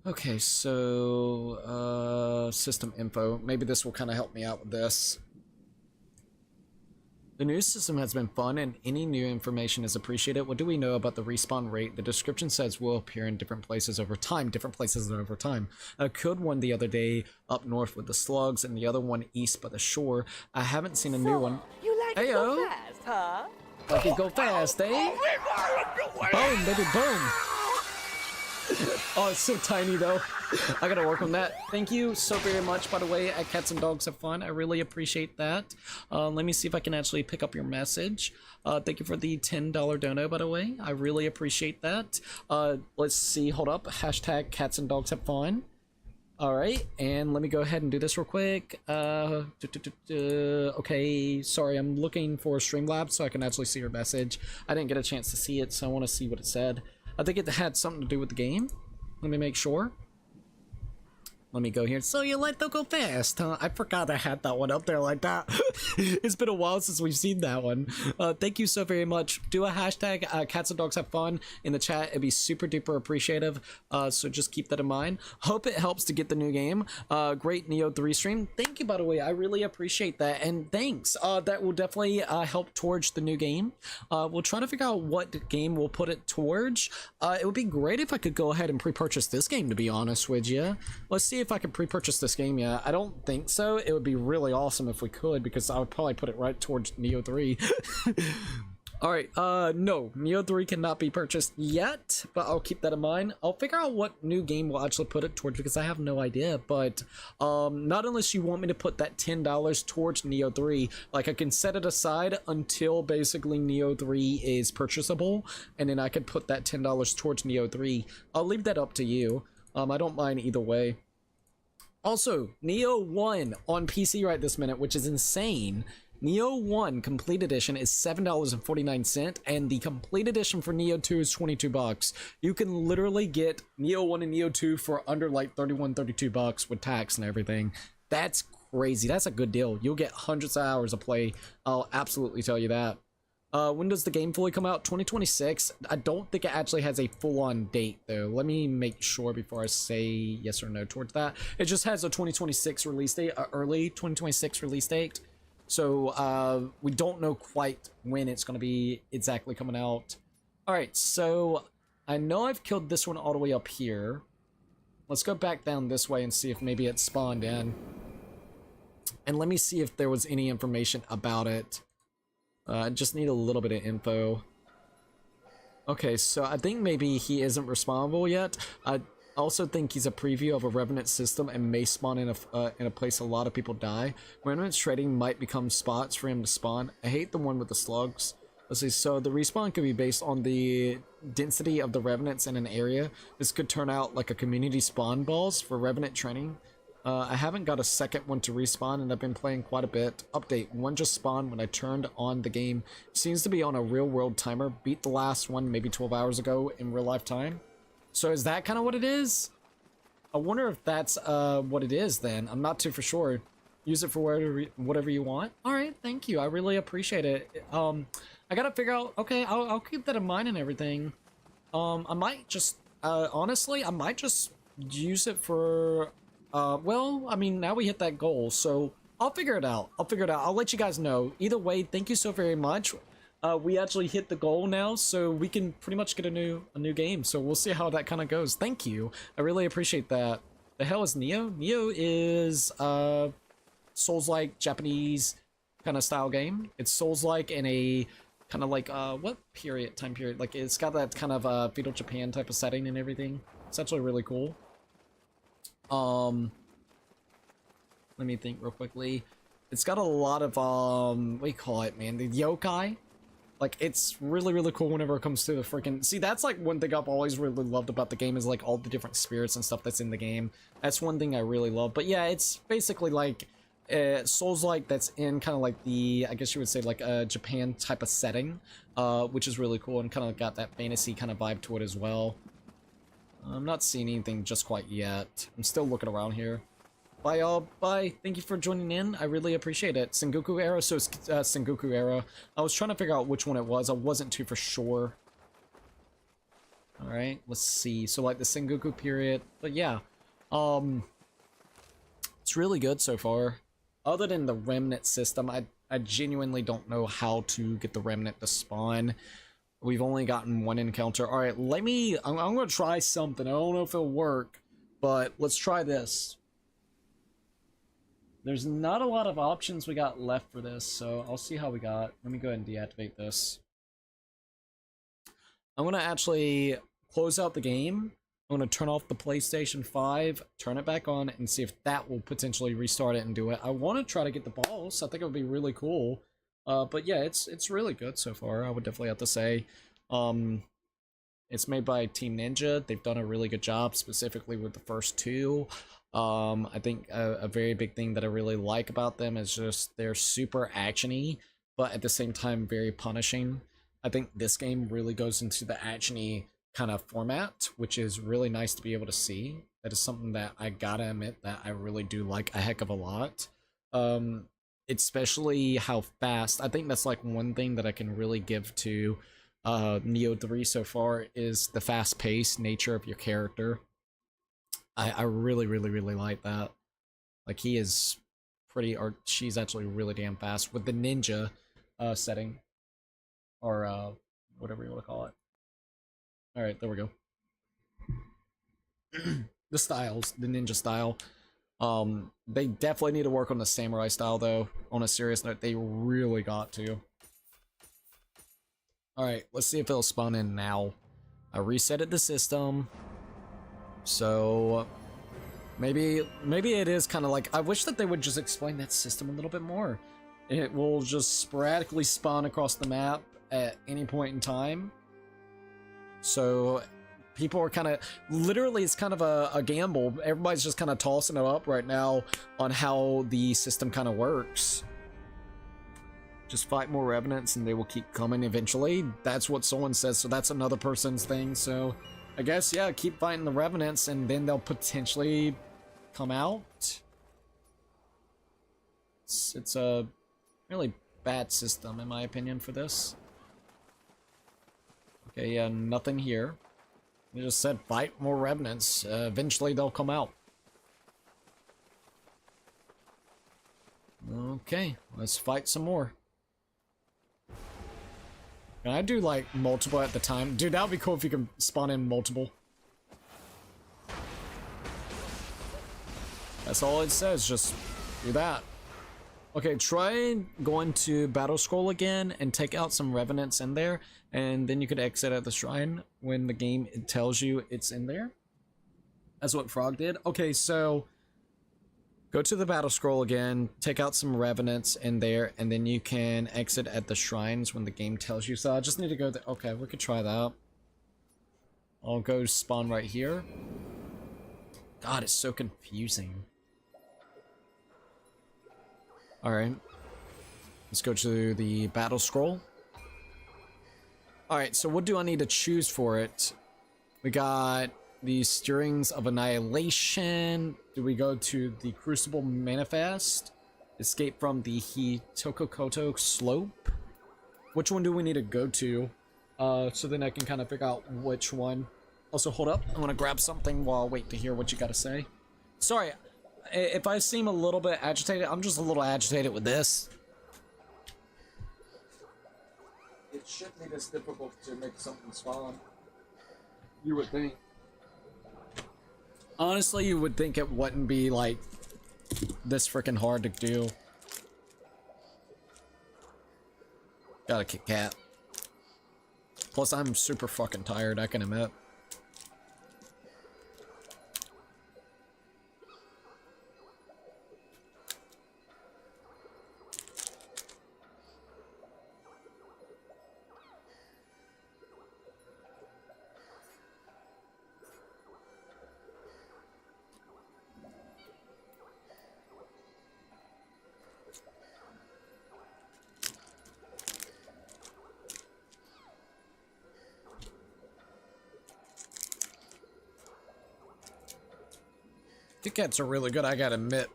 A: Okay, so system info. Maybe this will kind of help me out with this. The new system has been fun and any new information is appreciated. What do we know about the respawn rate? The description says will appear in different places over time. I killed one the other day up north with the slugs and the other one east by the shore. I haven't seen a new one.
C: You like it go fast, huh?
A: Like it go fast, eh? Boom, baby, boom. Oh, it's so tiny though. I gotta work on that. Thank you so very much, by the way, at Cats and Dogs Have Fun. I really appreciate that. Let me see if I can actually pick up your message. Thank you for the $10 dono, by the way. I really appreciate that. Let's see, hold up. Hashtag Cats and Dogs Have Fun. Alright, and let me go ahead and do this real quick. Okay, sorry, I'm looking for Streamlabs so I can actually see your message. I didn't get a chance to see it, so I want to see what it said. I think it had something to do with the game. Let me make sure. Let me go here. So you like to go fast, huh? I forgot I had that one up there like that. It's been a while since we've seen that one. Thank you so very much. Do a hashtag Cats and Dogs Have Fun in the chat. It'd be super duper appreciative. So just keep that in mind. Hope it helps to get the new game. Great Nioh 3 stream. Thank you, by the way. I really appreciate that. And thanks. That will definitely help towards the new game. We'll try to figure out what game we'll put it towards. It would be great if I could go ahead and pre-purchase this game, to be honest with you. Let's see if I can pre-purchase this game yet. I don't think so. It would be really awesome if we could, because I would probably put it right towards Nioh 3. Alright, no, Nioh 3 cannot be purchased yet, but I'll keep that in mind. I'll figure out what new game we'll actually put it towards, because I have no idea, but not unless you want me to put that $10 towards Nioh 3. Like, I can set it aside until basically Nioh 3 is purchasable, and then I could put that $10 towards Nioh 3. I'll leave that up to you. I don't mind either way. Also, Nioh 1 on PC right this minute, which is insane. Nioh 1 Complete Edition is $7.49, and the Complete Edition for Nioh 2 is $22. You can literally get Nioh 1 and Nioh 2 for under like 31, 32 bucks with tax and everything. That's crazy. That's a good deal. You'll get hundreds of hours of play. I'll absolutely tell you that. When does the game fully come out? 2026. I don't think it actually has a full-on date, though. Let me make sure before I say yes or no towards that. It just has a 2026 release date, early 2026 release date. So, we don't know quite when it's going to be exactly coming out. Alright, so I know I've killed this one all the way up here. Let's go back down this way and see if maybe it spawned in. And let me see if there was any information about it. I just need a little bit of info. Okay, so I think maybe he isn't respawnable yet. I also think he's a preview of a Revenant system and may spawn in a place a lot of people die. Revenant's trading might become spots for him to spawn. I hate the one with the slugs. Let's see, so the respawn could be based on the density of the Revenants in an area. This could turn out like a community spawn balls for Revenant training. I haven't got a second one to respawn, and I've been playing quite a bit. Update, one just spawned when I turned on the game. Seems to be on a real world timer. Beat the last one maybe 12 hours ago in real life time. So is that kind of what it is? I wonder if that's what it is then. I'm not too for sure. Use it for whatever you want. Alright, thank you. I really appreciate it. I gotta figure out, okay, I'll keep that in mind and everything. I might just, honestly, I might just use it for... well, I mean, now we hit that goal, so I'll figure it out. I'll let you guys know. Either way, thank you so very much. We actually hit the goal now, so we can pretty much get a new game. So we'll see how that kind of goes. Thank you. I really appreciate that. The hell is Nioh? Nioh is Souls-like Japanese kind of style game. It's Souls-like in a kind of like what time period? Like it's got that kind of feudal Japan type of setting and everything. It's actually really cool. Let me think real quickly. It's got a lot of what do you call it, man? The yokai. Like, it's really, really cool whenever it comes to the freaking... See, that's like one thing I've always really loved about the game is like all the different spirits and stuff that's in the game. That's one thing I really love. But yeah, it's basically like Souls-like that's in kind of like the, I guess you would say like a Japan type of setting, which is really cool and kind of got that fantasy kind of vibe to it as well. I'm not seeing anything just quite yet. I'm still looking around here. Bye, y'all. Bye. Thank you for joining in. I really appreciate it. Sengoku era. So it's Sengoku era. I was trying to figure out which one it was. I wasn't too for sure. Alright, let's see. So like the Sengoku period. But yeah. It's really good so far. Other than the Remnant system, I genuinely don't know how to get the Remnant to spawn. We've only gotten one encounter. Alright, I'm gonna try something. I don't know if it'll work, but let's try this. There's not a lot of options we got left for this, so I'll see how we got. Let me go ahead and deactivate this. I'm gonna actually close out the game. I'm gonna turn off the PlayStation 5, turn it back on, and see if that will potentially restart it and do it. I want to try to get the balls. I think it would be really cool. But yeah, it's really good so far, I would definitely have to say. It's made by Team Ninja. They've done a really good job, specifically with the first two. I think a very big thing that I really like about them is just they're super action-y, but at the same time very punishing. I think this game really goes into the action-y kind of format, which is really nice to be able to see. That is something that I gotta admit that I really do like a heck of a lot. Especially how fast. I think that's like one thing that I can really give to Nioh 3 so far is the fast-paced nature of your character. I really, really, really like that. Like, he is pretty, or she's actually really damn fast with the ninja setting. Or whatever you want to call it. Alright, there we go. The styles, the ninja style. They definitely need to work on the samurai style, though. On a serious note, they really got to. Alright, let's see if it'll spawn in now. I resetted the system. So maybe it is kind of like, I wish that they would just explain that system a little bit more. It will just sporadically spawn across the map at any point in time. So people are kind of, literally it's kind of a gamble. Everybody's just kind of tossing it up right now on how the system kind of works. Just fight more revenants and they will keep coming eventually. That's what someone says, so that's another person's thing. So I guess, yeah, keep fighting the revenants and then they'll potentially come out. It's a really bad system in my opinion for this. Okay, yeah, nothing here. They just said fight more revenants. Eventually they'll come out. Okay, let's fight some more. Can I do like multiple at the time? Dude, that would be cool if you can spawn in multiple. That's all it says, just do that. Okay, try going to Battle Scroll again and take out some revenants in there, and then you could exit at the shrine when the game tells you it's in there. That's what Frog did. Okay, so go to the Battle Scroll again, take out some revenants in there, and then you can exit at the shrines when the game tells you so. I just need to go there. Okay, we could try that. I'll go spawn right here. God, it's so confusing. Alright. Let's go to the Battle Scroll. Alright, so what do I need to choose for it? We got the Stirrings of Annihilation. Do we go to the Crucible Manifest? Escape from the Hitokokoto Slope? Which one do we need to go to? So then I can kind of figure out which one. Also, hold up. I want to grab something while I wait to hear what you got to say. Sorry, if I seem a little bit agitated, I'm just a little agitated with this. It shouldn't be this difficult to make something spawn. You would think. Honestly, you would think it wouldn't be, like, this freaking hard to do. Got a Kit Kat. Plus, I'm super fucking tired, I can admit. Kit Kats are really good, I gotta admit.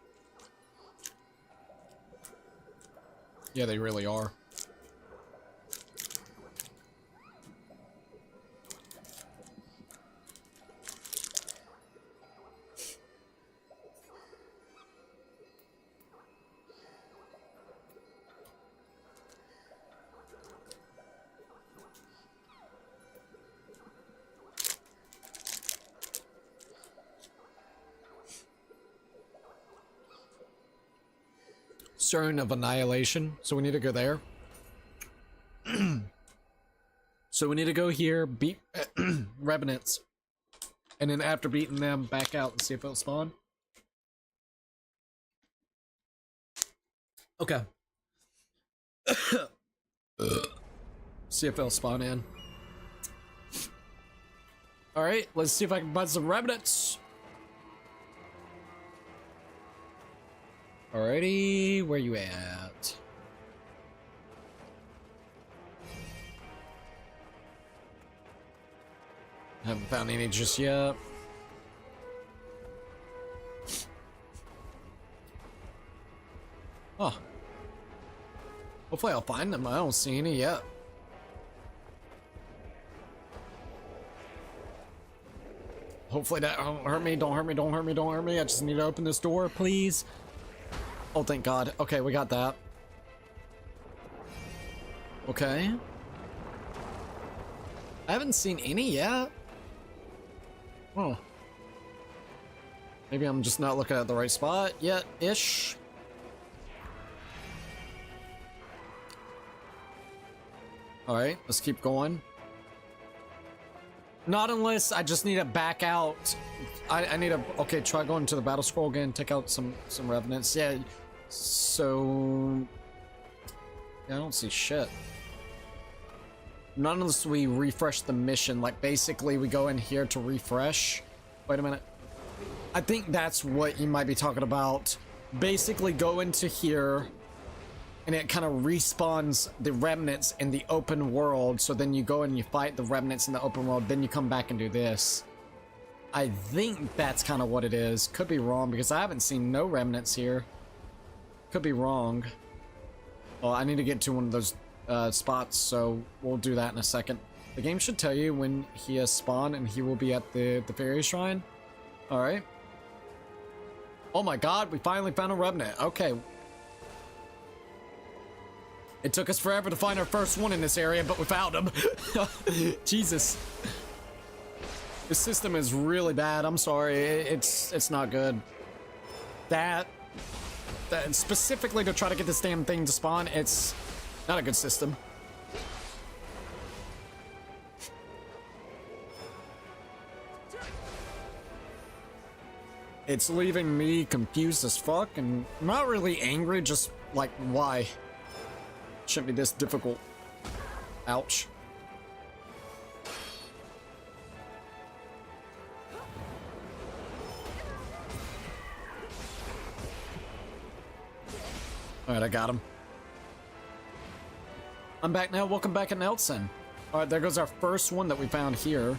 A: Yeah, they really are. Stirring of Annihilation, so we need to go there. So we need to go here, beat revenants, and then after beating them, back out and see if it'll spawn. Okay. See if it'll spawn in. Alright, let's see if I can find some revenants. Alrighty, where you at? Haven't found any just yet. Oh. Hopefully I'll find them. I don't see any yet. Hopefully that don't hurt me, don't hurt me, don't hurt me, don't hurt me. I just need to open this door, please. Oh, thank God. Okay, we got that. Okay. I haven't seen any yet. Oh. Maybe I'm just not looking at the right spot yet-ish. Alright, let's keep going. Not unless I just need to back out. I need to... Okay, try going to the Battle Scroll again, take out some revenants. Yeah, so... Yeah, I don't see shit. Not unless we refresh the mission. Like, basically, we go in here to refresh. Wait a minute. I think that's what you might be talking about. Basically, go into here. and it kind of respawns the remnants in the open world. So then you go and you fight the remnants in the open world, then you come back and do this. I think that's kind of what it is. Could be wrong because I haven't seen no remnants here. Could be wrong. Well, I need to get to one of those spots, so we'll do that in a second. The game should tell you when he has spawned and he will be at the fairy shrine. Alright. Oh my god, we finally found a remnant. Okay. It took us forever to find our first one in this area, but we found him. Jesus. The system is really bad. I'm sorry. It's not good. That specifically to try to get this damn thing to spawn, it's not a good system. It's leaving me confused as fuck and not really angry, just like, why? Shouldn't be this difficult. Ouch. Alright, I got him. I'm back now. Welcome back at Nelson. Alright, there goes our first one that we found here.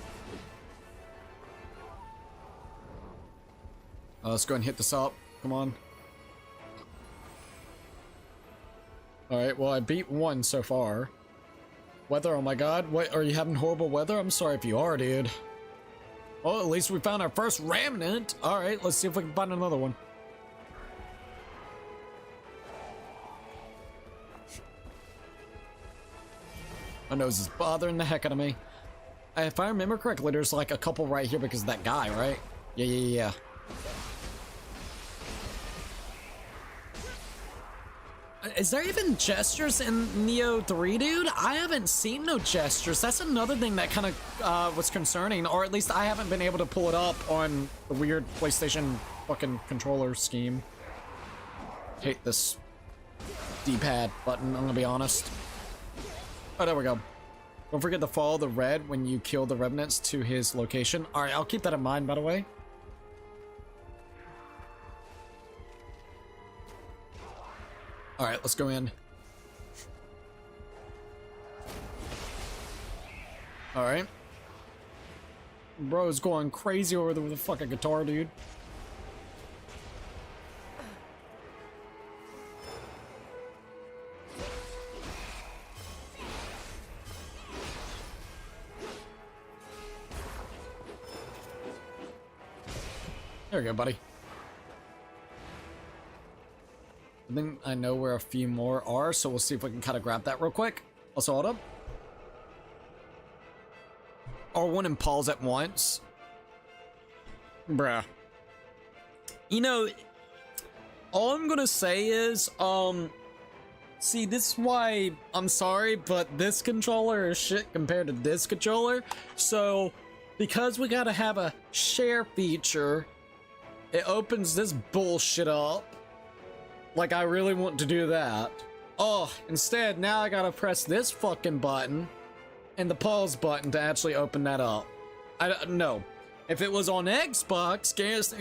A: Let's go and hit this up. Come on. Alright, well, I beat one so far. Weather, oh my god. What, are you having horrible weather? I'm sorry if you are, dude. Well, at least we found our first remnant. Alright, let's see if we can find another one. My nose is bothering the heck out of me. If I remember correctly, there's like a couple right here because of that guy, right? Yeah. Is there even gestures in Nioh 3, dude? I haven't seen no gestures. That's another thing that kind of was concerning, or at least I haven't been able to pull it up on the weird PlayStation fucking controller scheme. Hate this D-pad button, I'm gonna be honest. Oh, there we go. Don't forget to follow the red when you kill the remnants to his location. Alright, I'll keep that in mind, by the way. Alright, let's go in. Alright. Bro's going crazy over the fucking guitar, dude. There we go, buddy. I think I know where a few more are, so we'll see if we can kind of grab that real quick. Also, hold up. R1 and pause at once. Bruh. You know, all I'm gonna say is, see, this is why I'm sorry, but this controller is shit compared to this controller. So, because we gotta have a share feature, it opens this bullshit up. Like, I really want to do that. Oh, instead, now I gotta press this fucking button and the pause button to actually open that up. I don't know. If it was on Xbox,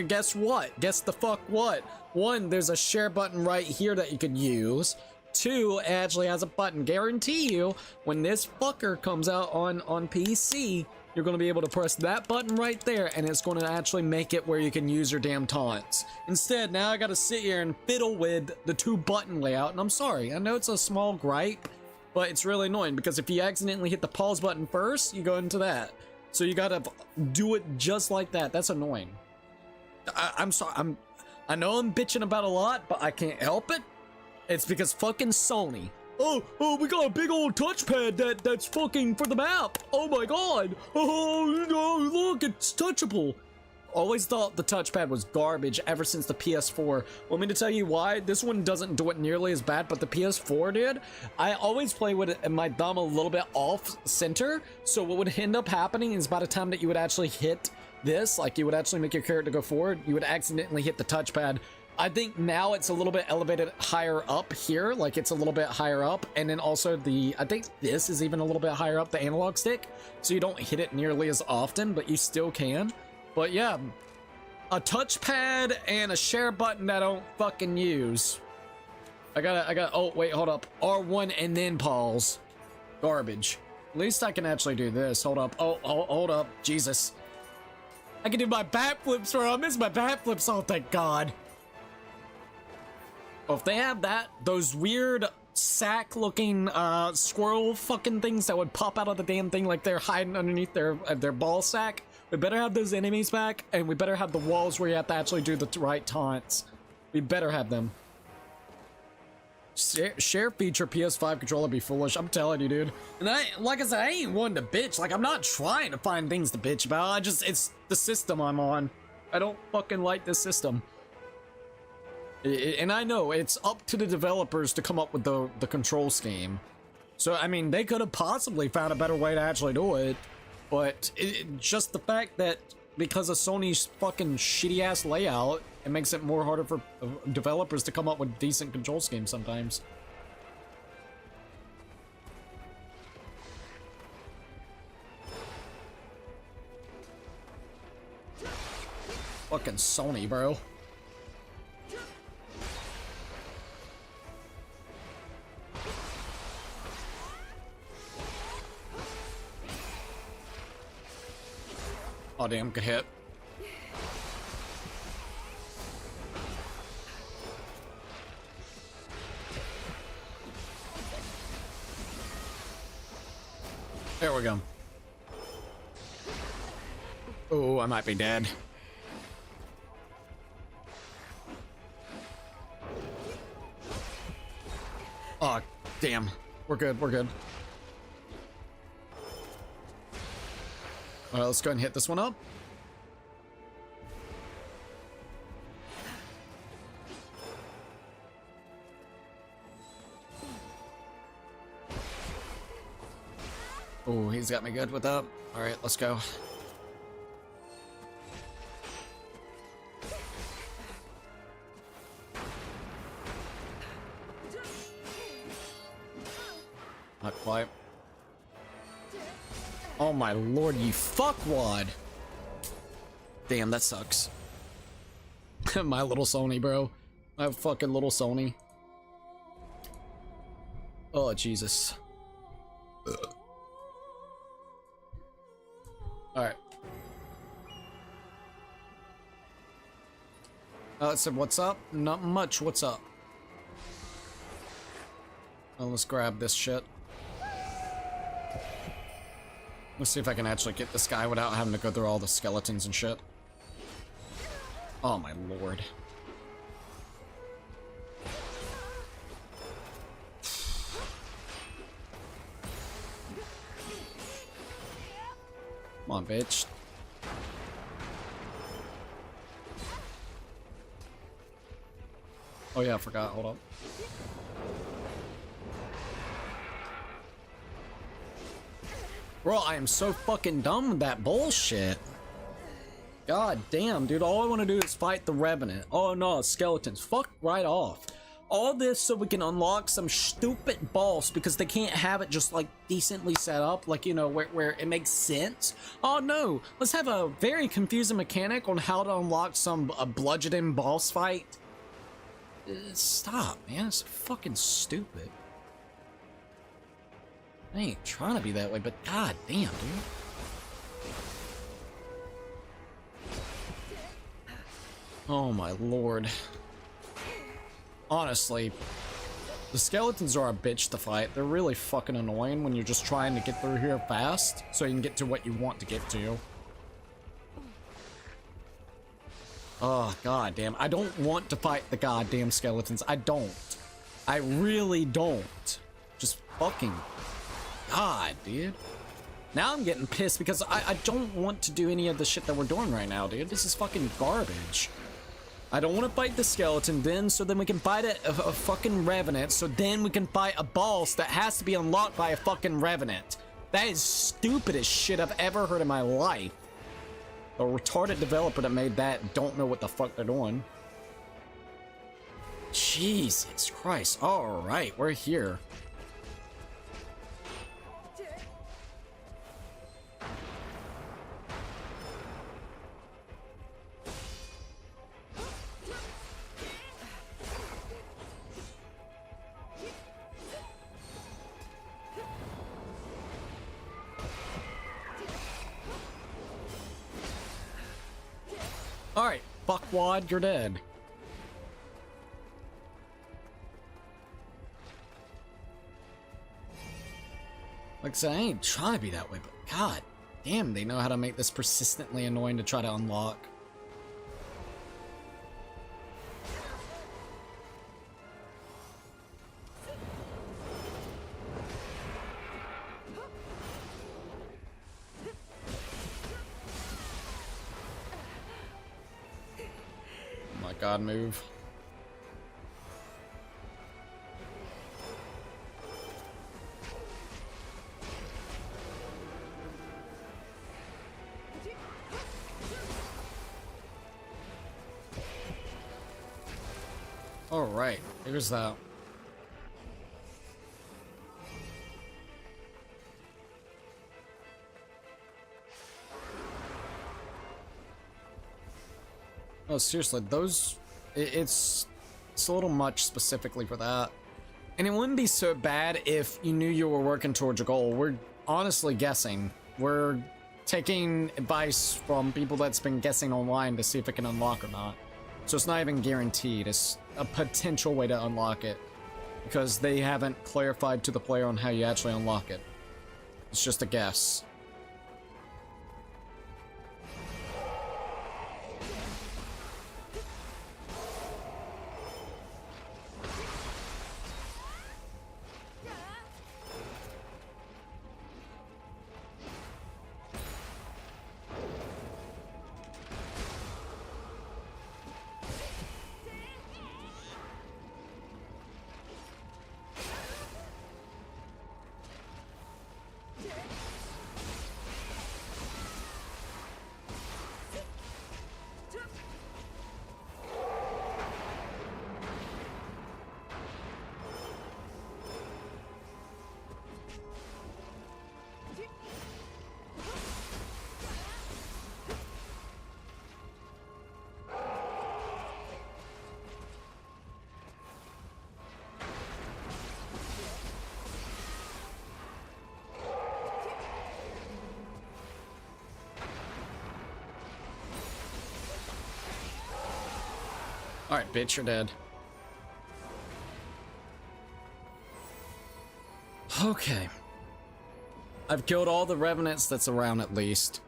A: guess what? Guess the fuck what? One, there's a share button right here that you could use. Two, it actually has a button. Guarantee you, when this fucker comes out on PC, you're going to be able to press that button right there, and it's going to actually make it where you can use your damn taunts. Instead, now I got to sit here and fiddle with the two button layout, and I'm sorry. I know it's a small gripe, but it's really annoying, because if you accidentally hit the pause button first, you go into that. So you got to do it just like that. That's annoying. I'm sorry. I know I'm bitching about a lot, but I can't help it. It's because fucking Sony. Oh, we got a big old touchpad that's fucking for the map. Oh my god. Oh, no, look, it's touchable. Always thought the touchpad was garbage ever since the PS4. Want me to tell you why? This one doesn't do it nearly as bad, but the PS4 did. I always play with my thumb a little bit off center. So what would end up happening is by the time that you would actually hit this, like you would actually make your character go forward, you would accidentally hit the touchpad. I think now it's a little bit elevated higher up here, like it's a little bit higher up, and then also I think this is even a little bit higher up, the analog stick, so you don't hit it nearly as often, but you still can. But yeah, a touchpad and a share button that I don't fucking use. oh, wait, hold up. R1 and then pause. Garbage. At least I can actually do this. Hold up. Oh, hold up. Jesus. I can do my backflips, bro. I miss my backflips. Oh, thank God. Well, if they have that, those weird sack-looking squirrel fucking things that would pop out of the damn thing like they're hiding underneath their ball sack, we better have those enemies back, and we better have the walls where you have to actually do the right taunts. We better have them. Share feature PS5 controller be foolish. I'm telling you, dude. And like I said, I ain't one to bitch. Like, I'm not trying to find things to bitch about. It's the system I'm on. I don't fucking like this system. And I know it's up to the developers to come up with the control scheme. So, I mean, they could have possibly found a better way to actually do it. But just the fact that because of Sony's fucking shitty-ass layout, it makes it more harder for developers to come up with decent control schemes sometimes. Fucking Sony, bro. Oh damn, good hit. There we go. Oh, I might be dead. Oh, damn. We're good, we're good. Alright, let's go ahead and hit this one up. Oh, he's got me good with that. Alright, let's go. Not quite. Oh my lord, you fuckwad! Damn, that sucks. My little Sony, bro. My fucking little Sony. Oh, Jesus. Alright. It said, what's up? Not much, what's up? Well, let's grab this shit. Let's see if I can actually get this guy without having to go through all the skeletons and shit. Oh my lord. Come on, bitch. Oh yeah, I forgot. Hold up. Bro, I am so fucking done with that bullshit. God damn, dude. All I want to do is fight the Revenant. Oh no, skeletons. Fuck right off. All this so we can unlock some stupid boss because they can't have it just like decently set up, like, you know, where it makes sense. Oh no, let's have a very confusing mechanic on how to unlock some bludgeoning boss fight. Stop, man. It's fucking stupid. I ain't trying to be that way, but god damn, dude. Oh my lord. Honestly, the skeletons are a bitch to fight. They're really fucking annoying when you're just trying to get through here fast so you can get to what you want to get to. Oh, god damn. I don't want to fight the goddamn skeletons. I don't. I really don't. Just fucking... God, dude. Now I'm getting pissed because I don't want to do any of the shit that we're doing right now, dude. This is fucking garbage. I don't want to fight the skeleton then, so then we can fight a fucking Revenant, so then we can fight a boss that has to be unlocked by a fucking Revenant. That is stupidest shit I've ever heard in my life. A retarded developer that made that don't know what the fuck they're doing. Jesus Christ. Alright, we're here. fuckwad, you're dead. Like I said, I ain't trying to be that way, but god damn, they know how to make this persistently annoying to try to unlock. Oh my god, move. Alright, here's that. Oh, seriously, those... It's a little much specifically for that. And it wouldn't be so bad if you knew you were working towards a goal. We're honestly guessing. We're taking advice from people that's been guessing online to see if it can unlock or not. So it's not even guaranteed. It's a potential way to unlock it, because they haven't clarified to the player on how you actually unlock it. It's just a guess. Alright, bitch, you're dead. Okay. I've killed all the revenants that's around at least.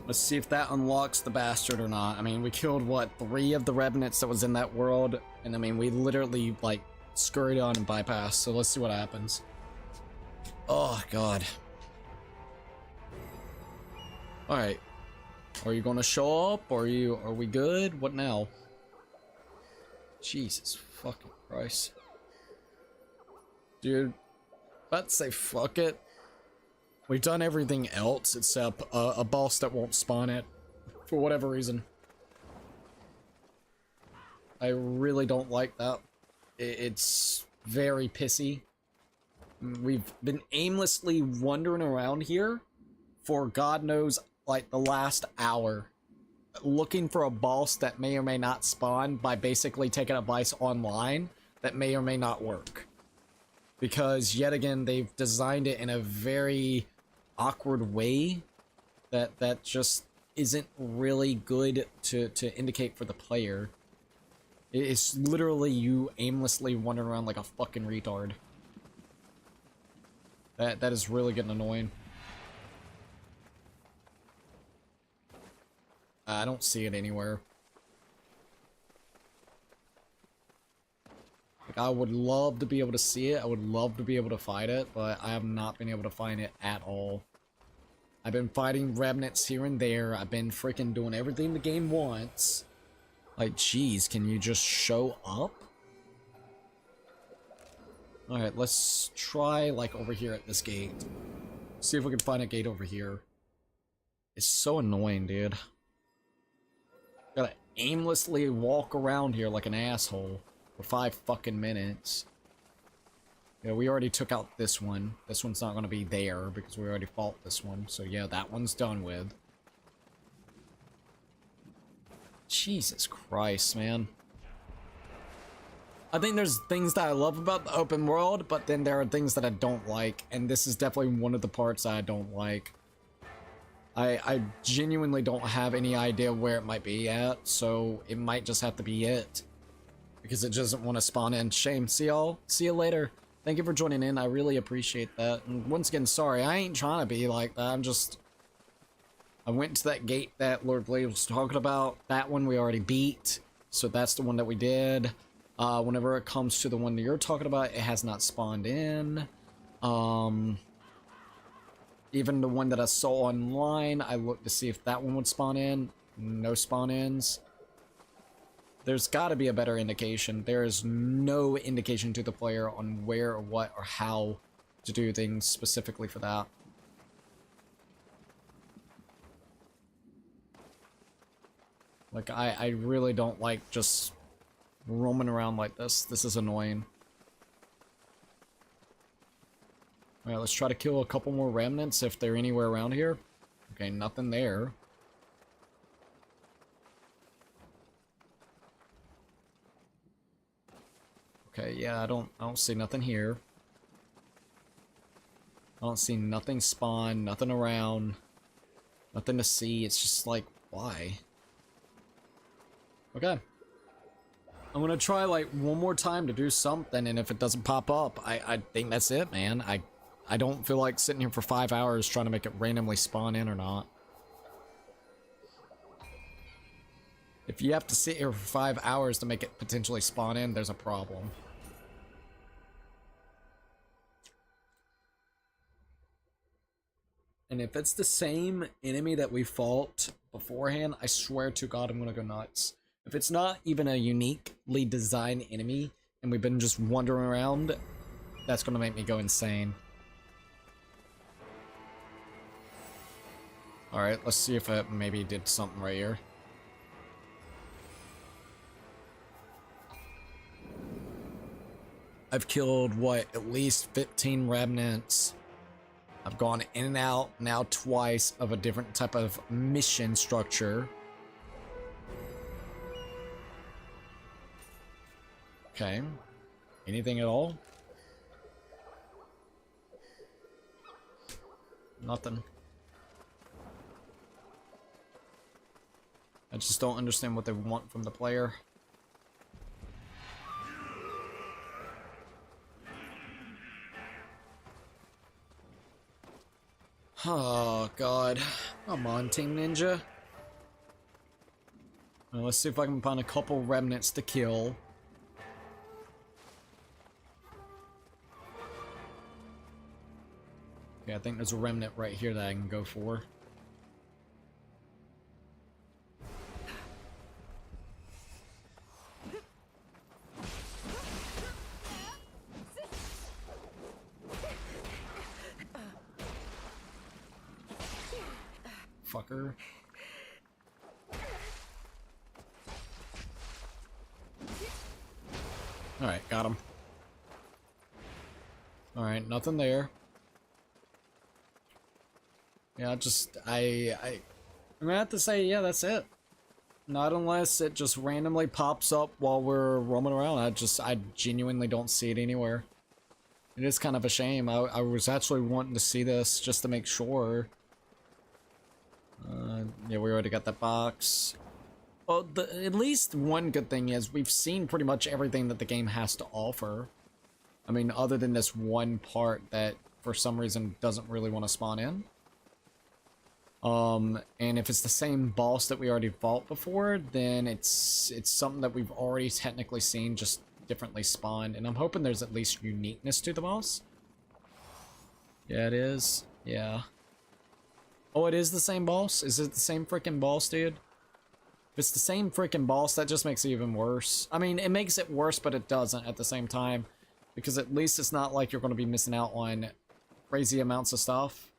A: Let's see if that unlocks the bastard or not. I mean, we killed, what, 3 of the revenants that was in that world? And I mean, we literally, like, scurried on and bypassed, so let's see what happens. Oh, God. Alright. Are you gonna show up? Are we good? What now? Jesus fucking Christ. Dude, about to say fuck it. We've done everything else except a boss that won't spawn it for whatever reason. I really don't like that. It's very pissy. We've been aimlessly wandering around here for God knows, like, the last hour, looking for a boss that may or may not spawn by basically taking advice online that may or may not work. Because, yet again, they've designed it in a very awkward way that just isn't really good to indicate for the player. It's literally you aimlessly wandering around like a fucking retard. That is really getting annoying. I don't see it anywhere. Like, I would love to be able to see it. I would love to be able to fight it, but I have not been able to find it at all. I've been fighting remnants here and there. I've been freaking doing everything the game wants. Like, geez, can you just show up? Alright, let's try, like, over here at this gate. See if we can find a gate over here. It's so annoying, dude. Gotta aimlessly walk around here like an asshole for 5 fucking minutes. Yeah, we already took out this one. This one's not gonna be there because we already fought this one. So yeah, that one's done with. Jesus Christ, man. I think there's things that I love about the open world, but then there are things that I don't like, and this is definitely one of the parts that I don't like. I genuinely don't have any idea where it might be at, so it might just have to be it. Because it doesn't want to spawn in. Shame. See y'all. See you later. Thank you for joining in. I really appreciate that. And once again, sorry. I ain't trying to be like that. I'm just... I went to that gate that Lord Blade was talking about. That one we already beat. So that's the one that we did. Whenever it comes to the one that you're talking about, it has not spawned in. Even the one that I saw online, I looked to see if that one would spawn in. No spawn-ins. There's got to be a better indication. There is no indication to the player on where or what or how to do things specifically for that. Like, I really don't like just roaming around like this. This is annoying. Alright, let's try to kill a couple more remnants if they're anywhere around here. Okay, nothing there. Okay, yeah, I don't see nothing here. I don't see nothing spawn, nothing around, nothing to see. It's just like, why? Okay. I'm gonna try like one more time to do something, and if it doesn't pop up, I think that's it, man. I don't feel like sitting here for 5 hours trying to make it randomly spawn in or not. If you have to sit here for 5 hours to make it potentially spawn in, there's a problem. And if it's the same enemy that we fought beforehand, I swear to God, I'm gonna go nuts. If it's not even a uniquely designed enemy, and we've been just wandering around, that's gonna make me go insane. Alright, let's see if it maybe did something right here. I've killed, what, at least 15 remnants. I've gone in and out now twice of a different type of mission structure. Okay. Anything at all? Nothing. I just don't understand what they want from the player. Oh, God. Come on, Team Ninja. Well, let's see if I can find a couple remnants to kill. Okay, I think there's a remnant right here that I can go for. Fucker. Alright, got him. Alright, nothing there. Yeah, I'm gonna have to say, yeah, that's it. Not unless it just randomly pops up while we're roaming around. I genuinely don't see it anywhere. It is kind of a shame. I was actually wanting to see this just to make sure. Yeah, we already got that box. Well, at least one good thing is we've seen pretty much everything that the game has to offer. I mean, other than this one part that for some reason doesn't really want to spawn in. And if it's the same boss that we already fought before, then it's something that we've already technically seen, just differently spawned. And I'm hoping there's at least uniqueness to the boss. Yeah, it is. Yeah. Oh, it is the same boss? Is it the same freaking boss, dude? If it's the same freaking boss, that just makes it even worse. I mean, it makes it worse, but it doesn't at the same time. Because at least it's not like you're going to be missing out on crazy amounts of stuff.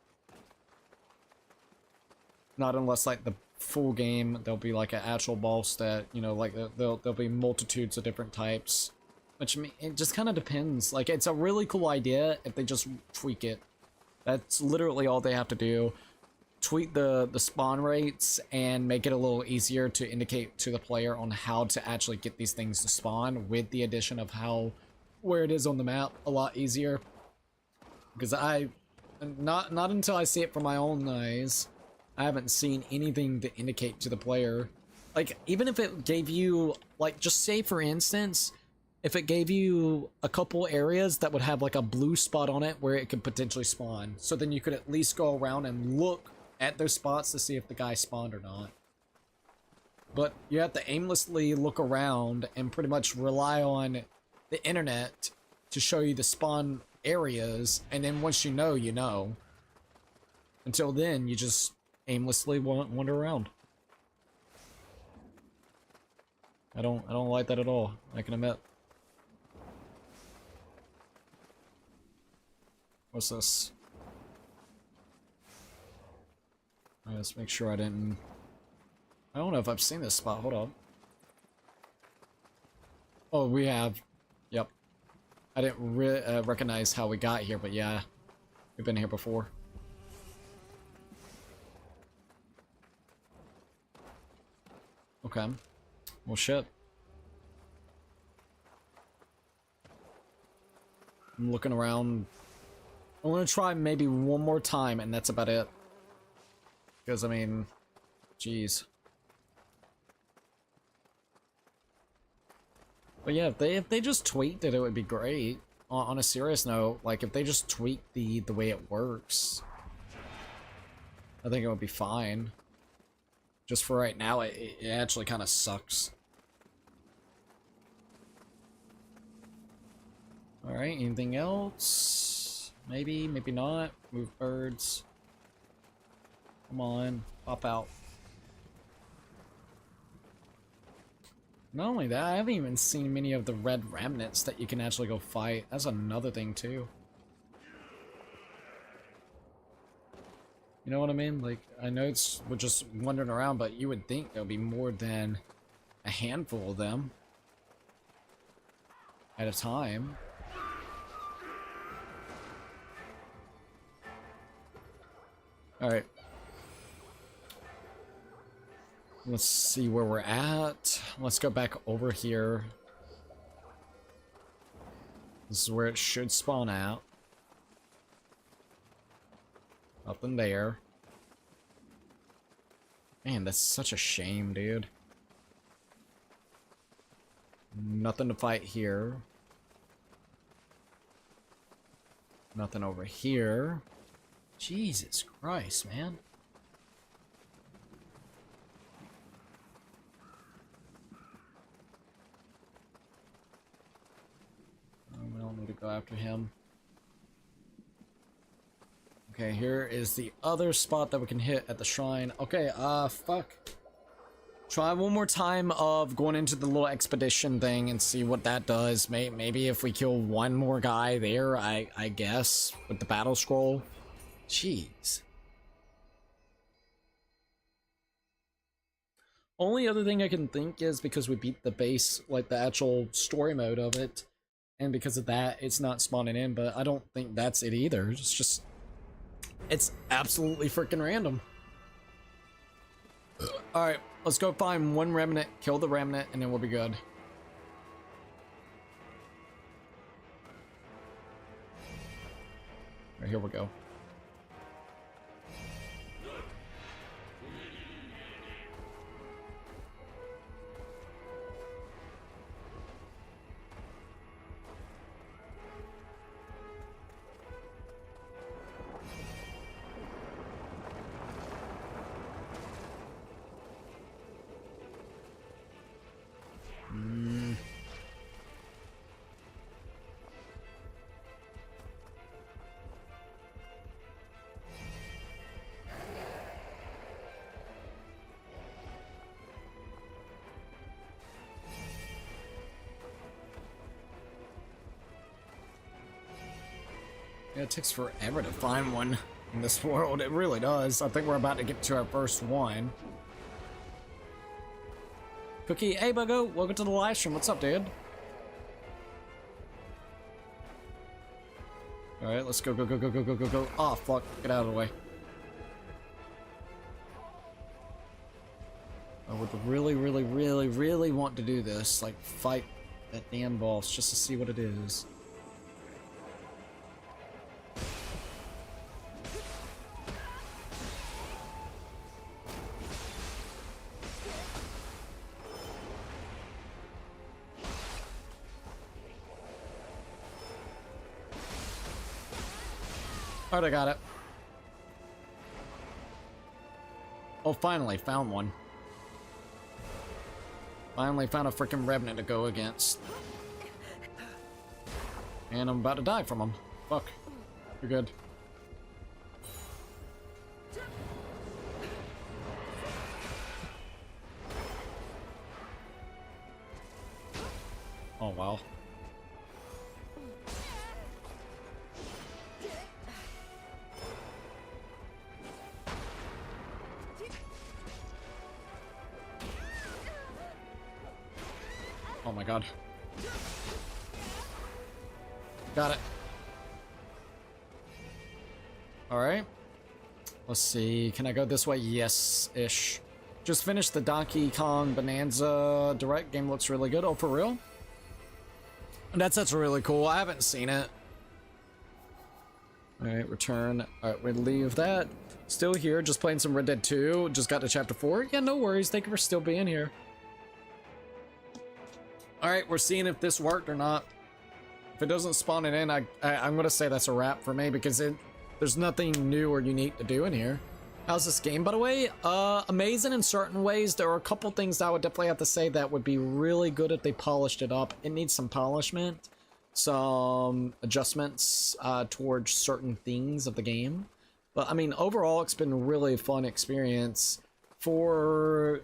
A: Not unless, like, the full game, there'll be, like, an actual boss that, you know, like, there'll be multitudes of different types. Which, I mean, it just kind of depends. Like, it's a really cool idea if they just tweak it. That's literally all they have to do. Tweak the spawn rates and make it a little easier to indicate to the player on how to actually get these things to spawn, with the addition of where it is on the map a lot easier. Because not until I see it from my own eyes, I haven't seen anything to indicate to the player. Like, even if it gave you, like, just say for instance, if it gave you a couple areas that would have like a blue spot on it where it could potentially spawn. So then you could at least go around and look at those spots to see if the guy spawned or not. But you have to aimlessly look around and pretty much rely on the internet to show you the spawn areas. And then once you know, you know. Until then, you just aimlessly wander around. I don't like that at all, I can admit. What's this? Let's make sure I didn't... I don't know if I've seen this spot. Hold on. Oh, we have. Yep. I didn't recognize how we got here, but yeah. We've been here before. Okay. Well, shit. I'm looking around. I'm gonna try maybe one more time, and that's about it. Because, I mean, jeez. But yeah, if they just tweaked it, it would be great. On a serious note, like, if they just tweaked the way it works, I think it would be fine. Just for right now, it actually kind of sucks. Alright, anything else? Maybe, maybe not. Move birds. Come on, pop out. Not only that, I haven't even seen many of the red remnants that you can actually go fight. That's another thing too. You know what I mean? Like, I know we're just wandering around, but you would think there'll be more than a handful of them at a time. Alright. Let's see where we're at. Let's go back over here. This is where it should spawn out. Nothing there. Man, that's such a shame, dude. Nothing to fight here. Nothing over here. Jesus Christ, man. We don't need to go after him. Okay, here is the other spot that we can hit at the shrine. Okay, fuck. Try one more time of going into the little expedition thing and see what that does. Maybe if we kill one more guy there, I guess, with the battle scroll. Jeez. Only other thing I can think is because we beat the base, like the actual story mode of it, and because of that, it's not spawning in, but I don't think that's it either. It's just... it's absolutely freaking random. Alright, let's go find one remnant, kill the remnant, and then we'll be good. Alright, here we go. Yeah, it takes forever to find one in this world. It really does. I think we're about to get to our first one. Cookie, hey Buggo, welcome to the live stream. What's up, dude? Alright, let's go, go, go, go, go, go, go, go. Oh, fuck. Get out of the way. I would really, really, really, really want to do this. Like, fight that damn boss just to see what it is. Alright, I got it. Oh, finally, found one. Finally found a freaking revenant to go against. And I'm about to die from him. Fuck. You're good. Oh, wow. Oh my god. Got it. Alright. Let's see. Can I go this way? Yes-ish. Just finished the Donkey Kong Bonanza Direct. Game looks really good. Oh, for real? That's really cool. I haven't seen it. Alright, return. Alright, we'll leave that. Still here, just playing some Red Dead 2. Just got to chapter 4. Yeah, no worries. Thank you for still being here. Alright, we're seeing if this worked or not. If it doesn't spawn it in, I'm gonna say that's a wrap for me because there's nothing new or unique to do in here. How's this game, by the way? Amazing in certain ways. There are a couple things I would definitely have to say that would be really good if they polished it up. It needs some polishment, some adjustments towards certain things of the game. But, I mean, overall, it's been a really fun experience for,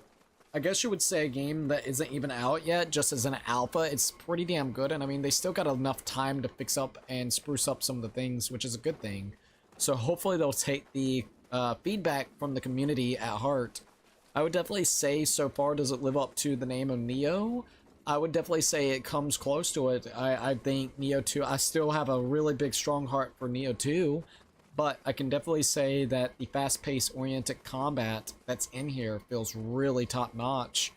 A: I guess you would say, a game that isn't even out yet, just as an alpha. It's pretty damn good, and I mean, they still got enough time to fix up and spruce up some of the things, which is a good thing. So hopefully they'll take the feedback from the community at heart. I would definitely say so far, does it live up to the name of Nioh? I would definitely say it comes close to it. I think Nioh 2, I still have a really big strong heart for Nioh 2, but I can definitely say that the fast-paced oriented combat that's in here feels really top-notch.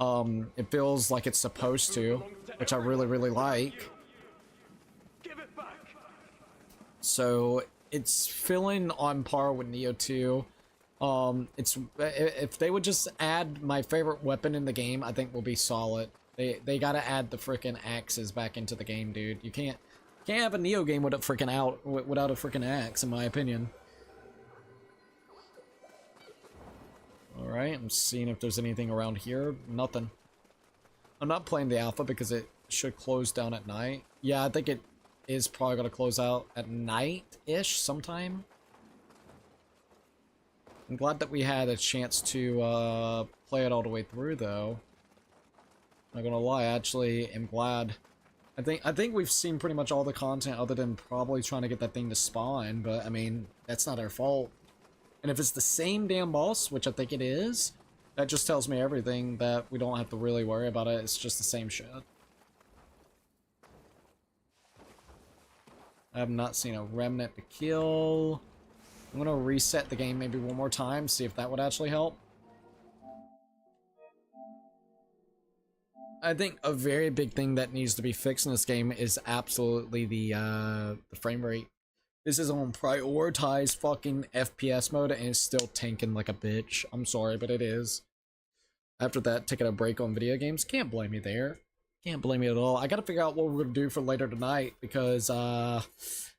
A: It feels like it's supposed to, which I really like.
B: Give it back.
A: So it's feeling on par with Nioh 2. If they would just add my favorite weapon in the game, I think we'll be solid. They gotta add the freaking axes back into the game, dude. You can't have a Nioh game without a freaking axe, in my opinion. Alright, I'm seeing if there's anything around here. Nothing. I'm not playing the alpha because it should close down at night. Yeah, I think it is probably going to close out at night-ish sometime. I'm glad that we had a chance to play it all the way through, though. Not gonna lie, I actually am glad. I think we've seen pretty much all the content other than probably trying to get that thing to spawn, but I mean, that's not our fault. And if it's the same damn boss, which I think it is, that just tells me everything, that we don't have to really worry about it. It's just the same shit. I have not seen a remnant to kill. I'm gonna reset the game maybe one more time, see if that would actually help. I think a very big thing that needs to be fixed in this game is absolutely the frame rate. This is on prioritized fucking FPS mode and it's still tanking like a bitch. I'm sorry, but it is. After that, taking a break on video games, can't blame me there. Can't blame me at all. I gotta figure out what we're gonna do for later tonight because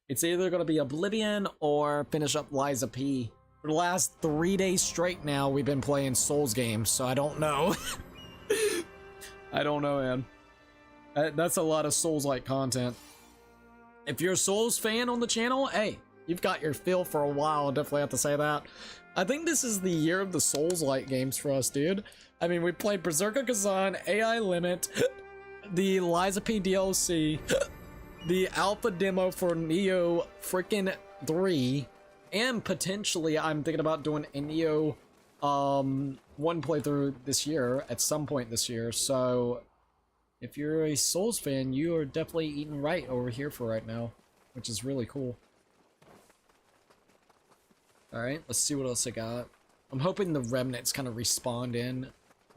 A: it's either gonna be Oblivion or finish up Lies of P. For the last 3 days straight now, we've been playing Souls games, so I don't know. I don't know, man. That's a lot of Souls-like content. If you're a Souls fan on the channel, hey, you've got your fill for a while. I definitely have to say that. I think this is the year of the Souls-like games for us, dude. I mean, we played Berserker Kazan, AI Limit, the Lies of P DLC, the alpha demo for Nioh freaking 3, and potentially I'm thinking about doing a Nioh 1 playthrough this year, at some point this year. So if you're a Souls fan, you are definitely eating right over here for right now, which is really cool. Alright, let's see what else I got. I'm hoping the remnants kind of respawned in.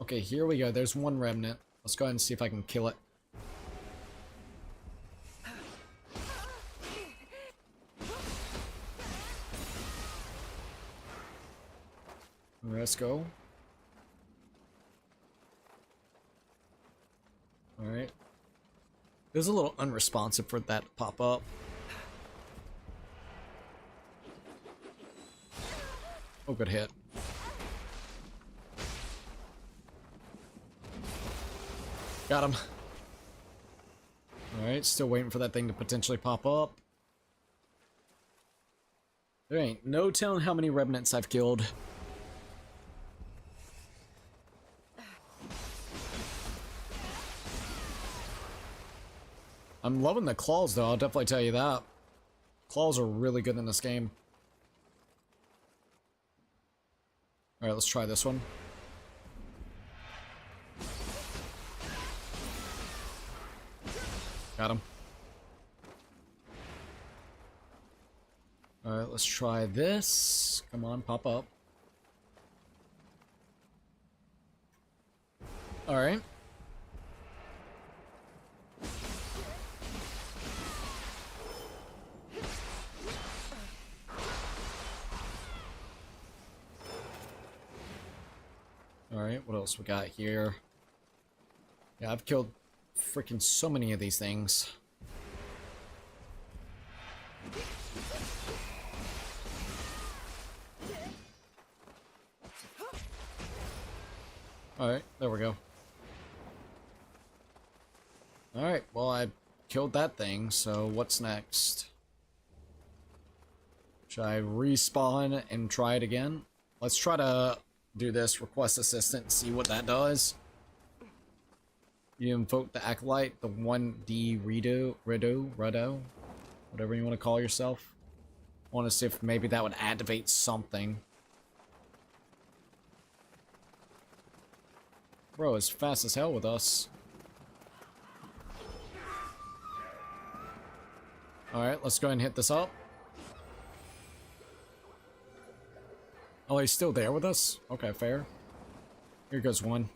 A: Okay, here we go. There's one remnant. Let's go ahead and see if I can kill it. Let's go. Alright. It was a little unresponsive for that to pop up. Oh, good hit. Got him. Alright, still waiting for that thing to potentially pop up. There ain't no telling how many remnants I've killed. I'm loving the claws though, I'll definitely tell you that. Claws are really good in this game. Alright, let's try this one. Got him. Alright, let's try this. Come on, pop up. Alright. Alright, what else we got here? Yeah, I've killed freaking so many of these things. Alright, there we go. Alright, well I killed that thing, so what's next? Should I respawn and try it again? Let's try to do this, request assistant, see what that does. You invoke the Acolyte, the 1D Redo, whatever you want to call yourself. I want to see if maybe that would activate something. Bro is fast as hell with us. Alright, let's go ahead and hit this up. Oh, he's still there with us? Okay, fair. Here goes one.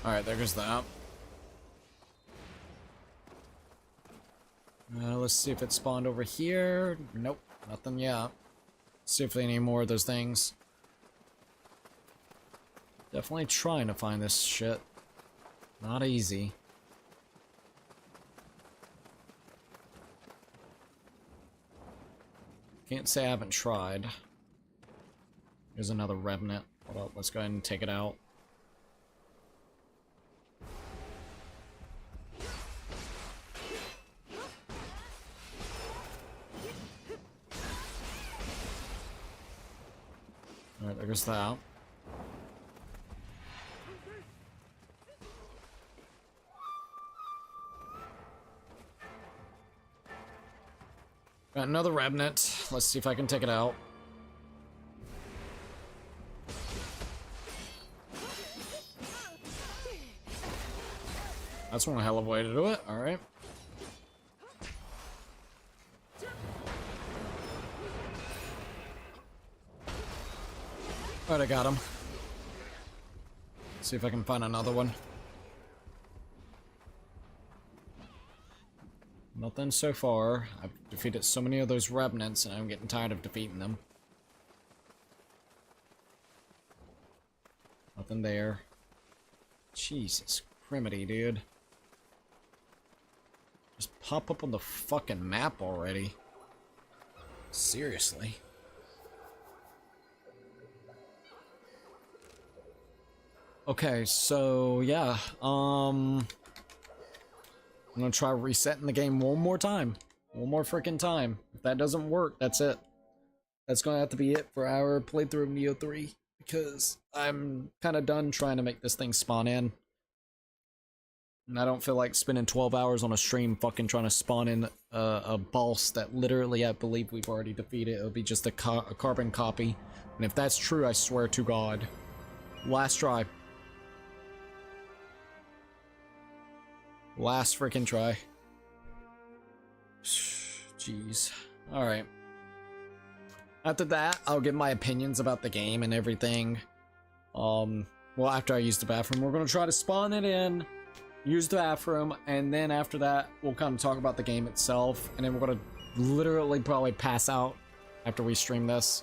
A: Alright, there goes that. Let's see if it spawned over here. Nope, nothing yet. See if there are any more of those things. Definitely trying to find this shit. Not easy. Can't say I haven't tried. Here's another revenant. Hold up, let's go ahead and take it out. Alright, there goes that. Got another revenant. Let's see if I can take it out. That's one hell of a way to do it. Alright. Alright, I got him. See if I can find another one. Nothing so far. I've defeated so many of those revenants and I'm getting tired of defeating them. Nothing there. Jesus criminy, dude. Just pop up on the fucking map already. Seriously. Okay, so yeah, I'm gonna try resetting the game one more time. One more freaking time. If that doesn't work, that's it. That's gonna have to be it for our playthrough of Nioh 3. Because I'm kind of done trying to make this thing spawn in. And I don't feel like spending 12 hours on a stream fucking trying to spawn in a boss that literally I believe we've already defeated. It'll be just a carbon copy. And if that's true, I swear to God. Last try. Last freaking try. Jeez. Alright. After that, I'll give my opinions about the game and everything. Well, after I use the bathroom, we're gonna try to spawn it in, use the bathroom, and then after that, we'll kind of talk about the game itself, and then we're gonna literally probably pass out after we stream this.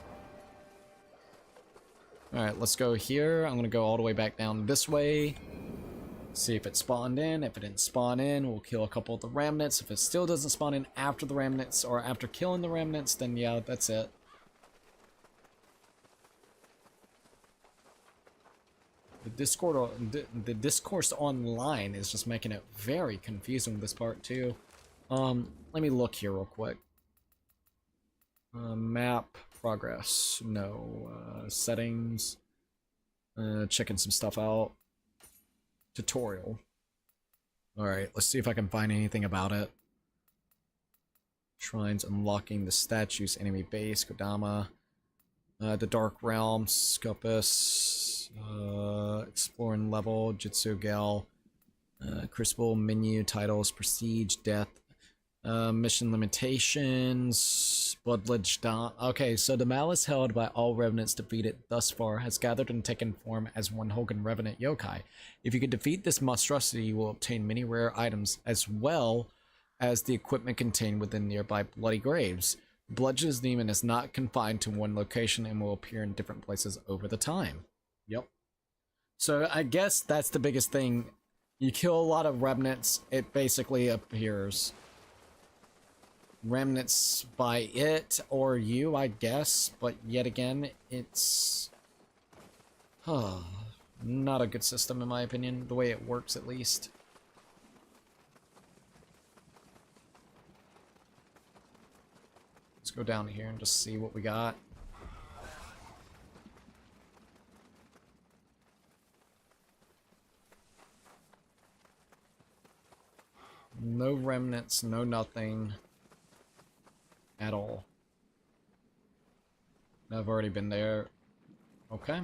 A: Alright, let's go here. I'm gonna go all the way back down this way. See if it spawned in. If it didn't spawn in, we'll kill a couple of the remnants. If it still doesn't spawn in after the remnants or after killing the remnants, then yeah, that's it. The discourse online is just making it very confusing with this part too. Let me look here real quick. Map progress, no. Settings, checking some stuff out. Tutorial. Alright, let's see if I can find anything about it. Shrines unlocking the statues, enemy base, Kodama, the Dark Realm, Scopus, exploring level, Jitsu Gal, Crucible, menu, titles, prestige, death, mission limitations, Bloodledge Dawn. Okay, so the malice held by all revenants defeated thus far has gathered and taken form as one Hogan Revenant Yokai. If you can defeat this monstrosity, you will obtain many rare items as well as the equipment contained within nearby bloody graves. Bludgeon's demon is not confined to one location and will appear in different places over the time. Yep. So I guess that's the biggest thing. You kill a lot of remnants, it basically appears. Remnants by it or you, I guess, but yet again, it's not a good system in my opinion, the way it works at least. Let's go down here and just see what we got. No remnants, no nothing. At all. I've already been there. Okay.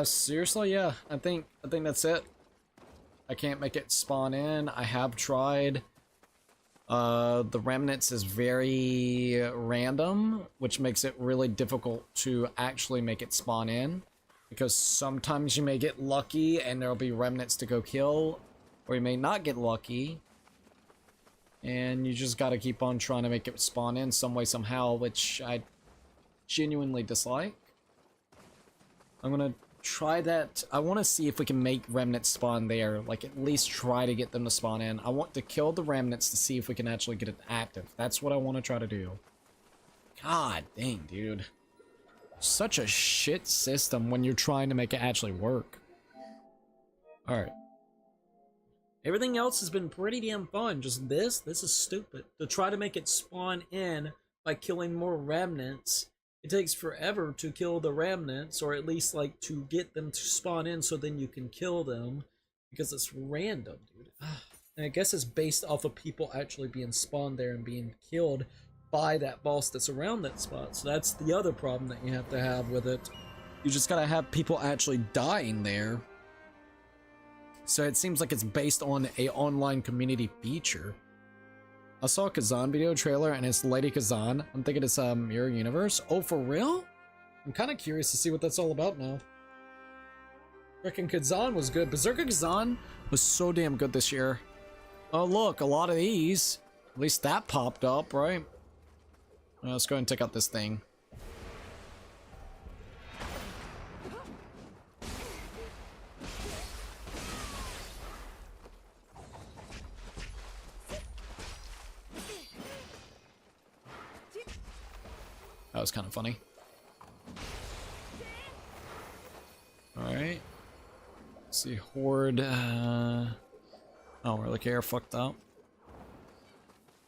A: Seriously, yeah. I think that's it. I can't make it spawn in. I have tried. The remnants is very random, which makes it really difficult to actually make it spawn in. Because sometimes you may get lucky and there'll be remnants to go kill, or you may not get lucky. And you just gotta keep on trying to make it spawn in some way, somehow, which I genuinely dislike. I'm gonna try that. I want to see if we can make remnants spawn there. Like, at least try to get them to spawn in. I want to kill the remnants to see if we can actually get it active. That's what I want to try to do. God dang, dude. Such a shit system when you're trying to make it actually work. Alright. Everything else has been pretty damn fun. Just this is stupid. To try to make it spawn in by killing more remnants, it takes forever to kill the remnants, or at least like to get them to spawn in so then you can kill them, because it's random, dude. And I guess it's based off of people actually being spawned there and being killed by that boss that's around that spot. So that's the other problem that you have to have with it. You just gotta have people actually dying there. So it seems like it's based on a online community feature. I saw a Kazan video trailer and it's Lady Kazan. I'm thinking it's Mirror Universe. Oh, for real? I'm kind of curious to see what that's all about now. Frickin' Kazan was good. Berserker Kazan was so damn good this year. Oh look, a lot of these. At least that popped up, right? Let's go ahead and take out this thing. That was kind of funny. Alright. Let's see, Horde. I don't really care, fucked up.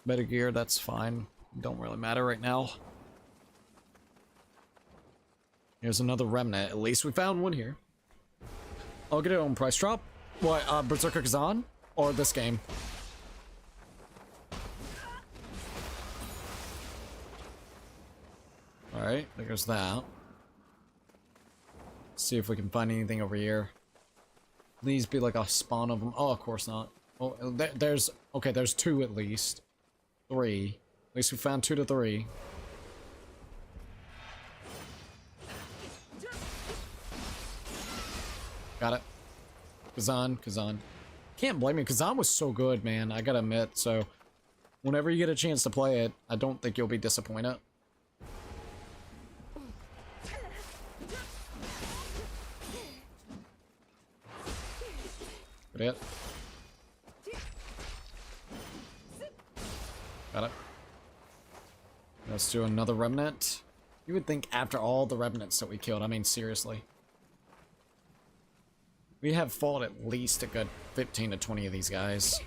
A: Better gear, that's fine. Don't really matter right now. Here's another remnant. At least we found one here. I'll get it on price drop. What, Berserker Kazan? Or this game? Alright, there goes that. See if we can find anything over here. Please be like a spawn of them. Oh, of course not. Oh, there's... Okay, there's 2 at least. 3. At least we found 2 to 3. Got it. Kazan. Can't blame me. Kazan was so good, man. I gotta admit, so... Whenever you get a chance to play it, I don't think you'll be disappointed. Got it. Got it. Let's do another remnant. You would think after all the remnants that we killed, I mean seriously. We have fought at least a good 15 to 20 of these guys.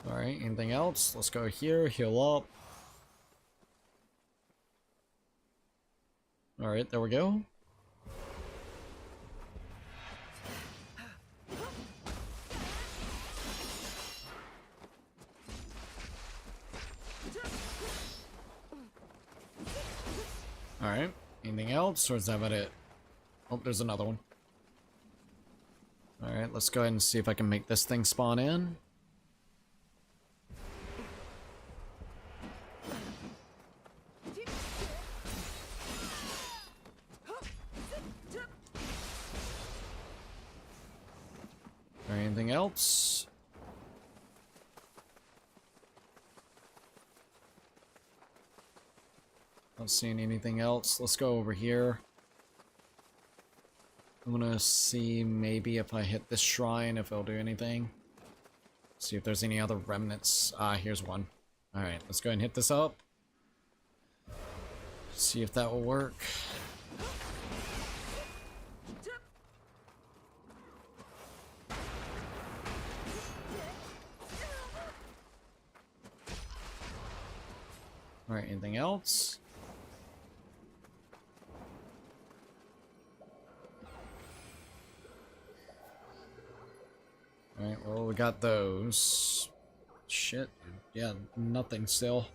A: Alright, anything else? Let's go here, heal up. Alright, there we go. Alright, anything else, or is that about it? Oh, there's another one. Alright, let's go ahead and see if I can make this thing spawn in. Anything else? Not seeing anything else. Let's go over here. I'm gonna see maybe if I hit this shrine, if it'll do anything. See if there's any other remnants. Ah, here's one. Alright, let's go ahead and hit this up. See if that will work. Alright, anything else? Alright, well, we got those. Shit. Yeah, nothing still.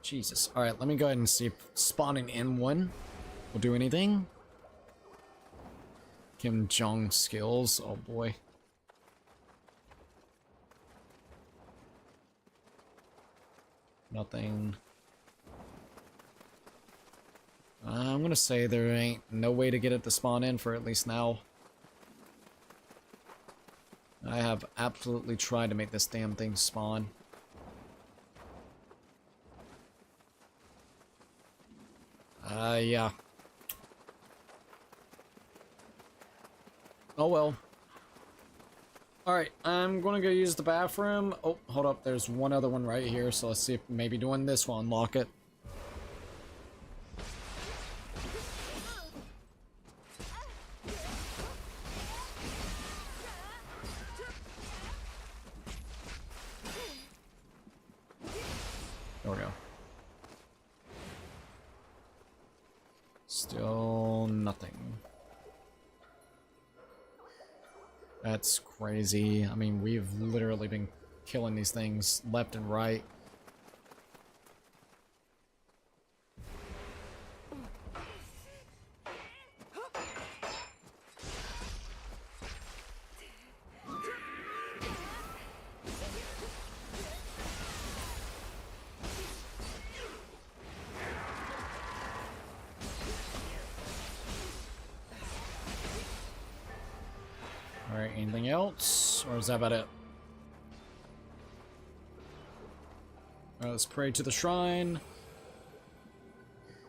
A: Jesus. Alright, let me go ahead and see if spawning in one will do anything. Kim Jong skills. Oh boy. Nothing. I'm gonna say there ain't no way to get it to spawn in for at least now. I have absolutely tried to make this damn thing spawn. Yeah. Oh well. Alright, I'm gonna go use the bathroom. Oh, hold up, there's one other one right here, so let's see if maybe doing this will unlock it. There we go. Still nothing. That's crazy. I mean, we've literally been killing these things left and right. Alright, anything else? Or is that about it? Alright, let's pray to the shrine.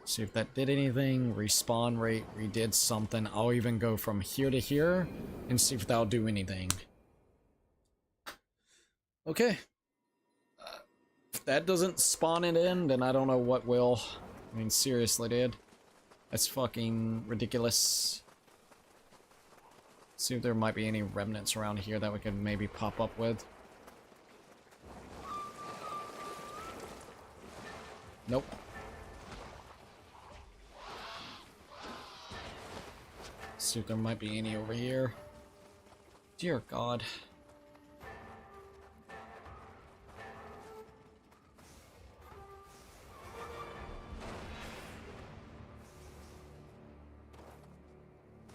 A: See if that did anything. Respawn rate redid something. I'll even go from here to here and see if that'll do anything. Okay. If that doesn't spawn it in, then I don't know what will. I mean, seriously, dude. That's fucking ridiculous. See if there might be any remnants around here that we could maybe pop up with. Nope. See if there might be any over here. Dear God.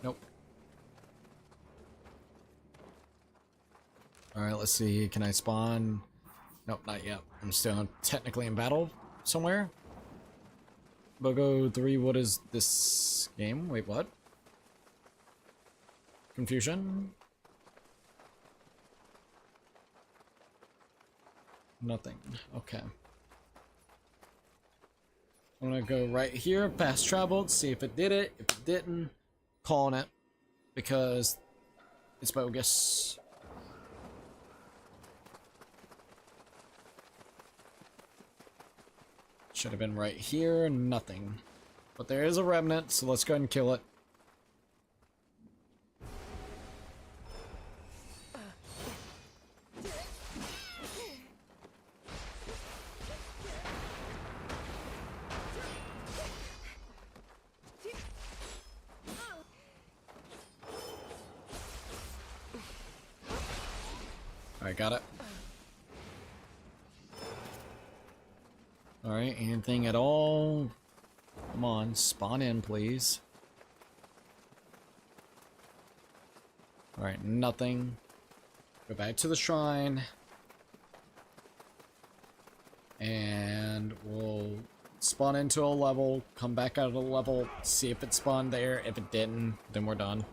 A: Nope. Alright, let's see. Can I spawn? Nope, not yet. I'm still technically in battle somewhere. Bogo 3, what is this game? Wait, what? Confusion? Nothing. Okay. I'm gonna go right here, fast traveled, see if it did it. If it didn't, calling it. Because it's bogus. Should have been right here, nothing. But there is a remnant, so let's go ahead and kill it. Alright, got it. Alright, anything at all? Come on, spawn in, please. Alright, nothing. Go back to the shrine. And we'll spawn into a level, come back out of the level, see if it spawned there. If it didn't, then we're done.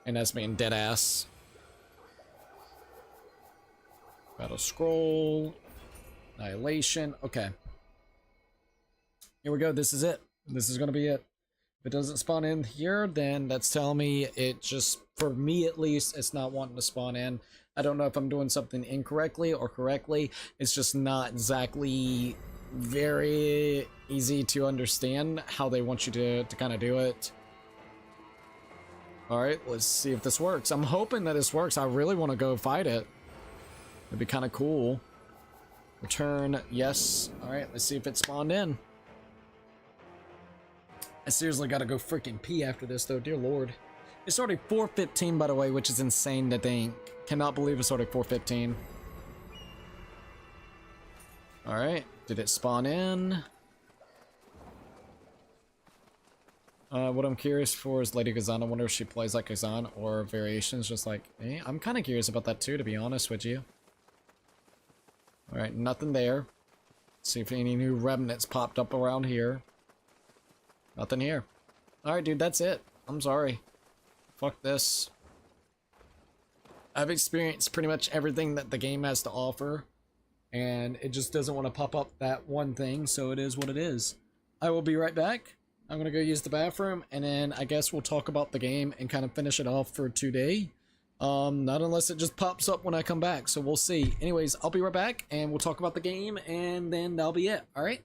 A: And that's being dead ass. Battle scroll. Annihilation. Okay. Here we go. This is it. This is going to be it. If it doesn't spawn in here, then that's telling me it just, for me at least, it's not wanting to spawn in. I don't know if I'm doing something incorrectly or correctly. It's just not exactly very easy to understand how they want you to kind of do it. Alright, let's see if this works. I'm hoping that this works. I really want to go fight it. It'd be kind of cool. Return, yes. Alright, let's see if it spawned in. I seriously gotta go freaking pee after this though, dear lord. It's already 4:15 by the way, which is insane to think. Cannot believe it's already 4:15. Alright, did it spawn in? What I'm curious for is Lady Kazan. I wonder if she plays like Kazan or variations just like me. I'm kind of curious about that too, to be honest with you. Alright, nothing there. See if any new remnants popped up around here. Nothing here. Alright, dude, that's it. I'm sorry. Fuck this. I've experienced pretty much everything that the game has to offer, and it just doesn't want to pop up that one thing, so it is what it is. I will be right back. I'm gonna go use the bathroom, and then I guess we'll talk about the game and kind of finish it off for today. Not unless it just pops up when I come back, so we'll see. Anyways, I'll be right back, and we'll talk about the game, and then that'll be it, alright?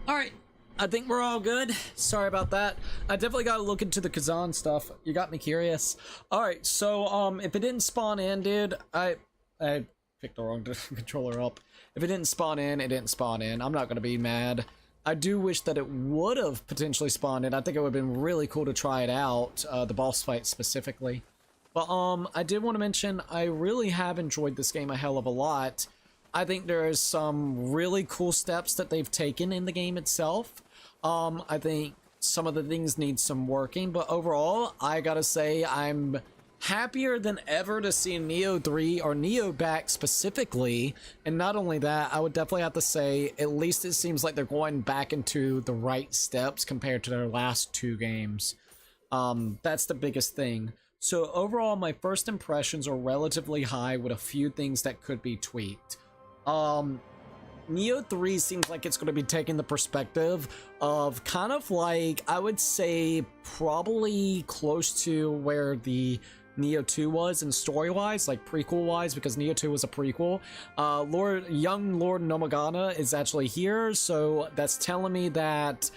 A: Alright, I think we're all good. Sorry about that. I definitely gotta look into the Kazan stuff. You got me curious. Alright, so, if it didn't spawn in, dude, I picked the wrong controller up. If it didn't spawn in, it didn't spawn in. I'm not gonna be mad. I do wish that it would have potentially spawned in. I think it would have been really cool to try it out, the boss fight specifically. But, I did want to mention, I really have enjoyed this game a hell of a lot. I think there is some really cool steps that they've taken in the game itself. I think some of the things need some working, but overall, I gotta say, I'm happier than ever to see Nioh 3 or Nioh back specifically. And not only that, I would definitely have to say, at least it seems like they're going back into the right steps compared to their last 2 games. That's the biggest thing. So overall, my first impressions are relatively high with a few things that could be tweaked. Nioh 3 seems like it's going to be taking the perspective of kind of like, I would say, probably close to where the Nioh 2 was in story-wise, like prequel-wise, because Nioh 2 was a prequel. Young Lord Nomagana is actually here, so that's telling me that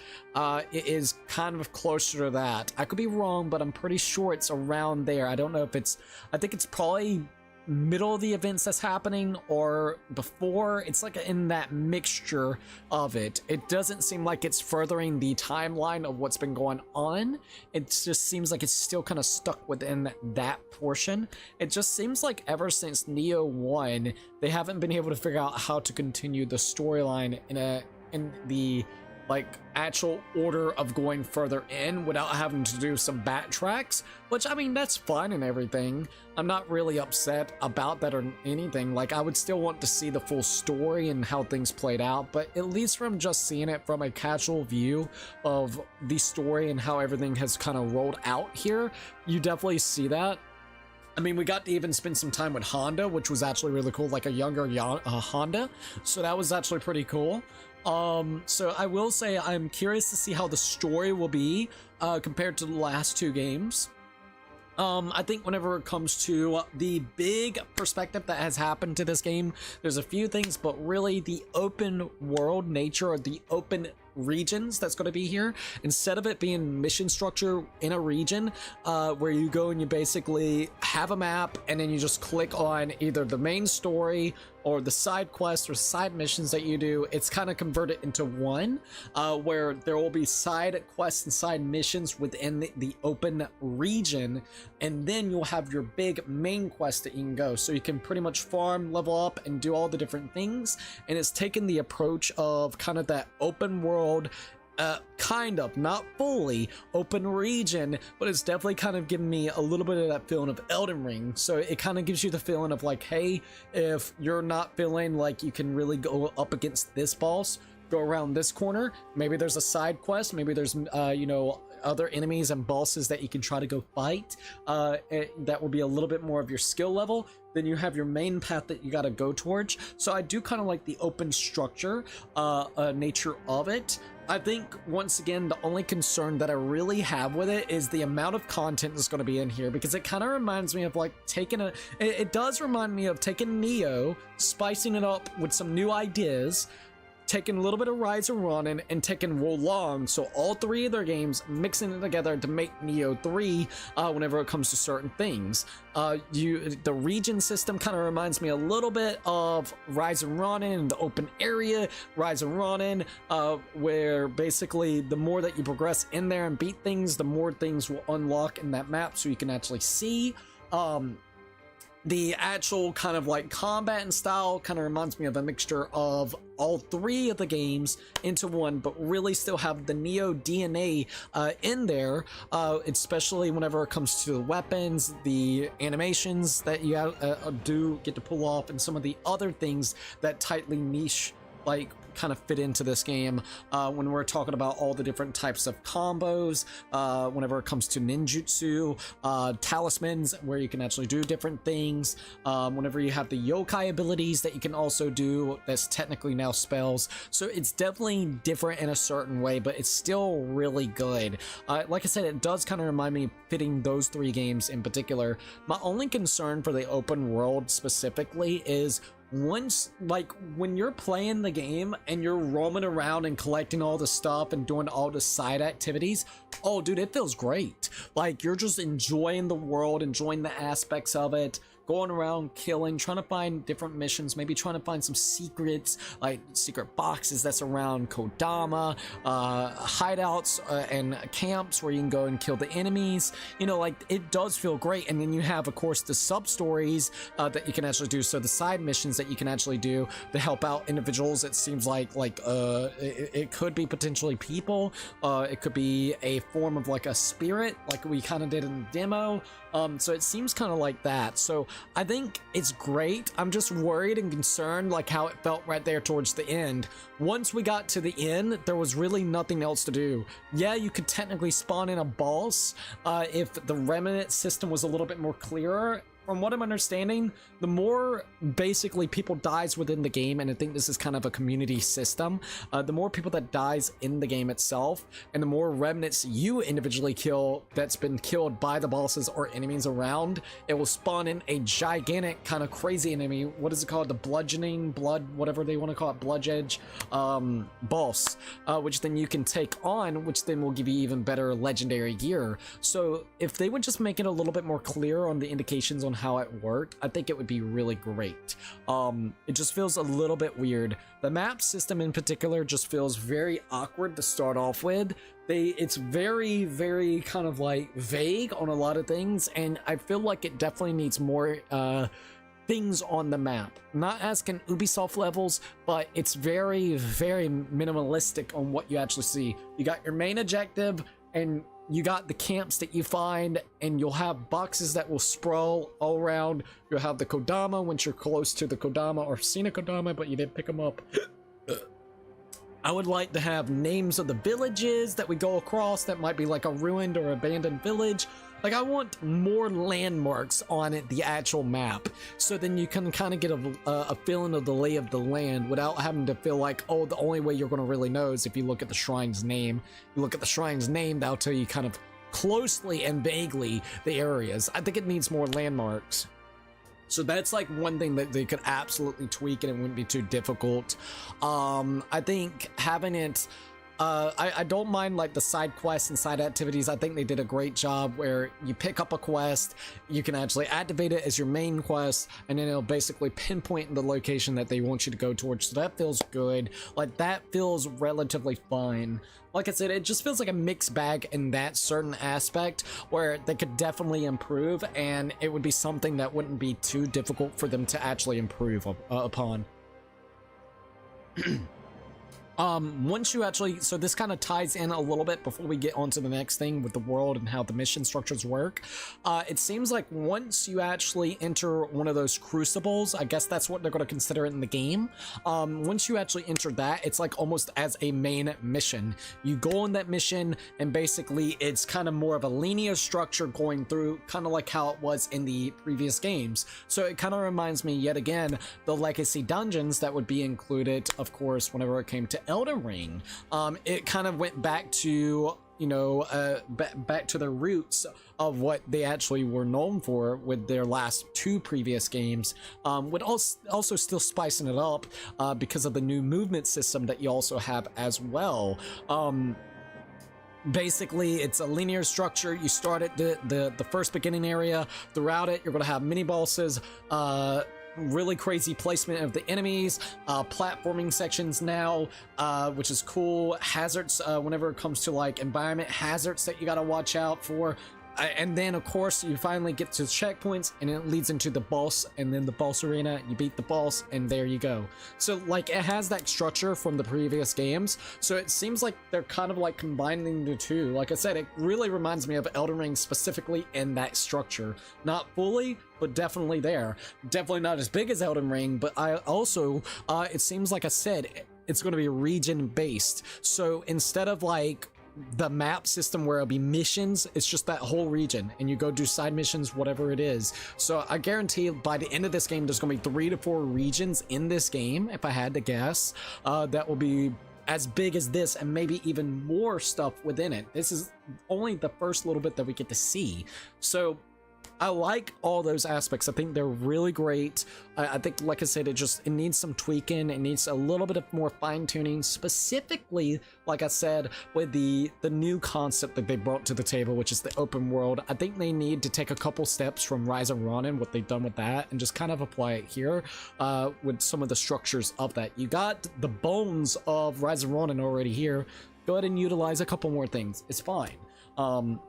A: it is kind of closer to that. I could be wrong, but I'm pretty sure it's around there. I don't know if it's, I think it's probably middle of the events that's happening or before. It's like in that mixture of it. It doesn't seem like it's furthering the timeline of what's been going on. It just seems like it's still kind of stuck within that portion. It just seems like ever since Nioh 1, they haven't been able to figure out how to continue the storyline in the like actual order of going further in without having to do some backtracks, which I mean, that's fine and everything. I'm not really upset about that or anything. Like, I would still want to see the full story and how things played out, but at least from just seeing it from a casual view of the story and how everything has kind of rolled out here, you definitely see that. I mean, we got to even spend some time with Honda, which was actually really cool, like a younger Honda, so that was actually pretty cool. So I will say I'm curious to see how the story will be compared to the last 2 games. I think whenever it comes to the big perspective that has happened to this game, there's a few things, but really the open world nature or the open regions that's going to be here, instead of it being mission structure in a region where you go and you basically have a map and then you just click on either the main story or the side quests or side missions that you do. It's kind of converted into one where there will be side quests and side missions within the open region, and then you'll have your big main quest that you can go, so you can pretty much farm, level up, and do all the different things. And it's taken the approach of kind of that open world, kind of, not fully open region, but it's definitely kind of giving me a little bit of that feeling of Elden Ring. So it kind of gives you the feeling of like, hey, if you're not feeling like you can really go up against this boss, go around this corner, maybe there's a side quest, maybe there's you know, other enemies and bosses that you can try to go fight that will be a little bit more of your skill level. Then you have your main path that you got to go towards. So I do kind of like the open structure nature of it. I think, once again, the only concern that I really have with it is the amount of content that's going to be in here, because it kind of reminds me of like taking it does remind me of taking Nioh, spicing it up with some new ideas, taking a little bit of Rise of Ronin and taking Wolong, so all 3 of their games, mixing it together to make Nioh 3 whenever it comes to certain things. The region system kind of reminds me a little bit of Rise of Ronin and the open area Rise of Ronin, where basically the more that you progress in there and beat things, the more things will unlock in that map, so you can actually see. The actual kind of like combat and style kind of reminds me of a mixture of all 3 of the games into one, but really still have the Nioh DNA in there, especially whenever it comes to the weapons, the animations that you do get to pull off, and some of the other things that tightly niche like kind of fit into this game when we're talking about all the different types of combos, whenever it comes to ninjutsu, talismans where you can actually do different things, whenever you have the yokai abilities that you can also do that's technically now spells. So it's definitely different in a certain way, but it's still really good. Like I said, it does kind of remind me fitting those 3 games in particular. My only concern for the open world specifically is once, like, when you're playing the game and you're roaming around and collecting all the stuff and doing all the side activities, oh dude, it feels great. Like, you're just enjoying the world, enjoying the aspects of it, going around killing, trying to find different missions, maybe trying to find some secrets, like secret boxes that's around Kodama, hideouts and camps where you can go and kill the enemies. You know, like, it does feel great. And then you have, of course, the sub stories that you can actually do, so the side missions that you can actually do to help out individuals. It seems like it could be potentially people, it could be a form of like a spirit, like we kind of did in the demo. So it seems kind of like that. So I think it's great. I'm just worried and concerned, like how it felt right there towards the end. Once we got to the end, there was really nothing else to do. Yeah, you could technically spawn in a boss if the remnant system was a little bit more clearer. From what I'm understanding, the more basically people dies within the game, and I think this is kind of a community system, the more people that dies in the game itself, and the more remnants you individually kill that's been killed by the bosses or enemies around, it will spawn in a gigantic kind of crazy enemy. What is it called? The bludgeoning, blood, whatever they want to call it, bludge edge boss, which then you can take on, which then will give you even better legendary gear. So if they would just make it a little bit more clear on the indications on how it worked, I think it would be really great. It just feels a little bit weird. The map system in particular just feels very awkward to start off with. It's very, very kind of like vague on a lot of things, and I feel like it definitely needs more things on the map. I'm not asking Ubisoft levels, but it's very, very minimalistic on what you actually see. You got your main objective, and you got the camps that you find, and you'll have boxes that will sprawl all around. You'll have the Kodama once you're close to the Kodama, or seen a Kodama, but you didn't pick them up. I would like to have names of the villages that we go across that might be like a ruined or abandoned village. Like, I want more landmarks on it, the actual map, so then you can kind of get a feeling of the lay of the land without having to feel like, oh, the only way you're going to really know is if you look at the shrine's name. You look at the shrine's name, that'll tell you kind of closely and vaguely the areas. I think it needs more landmarks. So that's like one thing that they could absolutely tweak, and it wouldn't be too difficult. I think having it, I don't mind like the side quests and side activities. I think they did a great job where you pick up a quest, you can actually activate it as your main quest, and then it'll basically pinpoint the location that they want you to go towards. So that feels good. Like, that feels relatively fine. Like I said, it just feels like a mixed bag in that certain aspect where they could definitely improve, and it would be something that wouldn't be too difficult for them to actually improve upon. Once you actually, so this kind of ties in a little bit before we get on to the next thing with the world and how the mission structures work. It seems like once you actually enter one of those crucibles, I guess that's what they're going to consider it in the game. Once you actually enter that, it's like almost as a main mission. You go on that mission, and basically it's kind of more of a linear structure going through, kind of like how it was in the previous games. So it kind of reminds me yet again the legacy dungeons that would be included, of course, whenever it came to Elden Ring. It kind of went back to, you know, back to the roots of what they actually were known for with their last two previous games, with also still spicing it up because of the new movement system that you also have as well. Basically, it's a linear structure. You start at the first beginning area. Throughout it, you're going to have mini bosses, really crazy placement of the enemies, platforming sections now, which is cool. Hazards, whenever it comes to like environment hazards that you got to watch out for. And then, of course, you finally get to checkpoints, and it leads into the boss, and then the boss arena. You beat the boss, and there you go. So, like, it has that structure from the previous games, so it seems like they're kind of like combining the two. Like I said, it really reminds me of Elden Ring specifically in that structure. Not fully, but definitely there. Definitely not as big as Elden Ring, but I also, it seems like I said, it's going to be region-based. So instead of like the map system where it'll be missions, it's just that whole region, and you go do side missions, whatever it is. So I guarantee by the end of this game, there's gonna be 3 to 4 regions in this game, if I had to guess, that will be as big as this, and maybe even more stuff within it. This is only the first little bit that we get to see. So I like all those aspects. I think they're really great. I think, like I said, it needs some tweaking. It needs a little bit of more fine tuning, specifically, like I said, with the new concept that they brought to the table, which is the open world. I think they need to take a couple steps from Rise of Ronin, what they've done with that, and just kind of apply it here with some of the structures of that. You got the bones of Rise of Ronin already here. Go ahead and utilize a couple more things. It's fine.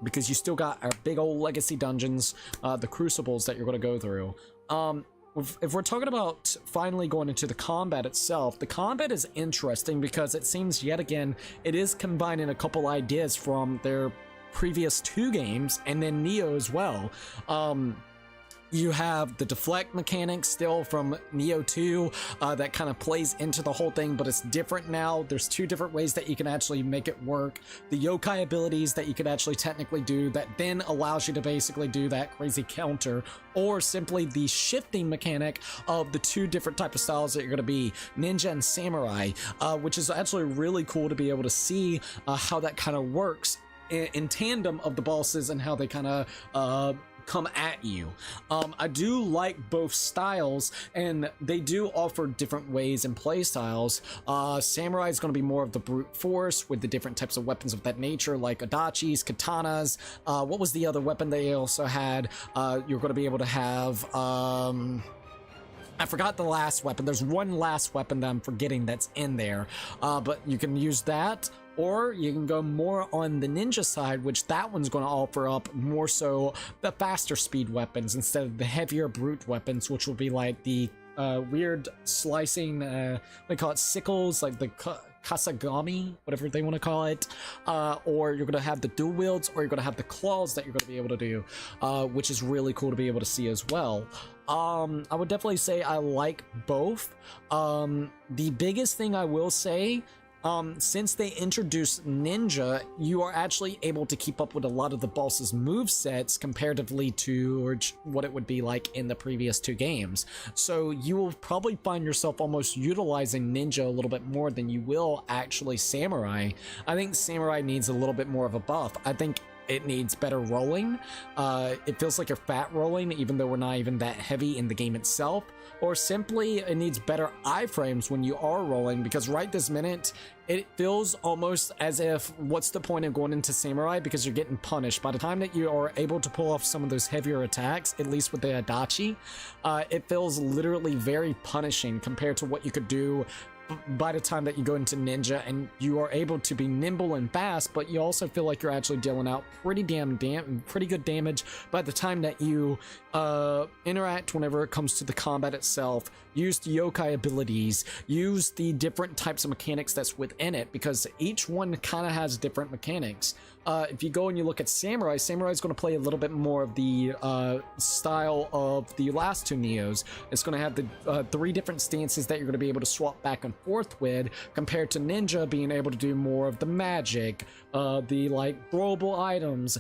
A: Because you still got our big old legacy dungeons, the crucibles that you're going to go through. If we're talking about finally going into the combat itself, the combat is interesting because it seems yet again it is combining a couple ideas from their previous 2 games and then Nioh as well. You have the deflect mechanic still from Nioh 2 that kind of plays into the whole thing, but it's different now. There's 2 different ways that you can actually make it work. The yokai abilities that you could actually technically do that then allows you to basically do that crazy counter, or simply the shifting mechanic of the 2 different type of styles that you're going to be ninja and samurai, which is actually really cool to be able to see how that kind of works in tandem of the bosses and how they kind of come at you. I do like both styles, and they do offer different ways and play styles. Samurai is going to be more of the brute force with the different types of weapons of that nature, like adachis, katanas. What was the other weapon they also had? You're going to be able to have I forgot the last weapon. There's one last weapon that I'm forgetting that's in there, but you can use that, or you can go more on the ninja side, which that one's going to offer up more so the faster speed weapons instead of the heavier brute weapons, which will be like the weird slicing, they call it sickles, like the kasagami, whatever they want to call it, or you're going to have the dual wields, or you're going to have the claws that you're going to be able to do, which is really cool to be able to see as well. I would definitely say I like both. The biggest thing I will say, since they introduced ninja, you are actually able to keep up with a lot of the boss's movesets comparatively to what it would be like in the previous 2 games. So you will probably find yourself almost utilizing ninja a little bit more than you will actually samurai. I think samurai needs a little bit more of a buff. I think it needs better rolling. It feels like you're fat rolling, even though we're not even that heavy in the game itself. Or simply, it needs better iframes when you are rolling, because right this minute, it feels almost as if, what's the point of going into samurai, because you're getting punished. By the time that you are able to pull off some of those heavier attacks, at least with the adachi, it feels literally very punishing compared to what you could do by the time that you go into ninja, and you are able to be nimble and fast, but you also feel like you're actually dealing out pretty good damage by the time that you interact whenever it comes to the combat itself. Use the yokai abilities, use the different types of mechanics that's within it, because each one kind of has different mechanics. If you go and you look at samurai is going to play a little bit more of the style of the last 2 Niohs. It's going to have the 3 different stances that you're going to be able to swap back and forth with, compared to ninja being able to do more of the magic, the like throwable items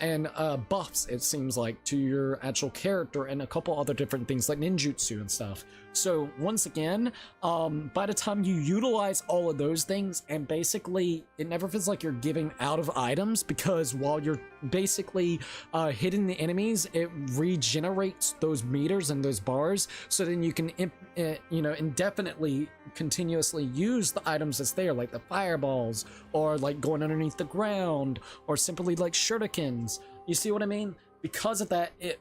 A: and buffs, it seems like, to your actual character, and a couple other different things like ninjutsu and stuff. So once again, by the time you utilize all of those things, and basically it never feels like you're giving out of items, because while you're basically hitting the enemies, it regenerates those meters and those bars, so then you can indefinitely continuously use the items that's there, like the fireballs, or like going underneath the ground, or simply like shurikens. You see what I mean? Because of that, it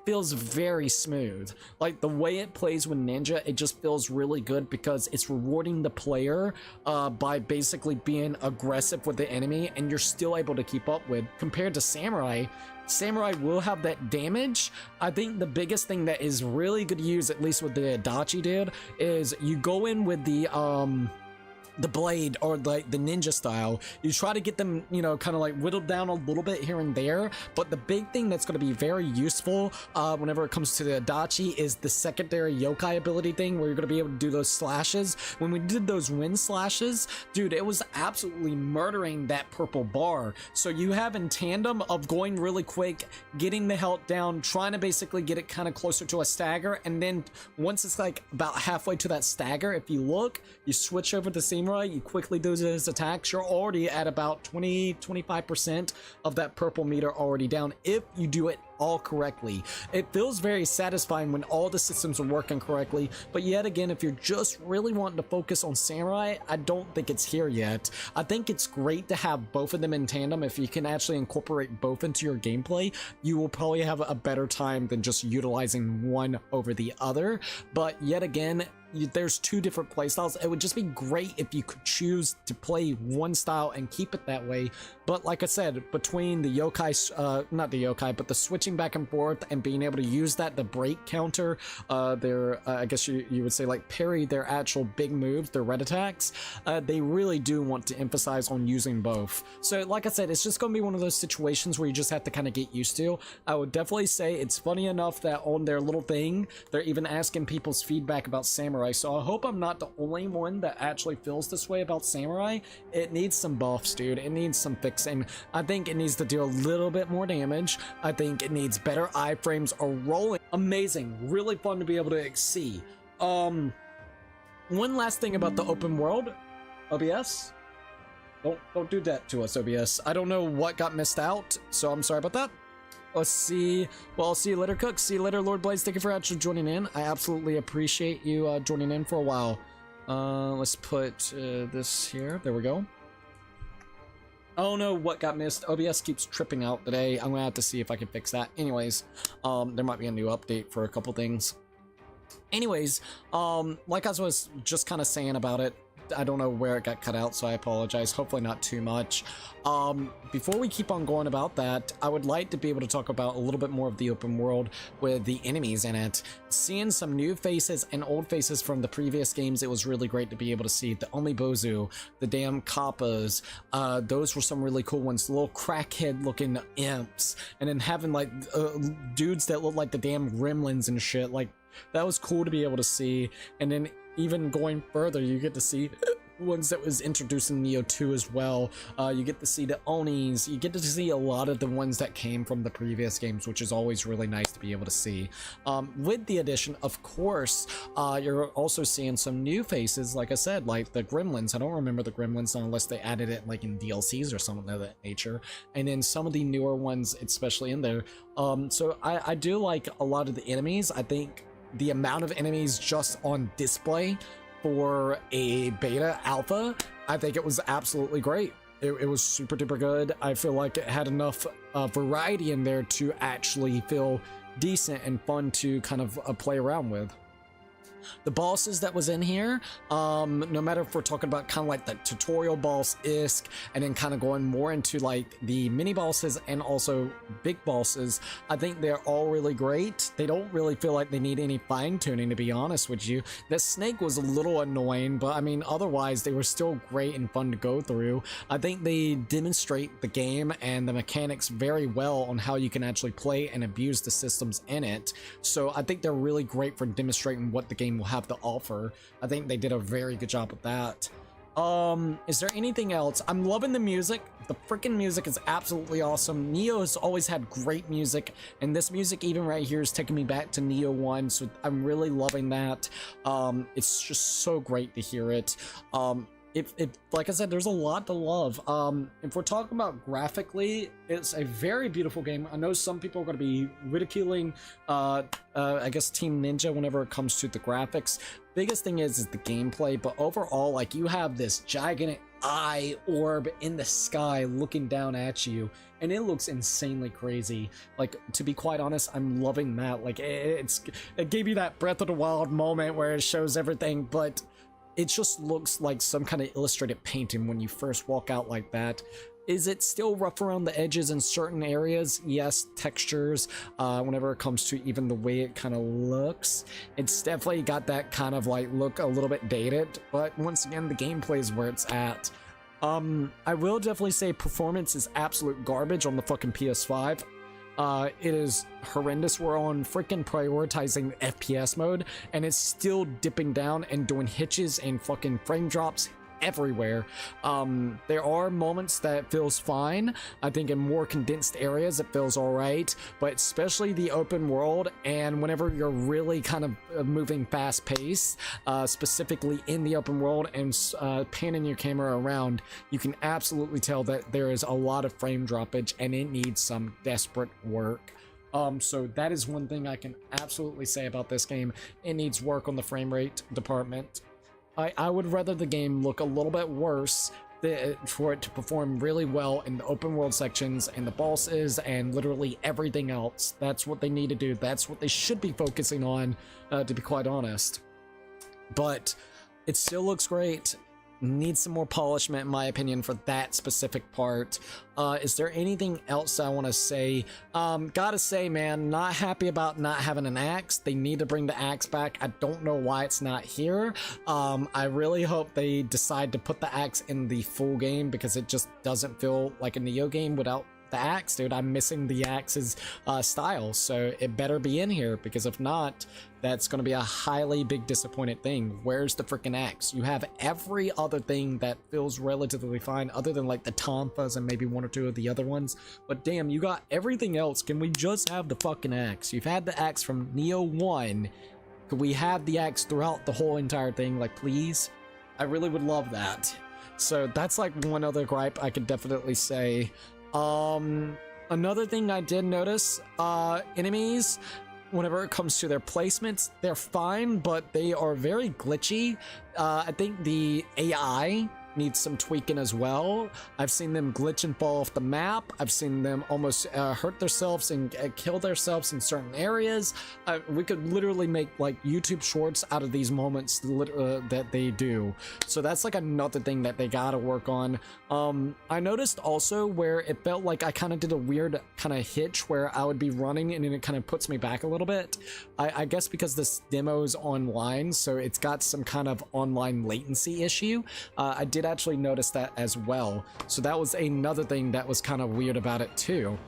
A: feels very smooth. Like the way it plays with ninja, it just feels really good, because it's rewarding the player by basically being aggressive with the enemy, and you're still able to keep up with. Compared to samurai will have that damage. I think the biggest thing that is really good to use, at least with the adachi dude, is you go in with the blade, or like the ninja style. You try to get them, kind of like whittled down a little bit here and there, but the big thing that's going to be very useful whenever it comes to the adachi is the secondary yokai ability thing, where you're going to be able to do those slashes. When we did those wind slashes, dude, it was absolutely murdering that purple bar. So you have in tandem of going really quick, getting the health down, trying to basically get it kind of closer to a stagger, and then once it's like about halfway to that stagger, if you look, you switch over to samurai, you quickly do those attacks, you're already at about 20-25% of that purple meter already down if you do it all correctly. It feels very satisfying when all the systems are working correctly, but yet again, if you're just really wanting to focus on samurai, I don't think it's here yet. I think it's great to have both of them in tandem. If you can actually incorporate both into your gameplay, you will probably have a better time than just utilizing one over the other. But yet again, there's two different playstyles. It would just be great if you could choose to play one style and keep it that way. But like I said, between the yokai, not the yokai, but the switching back and forth and being able to use that to break counter their, I guess you would say like parry their actual big moves, their red attacks, they really do want to emphasize on using both. So like I said, it's just going to be one of those situations where you just have to kind of get used to. I would definitely say it's funny enough that on their little thing, they're even asking people's feedback about samurai. So I hope I'm not the only one that actually feels this way about samurai. It needs some buffs, dude. It needs some fixing. I think it needs to do a little bit more damage. I think it needs better iframes or rolling. Amazing. Really fun to be able to see. One last thing about the open world. OBS? Don't do that to us, OBS. I don't know what got missed out, so I'm sorry about that. Let's see. Well, I'll see you later, Cook. See you later, Lord Blaze. Thank you for actually joining in. I absolutely appreciate you joining in for a while. Let's put this here. There we go. I don't know what got missed. OBS keeps tripping out today. I'm gonna have to see if I can fix that. Anyways, there might be a new update for a couple things. Anyways, like I was just kind of saying about it, I don't know where it got cut out, so I apologize. Hopefully not too much. Before we keep on going about that, I would like to be able to talk about a little bit more of the open world with the enemies in it. Seeing some new faces and old faces from the previous games, it was really great to be able to see the Omibozu, the damn Kappas. Those were some really cool ones. The little crackhead looking imps. And then having like dudes that look like the damn gremlins and shit. Like, that was cool to be able to see. And then even going further, you get to see ones that was introduced in Nioh 2 as well. You get to see the Onis. You get to see a lot of the ones that came from the previous games, which is always really nice to be able to see. With the addition, of course, you're also seeing some new faces, like I said, like the Gremlins. I don't remember the Gremlins unless they added it like in DLCs or something of that nature. And then some of the newer ones, especially in there. So I do like a lot of the enemies. I think the amount of enemies just on display for a beta alpha, I think it was absolutely great. It was super duper good. I feel like it had enough variety in there to actually feel decent and fun to kind of play around with. The bosses that was in here, no matter if we're talking about kind of like the tutorial boss-isk and then kind of going more into like the mini bosses and also big bosses, I think they're all really great. They don't really feel like they need any fine-tuning, to be honest with you. That snake was a little annoying, but I mean, otherwise they were still great and fun to go through. I think they demonstrate the game and the mechanics very well on how you can actually play and abuse the systems in it. So I think they're really great for demonstrating what the game will have to offer. I think they did a very good job with that. Is there anything else? I'm loving the music. The freaking music is absolutely awesome. Nioh has always had great music, and this music even right here is taking me back to Nioh 1, so I'm really loving that. It's just so great to hear it. Like I said, there's a lot to love. If we're talking about graphically, it's a very beautiful game. I know some people are going to be ridiculing, I guess, Team Ninja whenever it comes to the graphics. Biggest thing is the gameplay, but overall, like, you have this gigantic eye orb in the sky looking down at you, and it looks insanely crazy. Like, to be quite honest, I'm loving that. Like, it gave you that Breath of the Wild moment where it shows everything, but it just looks like some kind of illustrated painting when you first walk out like that. Is it still rough around the edges in certain areas? Yes, textures, whenever it comes to even the way it kind of looks. It's definitely got that kind of like look a little bit dated, but once again, the gameplay is where it's at. I will definitely say performance is absolute garbage on the fucking PS5. It is horrendous. We're on freaking prioritizing FPS mode, and it's still dipping down and doing hitches and fucking frame drops everywhere. There are moments that feels fine. I think in more condensed areas it feels all right, but especially the open world and whenever you're really kind of moving fast paced, specifically in the open world and panning your camera around, you can absolutely tell that there is a lot of frame droppage and it needs some desperate work. So that is one thing I can absolutely say about this game. It needs work on the frame rate department. I would rather the game look a little bit worse for it to perform really well in the open world sections and the bosses and literally everything else. That's what they need to do. That's what they should be focusing on, to be quite honest. But it still looks great. Needs some more polishment in my opinion for that specific part. Is there anything else I want to say? Gotta say, man, not happy about not having an axe. They need to bring the axe back. I don't know why it's not here. I really hope they decide to put the axe in the full game because it just doesn't feel like a Nioh game without the axe, dude. I'm missing the axe's style, so it better be in here because if not, that's going to be a highly big disappointed thing. Where's the freaking axe? You have every other thing that feels relatively fine other than like the tonfas and maybe one or two of the other ones, but damn, you got everything else. Can we just have the fucking axe? You've had the axe from Nioh 1. Could we have the axe throughout the whole entire thing, like, please? I really would love that. So that's like one other gripe I could definitely say. Another thing I did notice, enemies, whenever it comes to their placements, they're fine, but they are very glitchy. I think the AI needs some tweaking as well. I've seen them glitch and fall off the map. I've seen them almost hurt themselves and kill themselves in certain areas. We could literally make like YouTube shorts out of these moments that they do. So that's like another thing that they gotta work on. I noticed also where it felt like I kind of did a weird kind of hitch where I would be running and then it kind of puts me back a little bit. I guess because this demo is online, so it's got some kind of online latency issue. I did actually notice that as well, so that was another thing that was kind of weird about it too.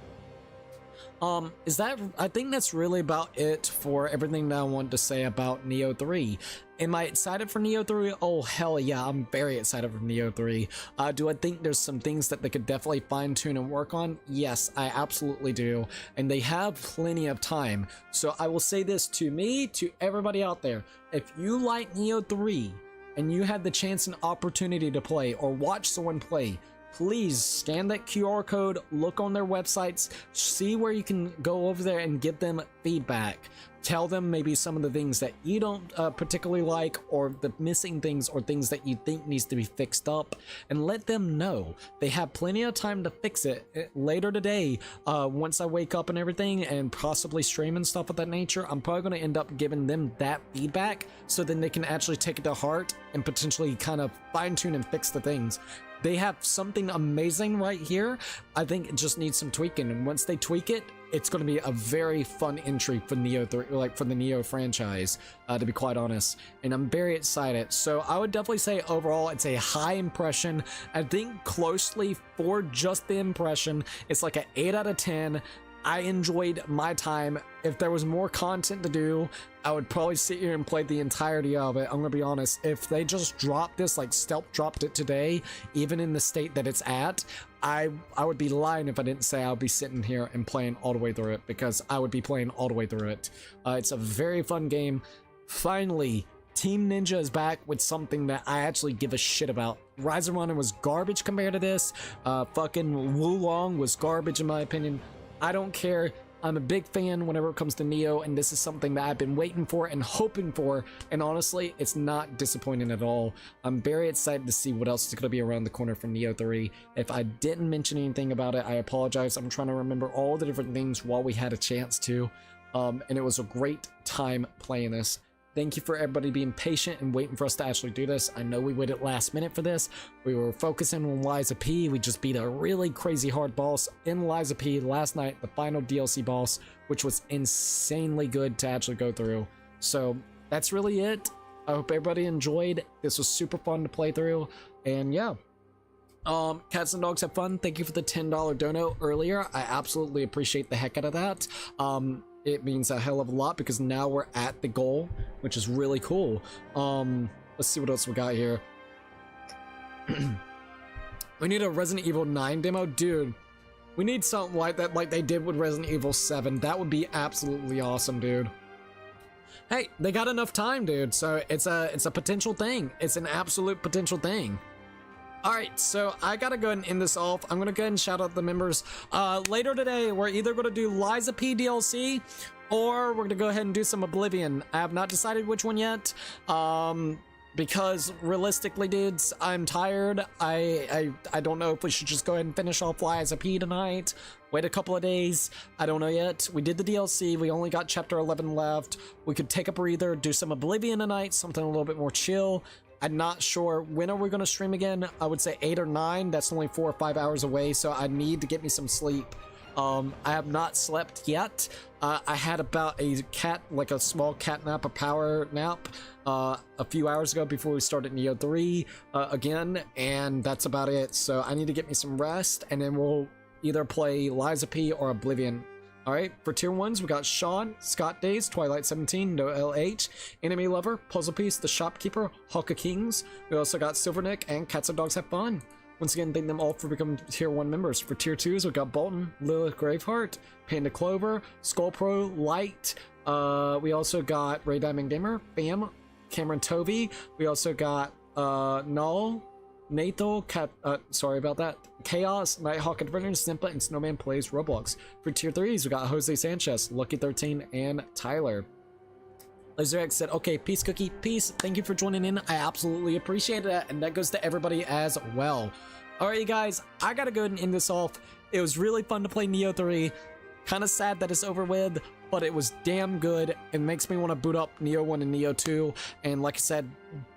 A: I think that's really about it for everything that I wanted to say about Nioh 3. Am I excited for Nioh 3? Oh, hell yeah, I'm very excited for Nioh 3. Do I think there's some things that they could definitely fine-tune and work on? Yes, I absolutely do, and they have plenty of time. So I will say this to me, to everybody out there, if you like Nioh 3, and you had the chance and opportunity to play or watch someone play, please scan that QR code, look on their websites, see where you can go over there and give them feedback. Tell them maybe some of the things that you don't particularly like, or the missing things or things that you think needs to be fixed up, and let them know. They have plenty of time to fix it. Later today, once I wake up and everything and possibly stream and stuff of that nature, I'm probably going to end up giving them that feedback so then they can actually take it to heart and potentially kind of fine-tune and fix the things. They have something amazing right here. I think it just needs some tweaking, and once they tweak it, it's going to be a very fun entry for Nioh 3, like for the Nioh franchise, to be quite honest, and I'm very excited. So I would definitely say overall it's a high impression. I think closely for just the impression, it's like an 8 out of 10. I enjoyed my time. If there was more content to do, I would probably sit here and play the entirety of it. I'm gonna be honest, if they just dropped this, like stealth dropped it today, even in the state that it's at, I would be lying if I didn't say I would be sitting here and playing all the way through it, because I would be playing all the way through it. It's a very fun game. Finally, Team Ninja is back with something that I actually give a shit about. Rise of Runner was garbage compared to this. Fucking Wulong was garbage in my opinion. I don't care. I'm a big fan whenever it comes to Nioh, and this is something that I've been waiting for and hoping for, and honestly, it's not disappointing at all. I'm very excited to see what else is going to be around the corner for Nioh 3. If I didn't mention anything about it, I apologize. I'm trying to remember all the different things while we had a chance to, and it was a great time playing this. Thank you for everybody being patient and waiting for us to actually do this. I know we waited last minute for this. We were focusing on Liza P. We just beat a really crazy hard boss in Liza P last night, the final DLC boss, which was insanely good to actually go through. So that's really it. I hope everybody enjoyed. This was super fun to play through, and yeah. Cats and dogs have fun. Thank you for the $10 dono earlier. I absolutely appreciate the heck out of that. It means a hell of a lot because now we're at the goal, which is really cool. Let's see what else we got here. We need a Resident Evil 9 demo, dude. We need something like that, like they did with Resident Evil 7. That would be absolutely awesome, dude. Hey, they got enough time, dude. So it's a potential thing. It's an absolute potential thing. All right, so I gotta go ahead and end this off. I'm gonna go ahead and shout out the members. Later today, we're either gonna do Liza P DLC or we're gonna go ahead and do some Oblivion. I have not decided which one yet. Because realistically, dudes, I'm tired. I don't know if we should just go ahead and finish off Liza P tonight. Wait a couple of days. I don't know yet. We did the DLC. We only got chapter 11 left. We could take a breather, do some Oblivion tonight, something a little bit more chill. I'm not sure when are we going to stream again. I would say 8 or 9. That's only 4 or 5 hours away, so I need to get me some sleep. I have not slept yet. I had about a small cat nap, a power nap, a few hours ago before we started Nioh 3 again, and that's about it. So I need to get me some rest, and then we'll either play Liza P or Oblivion. Alright, for tier 1s, we got Sean, Scott Days, Twilight 17, No LH, Enemy Lover, Puzzle Piece, The Shopkeeper, Hawk of Kings. We also got Silvernick and Cats and Dogs Have Fun. Once again, thank them all for becoming tier 1 members. For tier 2s, we got Bolton, Lilith Graveheart, Panda Clover, Skullpro, Light. We also got Ray Diamond Gamer, Bam, Cameron Tovey. We also got Null, Nathal, sorry about that, Chaos, Nighthawk Adventures, Simpa, and Snowman Plays Roblox. For tier 3s, we got Jose Sanchez, Lucky 13, and Tyler. LaserX said, okay, peace cookie, peace. Thank you for joining in. I absolutely appreciate it, and that goes to everybody as well. Alright, you guys, I gotta go ahead and end this off. It was really fun to play Nioh 3. Kind of sad that it's over with, but it was damn good. It makes me want to boot up Nioh 1 and Nioh 2. And like I said,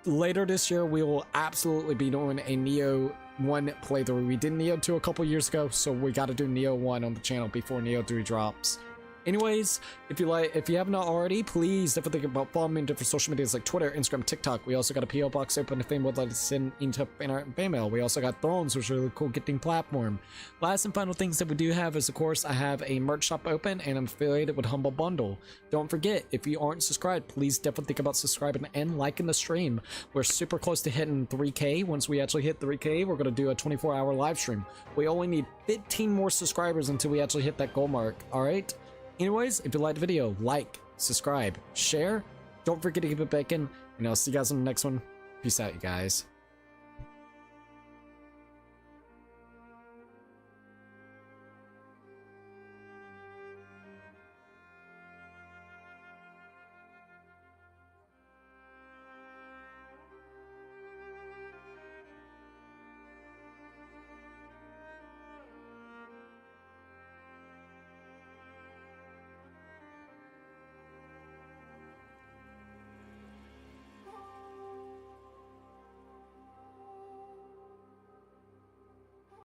A: later this year, we will absolutely be doing a Nioh 1 playthrough. We did Nioh 2 a couple years ago, so we got to do Nioh 1 on the channel before Nioh 3 drops. Anyways, if you have not already, please definitely think about following me on different social medias like Twitter, Instagram, TikTok. We also got a PO box open if anyone would like to send into fan art and fan mail. We also got Thrones, which is a really cool gifting platform. Last and final things that we do have is, of course, I have a merch shop open and I'm affiliated with Humble Bundle. Don't forget, if you aren't subscribed, please definitely think about subscribing and liking the stream. We're super close to hitting 3K. Once we actually hit 3K, we're going to do a 24-hour live stream. We only need 15 more subscribers until we actually hit that goal mark. All right? Anyways, if you liked the video, like, subscribe, share. Don't forget to keep it bacon, and I'll see you guys on the next one. Peace out, you guys.